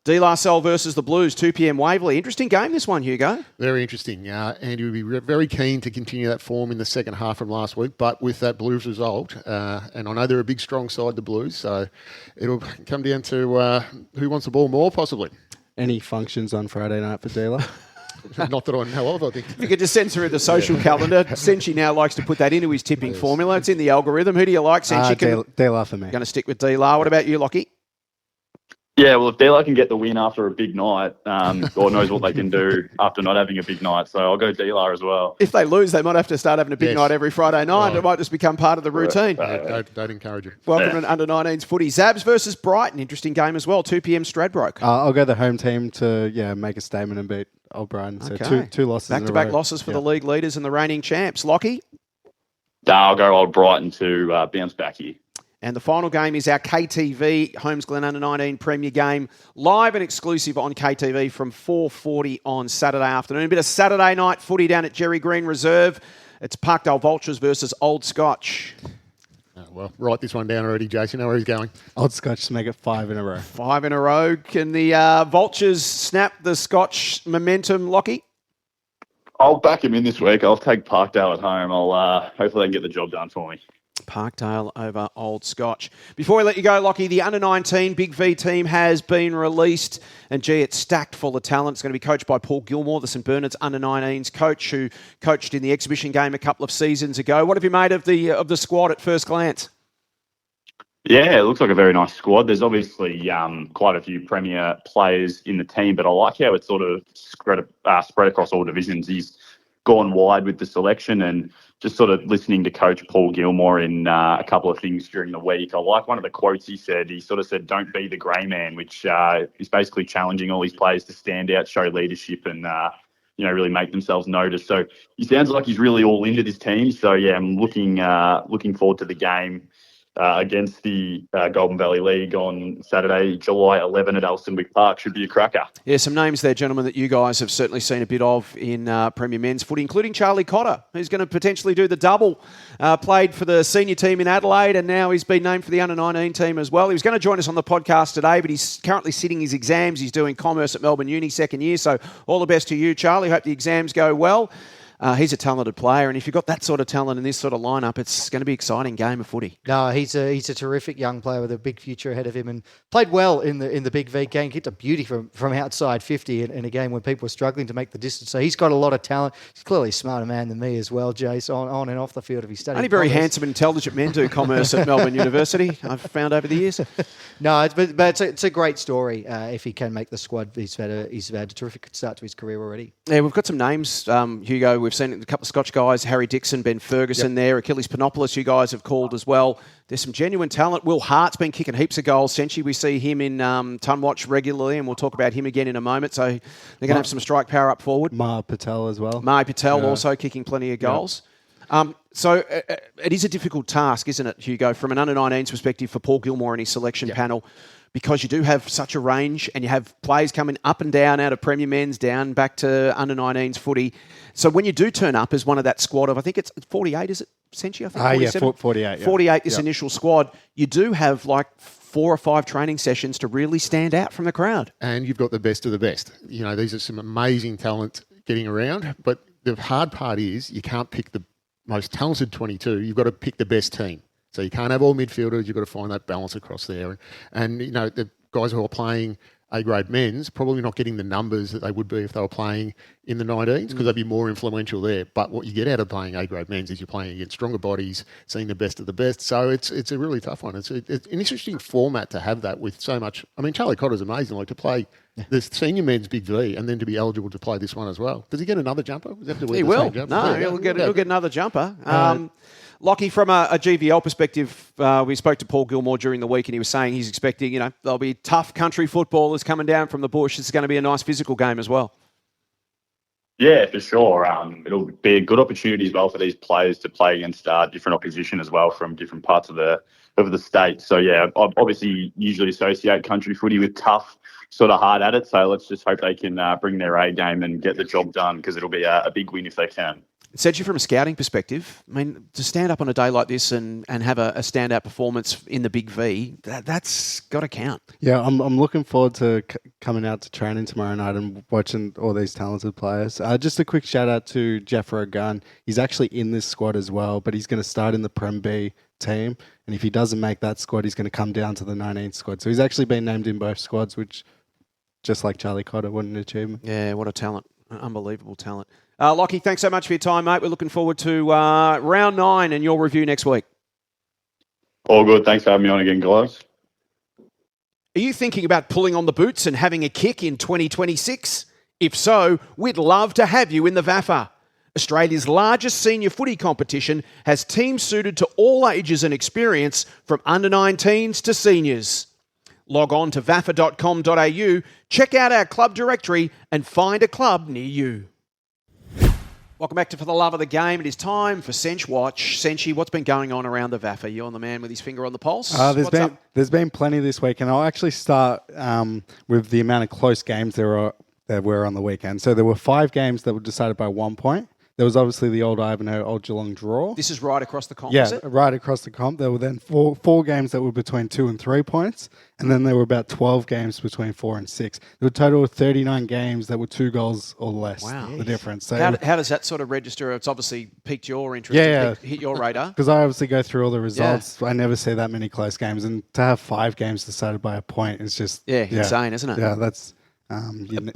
De La Salle versus the Blues, 2 p.m. Waverley. Interesting game, this one, Hugo. Very interesting. Andy would be very keen to continue that form in the second half from last week, but with that Blues result, and I know they're a big, strong side, the Blues, so it'll come down to who wants the ball more, possibly. Any functions on Friday night for Dela? Not that I know of, I think. If you could just censor the social calendar. Senchi now likes to put that into his tipping formula. It's in the algorithm. Who do you like, Senchi? De-La for me. Going to stick with De-La. What about you, Lockie? Yeah, well, if De-La can get the win after a big night, God knows what they can do after not having a big night. So I'll go De-La as well. If they lose, they might have to start having a big night every Friday night. Right. It might just become part of the routine. Don't encourage it. Welcome to Under-19s footy. Zabs versus Brighton. Interesting game as well. 2 p.m. Stradbroke. I'll go the home team to make a statement and beat Old Brighton. So Okay. two losses in a Back-to-back row. losses for the league leaders and the reigning champs. Lockie? I'll go Old Brighton to bounce back here. And the final game is our KTV Holmesglen Under 19 Premier game, live and exclusive on KTV from 4:40 on Saturday afternoon. A bit of Saturday night footy down at Jerry Green Reserve. It's Parkdale Vultures versus Old Scotch. Well, write this one down already, Jason. You know where he's going. Old Scotch to make it 5 in a row. 5 in a row. Can the Vultures snap the Scotch momentum, Lockie? I'll back him in this week. I'll take Parkdale at home. I'll hopefully they can get the job done for me. Parkdale over Old Scotch. Before we let you go, Lockie, the Under-19 Big V team has been released. And, it's stacked full of talent. It's going to be coached by Paul Gilmore, the St Bernard's Under-19s coach who coached in the exhibition game a couple of seasons ago. What have you made of the squad at first glance? Yeah, it looks like a very nice squad. There's obviously quite a few premier players in the team, but I like how it's sort of spread across all divisions. He's gone wide with the selection and just sort of listening to Coach Paul Gilmore in a couple of things during the week. I like one of the quotes he said. He sort of said, "Don't be the grey man," which is basically challenging all these players to stand out, show leadership and, really make themselves noticed. So he sounds like he's really all into this team. So, I'm looking forward to the game against the Goulburn Valley League on Saturday, July 11 at Elstonwick Park. Should be a cracker. Yeah, some names there, gentlemen, that you guys have certainly seen a bit of in Premier Men's footy, including Charlie Cotter, who's going to potentially do the double. Played for the senior team in Adelaide, and now he's been named for the Under-19 team as well. He was going to join us on the podcast today, but he's currently sitting his exams. He's doing commerce at Melbourne Uni second year, so all the best to you, Charlie. Hope the exams go well. He's a talented player, and if you've got that sort of talent in this sort of lineup, it's going to be an exciting game of footy. No, he's a terrific young player with a big future ahead of him, and played well in the Big V game. Hit a beauty from outside 50 in a game when people were struggling to make the distance. So he's got a lot of talent. He's clearly a smarter man than me as well, Jace, on and off the field if he studied. Only very commerce. handsome and intelligent men do commerce at Melbourne University, I've found over the years. No, but it's a great story if he can make the squad. He's had a terrific start to his career already. Yeah, we've got some names, Hugo. We've seen a couple of Scotch guys, Harry Dixon, Ben Ferguson there, Achilles Panopoulos, you guys have called as well. There's some genuine talent. Will Hart's been kicking heaps of goals. Senchi, we see him in Tunwatch regularly, and we'll talk about him again in a moment. So they're going to have some strike power up forward. Mar Patel as well. Mar Patel also kicking plenty of goals. So it is a difficult task, isn't it, Hugo, from an under-19s perspective for Paul Gilmore and his selection panel, because you do have such a range and you have players coming up and down out of Premier Men's down back to under-19s footy. So when you do turn up as one of that squad of, I think it's 48, is it, Senchi? I think 48. Yeah. 48, this initial squad. You do have like 4 or 5 training sessions to really stand out from the crowd. And you've got the best of the best. These are some amazing talent getting around, but the hard part is you can't pick the most talented 22. You've got to pick the best team. So you can't have all midfielders. You've got to find that balance across there. And the guys who are playing A-grade men's, probably not getting the numbers that they would be if they were playing in the 19s because they'd be more influential there. But what you get out of playing A-grade men's is you're playing against stronger bodies, seeing the best of the best. So it's a really tough one. It's an interesting format to have that with so much. I mean, Charlie Cotter's amazing, like to play the senior men's Big V and then to be eligible to play this one as well. Does he get another jumper? Does he have to wear He the will. same jumper? No, he'll get another jumper. Lockie, from a GVL perspective, we spoke to Paul Gilmore during the week and he was saying he's expecting, there'll be tough country footballers coming down from the bush. It's going to be a nice physical game as well. Yeah, for sure. It'll be a good opportunity as well for these players to play against different opposition as well from different parts of the state. So, yeah, obviously usually associate country footy with tough, sort of hard at it. So let's just hope they can bring their A game and get the job done because it'll be a big win if they can. Sedgy, from a scouting perspective, I mean, to stand up on a day like this and have a standout performance in the Big V, that's got to count. Yeah, I'm looking forward to coming out to training tomorrow night and watching all these talented players. Just a quick shout out to Jeffro Gunn. He's actually in this squad as well, but he's going to start in the Prem B team. And if he doesn't make that squad, he's going to come down to the 19th squad. So he's actually been named in both squads, which, just like Charlie Cotter, what an achievement. Yeah, what a talent. Unbelievable talent. Lockie, thanks so much for your time, mate. We're looking forward to round 9 and your review next week. All good. Thanks for having me on again, guys. Are you thinking about pulling on the boots and having a kick in 2026? If so, we'd love to have you in the VAFA. Australia's largest senior footy competition has teams suited to all ages and experience, from under-19s to seniors. Log on to vafa.com.au, check out our club directory and find a club near you. Welcome back to For the Love of the Game. It is time for Sench Watch. Senchy, what's been going on around the VAFA? You're the man with his finger on the pulse. There's been plenty this week, and I'll actually start with the amount of close games there were on the weekend. So there were 5 games that were decided by 1 point. There was obviously the old Ivanhoe, old Geelong draw. This is right across the comp, yeah, is it? Right across the comp. There were then four games that were between 2 and 3 points, and then there were about 12 games between 4 and 6. There were a total of 39 games that were 2 goals or less. Wow. The difference. So how does that sort of register? It's obviously piqued your interest, hit your radar. Because I obviously go through all the results. Yeah. I never see that many close games, and to have 5 games decided by a point is just insane, isn't it? Yeah, that's.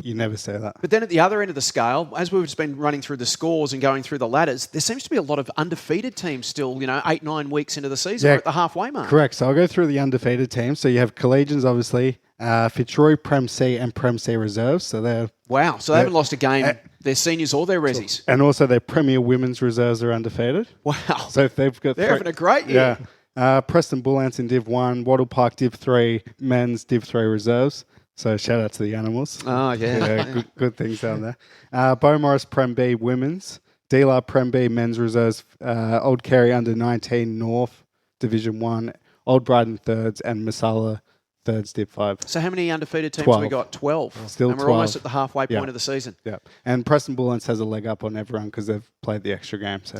You never say that. But then at the other end of the scale, as we've just been running through the scores and going through the ladders, there seems to be a lot of undefeated teams still, 8-9 weeks into the season. We're at the halfway mark. Correct. So I'll go through the undefeated teams. So you have Collegians, obviously, Fitzroy, Prem C and Prem C reserves. So they're... Wow. So they haven't lost a game, their seniors or their resis. And also their Premier Women's reserves are undefeated. Wow. So if they've got... They're having a great year. Yeah. Preston Bullants in Div 1, Wattle Park Div 3, men's Div 3 reserves. So shout out to the animals. Oh, yeah. Good things down there. Beaumaris Prem B women's. D-Lar Prem B men's reserves. Old Kerry under 19 North Division 1. Old Brighton thirds and Masala thirds Div 5. So how many undefeated teams 12. have we got? 12. Still and we're 12. almost at the halfway point of the season. Yeah. And Preston Bullants has a leg up on everyone because they've played the extra game. So.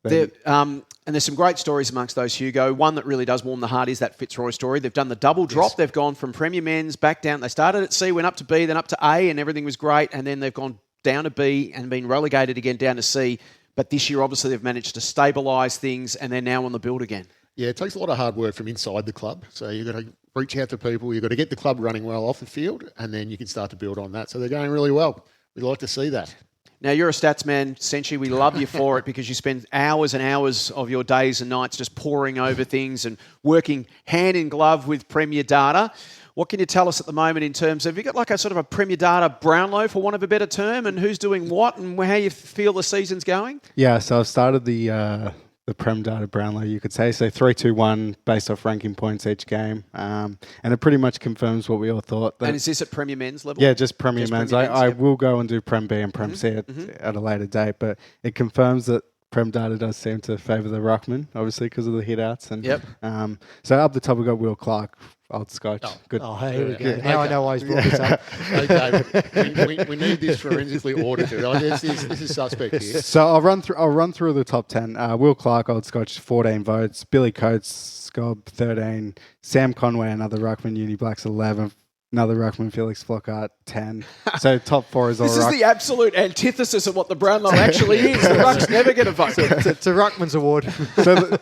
And there's some great stories amongst those, Hugo. One that really does warm the heart is that Fitzroy story. They've done the double drop. Yes. They've gone from Premier Men's back down. They started at C, went up to B, then up to A, and everything was great. And then they've gone down to B and been relegated again down to C. But this year, obviously, they've managed to stabilise things, and they're now on the build again. Yeah, it takes a lot of hard work from inside the club. So you've got to reach out to people. You've got to get the club running well off the field, and then you can start to build on that. So they're going really well. We'd like to see that. Now, you're a stats man, Senchi. We love you for it because you spend hours and hours of your days and nights just poring over things and working hand in glove with Premier Data. What can you tell us at the moment in terms of, have you got like a sort of a Premier Data Brownlow, for want of a better term, and who's doing what and how you feel the season's going? Yeah, so I've started the Prem Data Brownlow, you could say. So 3-2-1 based off ranking points each game. And it pretty much confirms what we all thought. And is this at Premier Men's level? Yeah, just Premier Men's. I will go and do Prem B and Prem C at a later date, but it confirms that Prem Data does seem to favour the ruckman, obviously, because of the hit-outs. And, so up the top, we've got Will Clark, Old Scotch. Good. Oh, here we go. Now I know why he's brought this up. Okay, we need this forensically audited. This is suspect here. So I'll run through the top 10. Will Clark, Old Scotch, 14 votes. Billy Coates, Scob, 13. Sam Conway, another ruckman, Uni Blacks, 11. Another ruckman, Felix Flockhart, 10. So top 4 is all. This is the absolute antithesis of what the Brownlow actually is. The ruck's never get a vote. It's a ruckman's award.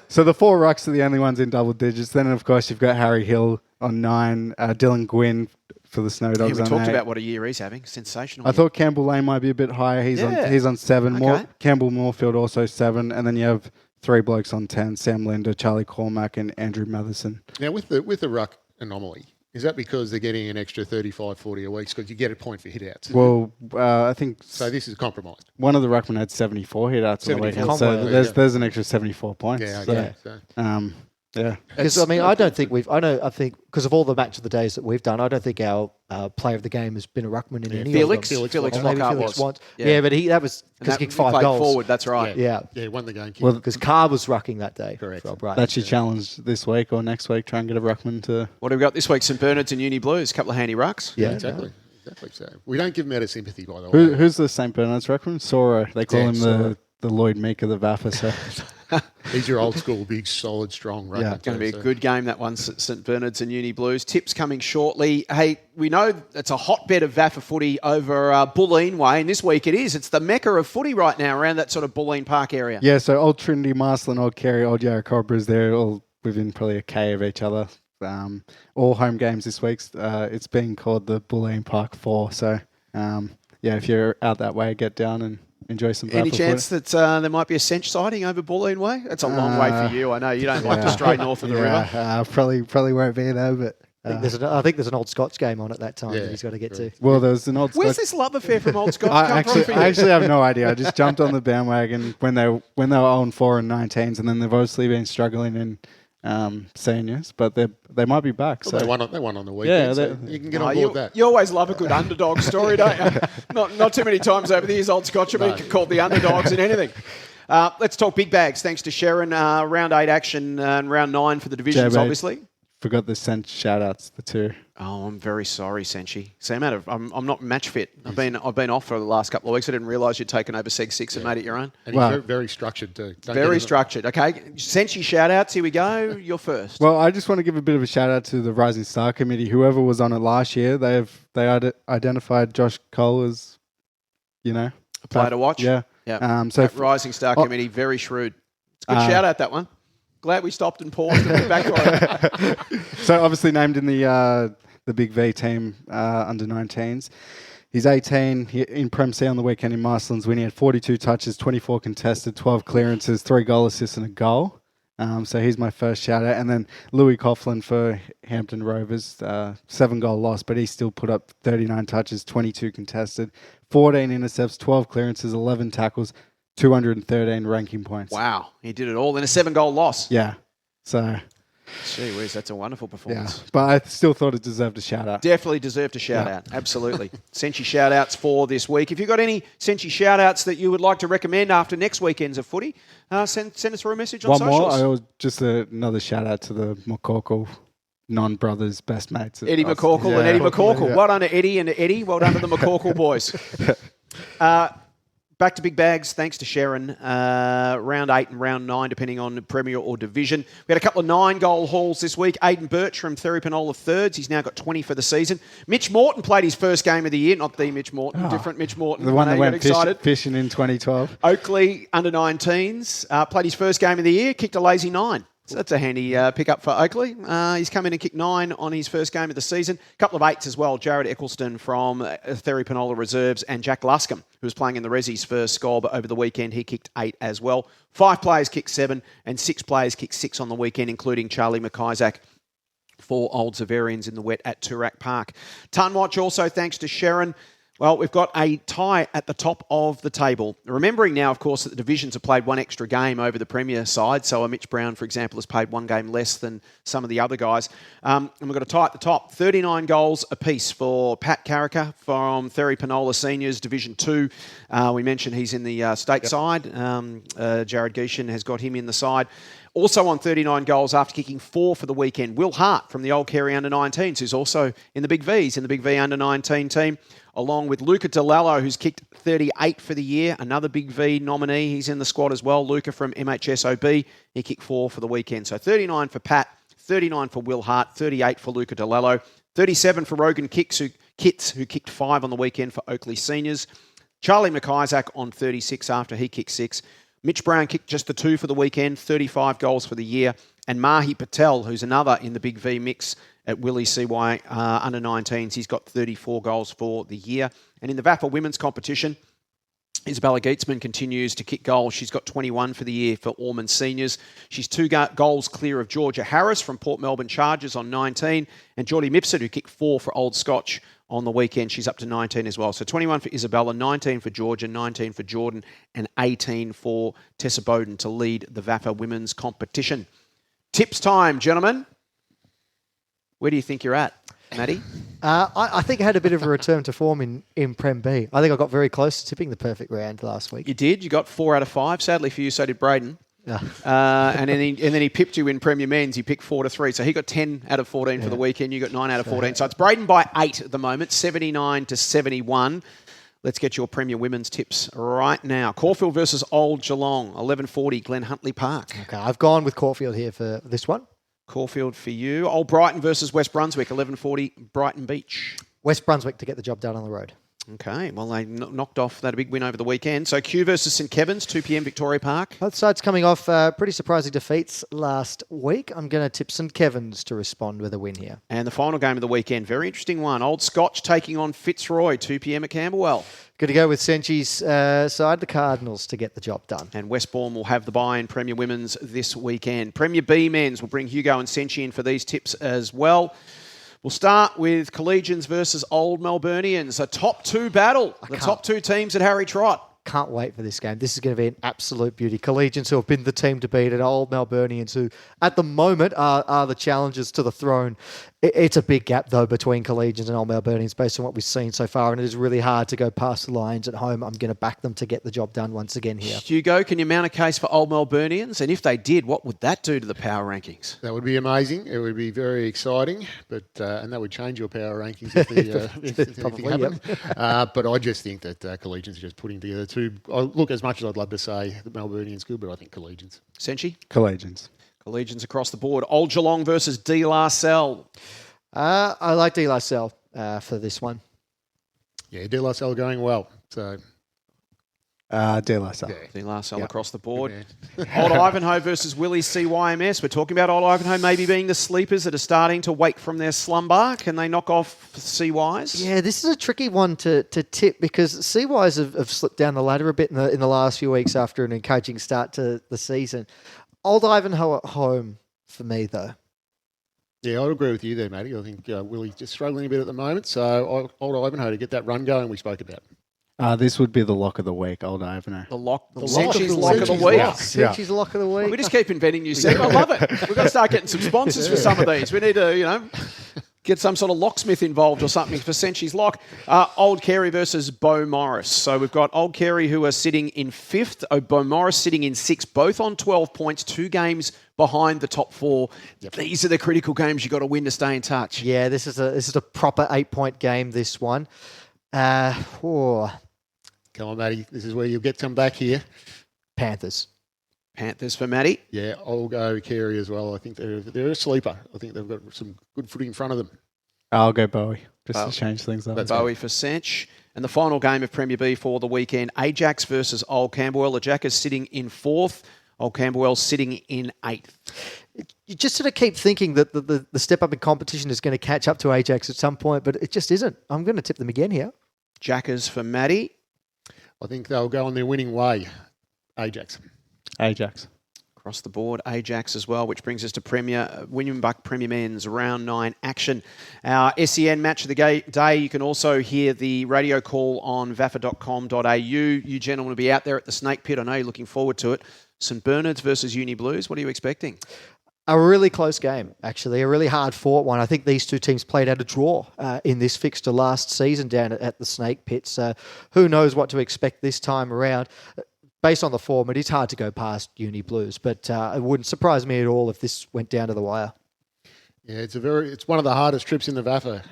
So the 4 rucks are the only ones in double digits. Then of course you've got Harry Hill on 9, Dylan Gwynn for the Snow Yeah, Dogs. we on talked 8. about what a year he's having. Sensational. I thought Campbell Lane might be a bit higher. He's on 7. Okay. Campbell Moorfield also 7, and then you have 3 blokes on 10: Sam Linder, Charlie Cormack, and Andrew Matheson. Now, with the ruck anomaly, is that because they're getting an extra 35, 40 a week because you get a point for hit-outs? Well, I think... So this is compromised. One of the ruckmen had 74 hit-outs on the weekend, so there's an extra 74 points. Yeah, okay. Yeah. Because I think because of all the match of the days that we've done, I don't think our player of the game has been a ruckman in any Felix of them. Felix Maybe Lockhart Felix was. once. Yeah, but that was because he kicked 5 played goals. Forward, that's right. Yeah, won the game. Well, because Carr was rucking that day. Correct. That's your challenge this week or next week. Try and get a ruckman to... What have we got this week? St Bernard's and Uni Blues. A couple of handy rucks. Yeah, exactly. Exactly. So we don't give them out of sympathy, by the way. Who's the St Bernard's ruckman? Soro. They call him the Lloyd Meek of the VAFA. So. He's your old school, big, solid, strong ruckman. Yeah, it's going to be a good game, that one, St Bernard's and Uni Blues. Tips coming shortly. Hey, we know it's a hotbed of VAFA footy over Bulleen Way, and this week it is. It's the mecca of footy right now around that sort of Bulleen Park area. Yeah, so Old Trinity, Marsland, Old Carey, Old Yarra Cobras, they're all within probably a K of each other. All home games this week. It's being called the Bulleen Park 4. So, if you're out that way, get down and enjoy some VAFA Any chance that there might be a cinch sighting over Bulleen Way? That's a long way for you. I know you don't like to stray north of the river. Probably won't be there, but... I think there's an Old Scots game on at that time that he's got to get to. Well, there's an Old Scots... Where's this love affair from Old Scots come from for you? I actually have no idea. I just jumped on the bandwagon when they were 0-4 in 19s, and then they've obviously been struggling in seniors, but they might be back. Well, so they won on the weekend. So you can get on board that. You always love a good underdog story, don't you? Not too many times over the years, Old Scots have been called the underdogs in anything. Let's talk big bags. Thanks to Sharon. Round 8 action and round 9 for the divisions, obviously. Forgot the Sench shout-outs, the 2. Oh, I'm very sorry, Senchi. See, I'm not match fit. I've been off for the last couple of weeks. I didn't realise you'd taken over Seg 6 and made it your own. And he's very structured too. Very structured. Okay, Senchi shout-outs. Here we go. You're first. Well, I just want to give a bit of a shout-out to the Rising Star Committee. Whoever was on it last year, they identified Josh Cole as, a player to watch. Yeah. So Rising Star Committee, very shrewd. It's a good shout-out, that one. Glad we stopped and paused and went back to it. So obviously named in the Big V team under 19s. He's 18 in Prem C on the weekend in Marslands when he had 42 touches, 24 contested, 12 clearances, 3 goal assists and a goal. So he's my first shout out. And then Louis Coughlin for Hampton Rovers, 7 goal loss, but he still put up 39 touches, 22 contested, 14 intercepts, 12 clearances, 11 tackles, 213 ranking points. Wow, he did it all in a 7-goal loss. Yeah. So... Gee whiz, that's a wonderful performance. Yeah, but I still thought it deserved a shout-out. Definitely deserved a shout-out. Absolutely. Senchi shout-outs for this week. If you've got any Senchi shout-outs that you would like to recommend after next weekend's of footy, send us through a message on socials. One more. Just another shout-out to the McCorkle non-brothers best mates. Eddie McCorkle and Eddie McCorkle. Yeah. Well done to Eddie and Eddie. Well done to the McCorkle boys. Back to big bags, thanks to Sharon. Round 8 and round 9, depending on Premier or Division. We had a couple of 9-goal hauls this week. Aidan Birch from Therapanola thirds. He's now got 20 for the season. Mitch Morton played his first game of the year. Not the Mitch Morton, different Mitch Morton. The one that went fishing in 2012. Oakley, under 19s. Played his first game of the year. Kicked a lazy 9. So that's a handy pickup for Oakley. He's come in and kicked 9 on his first game of the season. A couple of 8s as well. Jared Eccleston from Therapanola Reserves and Jack Luscombe, who was playing in the Resi's first goal, but over the weekend he kicked 8 as well. 5 players kicked 7 and 6 players kicked 6 on the weekend, including Charlie McIsaac for Old Zaverians in the wet at Toorak Park. Ton Watch also thanks to Sharon. Well, we've got a tie at the top of the table. Remembering now, of course, that the divisions have played 1 extra game over the Premier side. So a Mitch Brown, for example, has played 1 game less than some of the other guys. And we've got a tie at the top. 39 goals apiece for Pat Carricker from Therapanola Seniors, Division 2. We mentioned he's in the state side. Jarrod Gieschen has got him in the side. Also on 39 goals after kicking 4 for the weekend, Will Hart from the Old Carey Under-19s, who's also in the Big Vs, in the Big V Under-19 team, along with Luca DeLallo, who's kicked 38 for the year, another Big V nominee. He's in the squad as well. Luca from MHSOB, he kicked 4 for the weekend. So 39 for Pat, 39 for Will Hart, 38 for Luca DeLallo, 37 for Rogan Kitts, who kicked 5 on the weekend for Oakley Seniors. Charlie McIsaac on 36 after he kicked 6. Mitch Brown kicked just the 2 for the weekend, 35 goals for the year. And Mahi Patel, who's another in the Big V mix at Willie CY under 19s. He's got 34 goals for the year. And in the VAFA women's competition, Isabella Geetzman continues to kick goals. She's got 21 for the year for Ormond Seniors. She's 2 goals clear of Georgia Harris from Port Melbourne Chargers on 19, and Geordie Mipsett, who kicked 4 for Old Scotch on the weekend. She's up to 19 as well. So 21 for Isabella, 19 for Georgia, 19 for Jordan, and 18 for Tessa Bowden to lead the VAFA women's competition. Tips time, gentlemen. Where do you think you're at, Matty? I think I had a bit of a return to form in Prem B. I think I got very close to tipping the perfect round last week. You did. You got 4 out of 5. Sadly for you, so did Braden. Yeah. And then he pipped you in Premier Men's. He picked 4 to 3. So he got 10 out of 14 for the weekend. You got 9 out of 14. So it's Braden by 8 at the moment, 79 to 71. Let's get your Premier Women's tips right now. Caulfield versus Old Geelong, 11:40, Glen Huntly Park. Okay, I've gone with Caulfield here for this one. Caulfield for you. Old Brighton versus West Brunswick, 11:40, Brighton Beach. West Brunswick to get the job done on the road. Okay, well, they knocked off that big win over the weekend. So Kew versus St Kevin's, 2 p.m, Victoria Park. Both sides coming off pretty surprising defeats last week. I'm going to tip St Kevin's to respond with a win here. And the final game of the weekend, very interesting one. Old Scotch taking on Fitzroy, 2 p.m. at Camberwell. Good to go with Senchi's side, the Cardinals, to get the job done. And Westbourne will have the bye in Premier Women's this weekend. Premier B Men's will bring Hugo and Senchi in for these tips as well. We'll start with Collegians versus Old Melburnians, a top 2 battle. The top 2 teams at Harry Trott. Can't wait for this game. This is going to be an absolute beauty. Collegians, who have been the team to beat, and Old Melburnians, who at the moment are the challengers to the throne. It's a big gap, though, between Collegians and Old Melburnians based on what we've seen so far, and it is really hard to go past the Lions at home. I'm going to back them to get the job done once again here. Hugo, can you mount a case for Old Melburnians? And if they did, what would that do to the power rankings? That would be amazing. It would be very exciting, but and that would change your power rankings if anything happened. But I just think that Collegians are just putting together two. Look, as much as I'd love to say the Melburnians good, but I think Collegians. Senchi? Collegians. Collegians across the board. Old Geelong versus De La Salle. I like De La Salle for this one. Yeah, De La Salle going well. So De La Salle. De La Salle across the board. Yeah. Old Ivanhoe versus Willie CYMS. We're talking about Old Ivanhoe maybe being the sleepers that are starting to wake from their slumber. Can they knock off CYs? Yeah, this is a tricky one to tip because CYs have slipped down the ladder a bit in the last few weeks after an encouraging start to the season. Old Ivanhoe at home for me, though. Yeah, I'd agree with you there, Matty. I think Willie's just struggling a bit at the moment. So Old Ivanhoe to get that run going we spoke about. This would be the lock of the week, Old Ivanhoe. The lock of the week. Senchi's lock of the week. We just keep inventing new segments. I love it. We've got to start getting some sponsors for some of these. We need to, get some sort of locksmith involved or something for Senchi's lock. Old Carey versus Beau Morris. So we've got Old Carey who are sitting in 5th, Beau Morris sitting in 6th, both on 12 points, 2 games behind the top 4. Yep. These are the critical games you've got to win to stay in touch. Yeah, this is a proper 8-point game, this one. Come on, Matty. This is where you'll get some back here. Panthers for Matty. Yeah, I'll go Carey as well. I think they're a sleeper. I think they've got some good footy in front of them. I'll go Bowie, just to change things up. Bowie for Sench. And the final game of Premier B for the weekend, Ajax versus Old Camberwell. Ajax is sitting in 4th. Old Camberwell sitting in 8th. You just sort of keep thinking that the step up in competition is going to catch up to Ajax at some point, but it just isn't. I'm going to tip them again here. Jackers for Matty. I think they'll go on their winning way. Ajax. Across the board, Ajax as well, which brings us to William Buck Premier Men's Round 9 action. Our SEN match of the day, you can also hear the radio call on vafa.com.au. You gentlemen will be out there at the Snake Pit. I know you're looking forward to it. St Bernard's versus Uni Blues. What are you expecting? A really close game, actually. A really hard-fought one. I think these two teams played out a draw in this fixture last season down at the Snake Pit. So who knows what to expect this time around. Based on the form, it is hard to go past Uni Blues, but it wouldn't surprise me at all if this went down to the wire. Yeah, it's one of the hardest trips in the VAFA.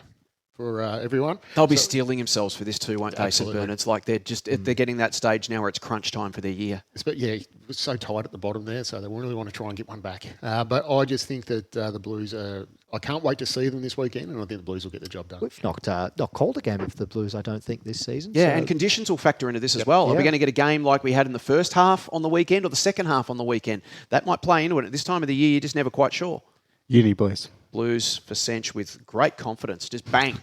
for everyone. They'll be steeling themselves for this too, won't they, St Absolutely. Bernard's? Like they're getting that stage now where it's crunch time for their year. But yeah, it was so tight at the bottom there, so they really want to try and get one back. But I just think that the Blues I can't wait to see them this weekend, and I think the Blues will get the job done. We've not called a game of the Blues, I don't think, this season. Yeah, so. and conditions will factor into this as well. Are we going to get a game like we had in the first half on the weekend or the second half on the weekend? That might play into it. At this time of the year, you're just never quite sure. Uni Blues. Blues for Sench with great confidence. Just bang.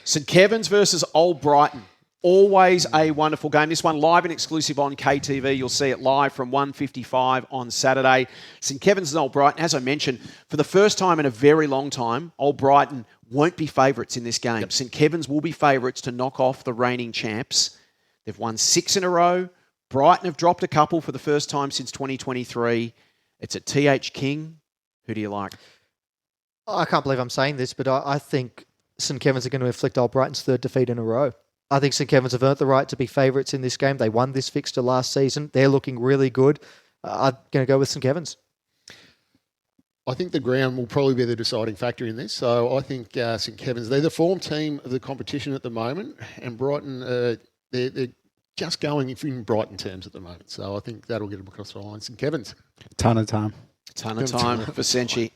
St Kevin's versus Old Brighton. Always a wonderful game. This one live and exclusive on KTV. You'll see it live from 1:55 on Saturday. St Kevin's and Old Brighton. As I mentioned, for the first time in a very long time, Old Brighton won't be favourites in this game. St Kevin's will be favourites to knock off the reigning champs. They've won 6 in a row. Brighton have dropped a couple for the first time since 2023. It's at TH King. Who do you like? I can't believe I'm saying this, but I think St Kevin's are going to inflict Old Brighton's 3rd defeat in a row. I think St Kevin's have earned the right to be favourites in this game. They won this fixture last season. They're looking really good. I'm going to go with St Kevin's. I think the ground will probably be the deciding factor in this. So I think St Kevin's, they're the form team of the competition at the moment, and Brighton, they're just going in Brighton terms at the moment. So I think that'll get them across the line. St Kevin's. Ton of time for Senchi.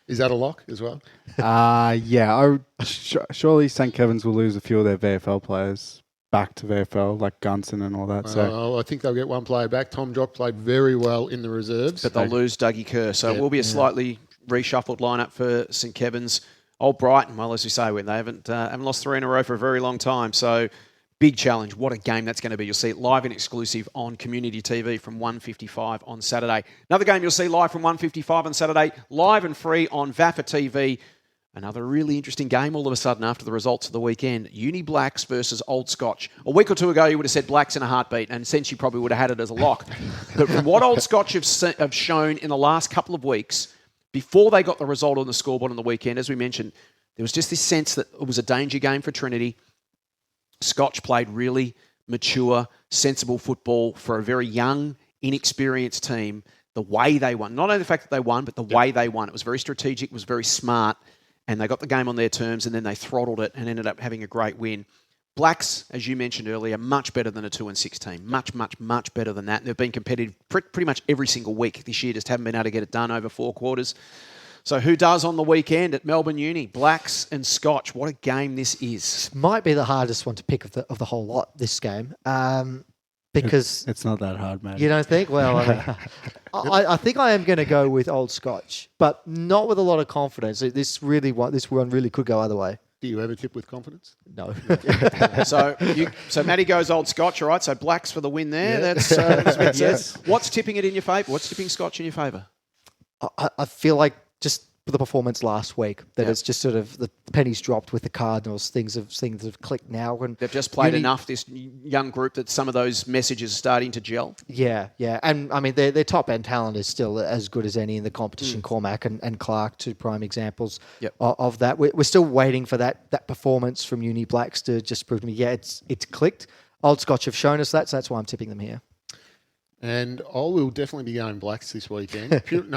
Is that a lock as well? Yeah. Surely St Kevin's will lose a few of their VFL players back to VFL, like Gunson and all that. So I think they'll get one player back. Tom Jock played very well in the reserves. But they'll lose Dougie Kerr. So it will be a slightly reshuffled lineup for St Kevin's. Old Brighton, well, as we say, they haven't lost 3 in a row for a very long time. So big challenge. What a game that's going to be. You'll see it live and exclusive on Community TV from 1:55 on Saturday. Another game you'll see live from 1:55 on Saturday, live and free on VAFA TV. Another really interesting game all of a sudden after the results of the weekend. Uni Blacks versus Old Scotch. A week or two ago, you would have said Blacks in a heartbeat, and since you probably would have had it as a lock. But from what Old Scotch have shown in the last couple of weeks, before they got the result on the scoreboard on the weekend, as we mentioned, there was just this sense that it was a danger game for Trinity. Scotch played really mature, sensible football for a very young, inexperienced team. The way they won, not only the fact that they won, but the way they won. It was very strategic, it was very smart, and they got the game on their terms, and then they throttled it and ended up having a great win. Blacks, as you mentioned earlier, much better than a 2-6 team. Much, much, much better than that. They've been competitive pretty much every single week this year, just haven't been able to get it done over 4 quarters. So who does on the weekend at Melbourne Uni? Blacks and Scotch. What a game this is. Might be the hardest one to pick of the whole lot, this game. Because it's not that hard, man. You don't think? Well, I think I am going to go with Old Scotch, but not with a lot of confidence. This one really could go either way. Do you ever tip with confidence? No. So Matty goes Old Scotch, all right? So Blacks for the win there. Yeah. That's Yes. What's tipping it in your favour? What's tipping Scotch in your favour? I feel like just the performance last week that it's just sort of the pennies dropped with the Cardinals. Things have clicked now, and they've just played enough. This young group that some of those messages are starting to gel. Yeah, and I mean their top end talent is still as good as any in the competition. Cormac and Clark, 2 prime examples of that. We're still waiting for that performance from Uni Blacks to just prove to me, it's clicked. Old Scotch have shown us that, so that's why I'm tipping them here. And I will definitely be going Blacks this weekend. Purely,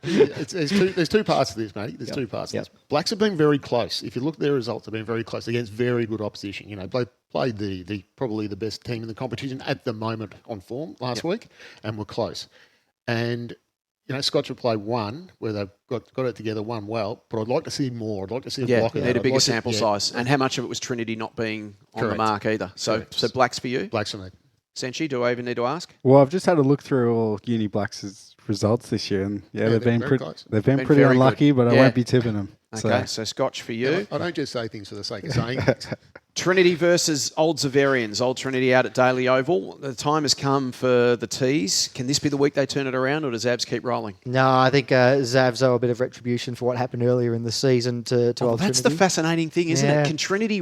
there's 2 parts to this, mate. There's 2 parts to this. Blacks have been very close. If you look at their results, they've been very close against very good opposition. You know, they played the probably the best team in the competition at the moment on form last week, and were close. And you know, Scotch have played 1 where they've got it together, 1 well, but I'd like to see more. I'd like to see a block of that. Need a bigger sample size. And how much of it was Trinity not being on the mark either? So Blacks for you? Blacks for me. Senchi, do I even need to ask? Well, I've just had a look through all Uni Blacks' results this year, and they've been pretty unlucky, but I won't be tipping them. Okay, so Scotch for you. I don't just say things for the sake of saying things. Trinity versus Old Zaverians. Old Trinity out at Daily Oval. The time has come for the Tees. Can this be the week they turn it around, or does Zabs keep rolling? No, I think Zabs owe a bit of retribution for what happened earlier in the season to Old Trinity. That's the fascinating thing, isn't it? Can Trinity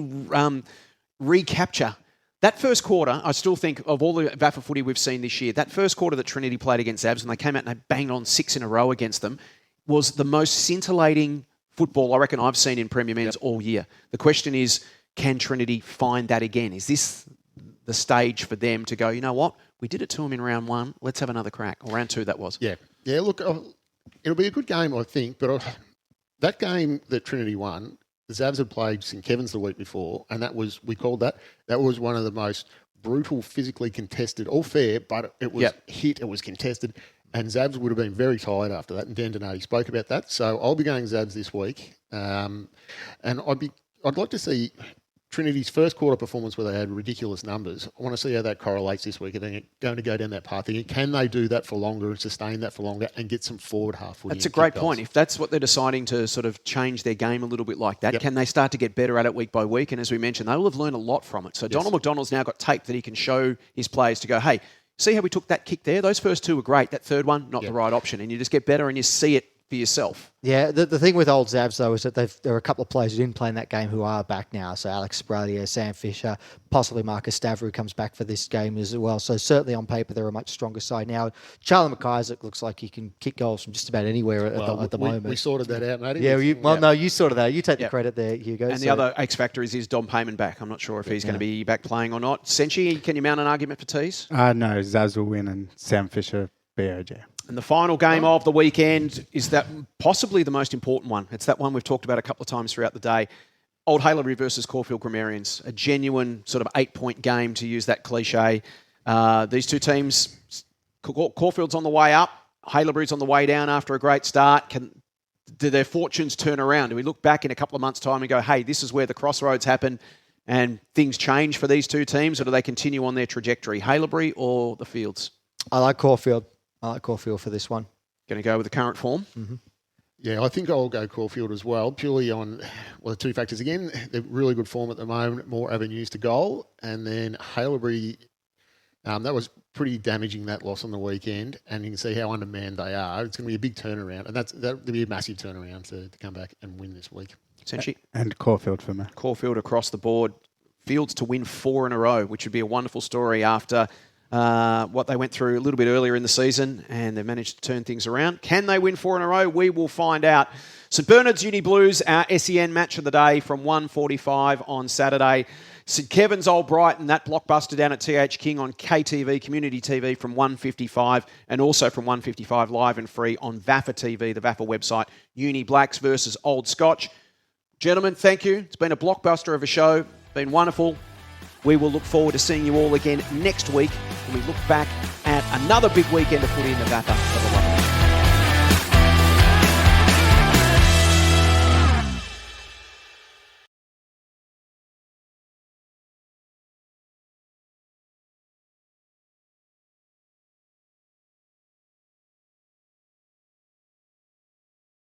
recapture that first quarter? I still think of all the VAFA footy we've seen this year, that first quarter that Trinity played against Zabs, when they came out and they banged on 6 in a row against them, was the most scintillating football I reckon I've seen in Premier Men's all year. The question is, can Trinity find that again? Is this the stage for them to go, you know what, we did it to them in round 1, let's have another crack? Or round 2, that was. Yeah, look, it'll be a good game, I think, but that game that Trinity won, the Zavs had played St Kevin's the week before, and that was one of the most brutal, physically contested, all fair, but it was hit, it was contested, and Zavs would have been very tired after that, and Dan Donati spoke about that. So I'll be going Zavs this week, and I'd like to see Trinity's first quarter performance where they had ridiculous numbers. I want to see how that correlates this week. Are they going to go down that path again? Can they do that for longer and sustain that for longer and get some forward half footy? That's a great point. If that's what they're deciding to sort of change their game a little bit like that, can they start to get better at it week by week? And as we mentioned, they will have learned a lot from it. So Donald McDonald's now got tape that he can show his players to go, hey, see how we took that kick there? Those first two were great. That third one, not the right option. And you just get better and you see it for yourself. Yeah, the thing with old Zavs, though, is that there are a couple of players who didn't play in that game who are back now. So Alex Spralia, Sam Fisher, possibly Marcus Stavro comes back for this game as well. So certainly on paper, they're a much stronger side now. Charlie McIsaac looks like he can kick goals from just about anywhere at the moment. We sorted that out, mate. Yeah, no, you sorted that out. You take the credit there, Hugo. And the other X factor is Dom Payman back. I'm not sure if he's going to be back playing or not. Senchi, can you mount an argument for Tees? No, Zavs will win and Sam Fisher, BOJ. And the final game of the weekend is that possibly the most important one. It's that one we've talked about a couple of times throughout the day. Old Haileybury versus Caulfield Grammarians. A genuine sort of 8-point game, to use that cliche. These two teams, Caulfield's on the way up. Haileybury's on the way down after a great start. Do their fortunes turn around? Do we look back in a couple of months' time and go, hey, this is where the crossroads happen and things change for these two teams, or do they continue on their trajectory? Haileybury or the Fields? I like Caulfield. For this one. Going to go with the current form? Mm-hmm. Yeah, I think I'll go Caulfield as well, purely on, the two factors again. They're really good form at the moment, more avenues to goal. And then Haileybury, that was pretty damaging, that loss on the weekend. And you can see how undermanned they are. It's going to be a big turnaround. And that'll be a massive turnaround to come back and win this week. Senchi? And Caulfield for me. Caulfield across the board. Fields to win 4 in a row, which would be a wonderful story after what they went through a little bit earlier in the season, and they've managed to turn things around. Can they win 4 in a row? We will find out. St Bernard's Uni Blues, our SEN match of the day from 1:45 on Saturday. St Kevin's Old Brighton, that blockbuster down at TH King on KTV, Community TV from 1:55, and also from 1:55 live and free on VAFA TV, the VAFA website. Uni Blacks versus Old Scotch. Gentlemen, thank you. It's been a blockbuster of a show. Been wonderful. We will look forward to seeing you all again next week when we look back at another big weekend of footy in the VAFA.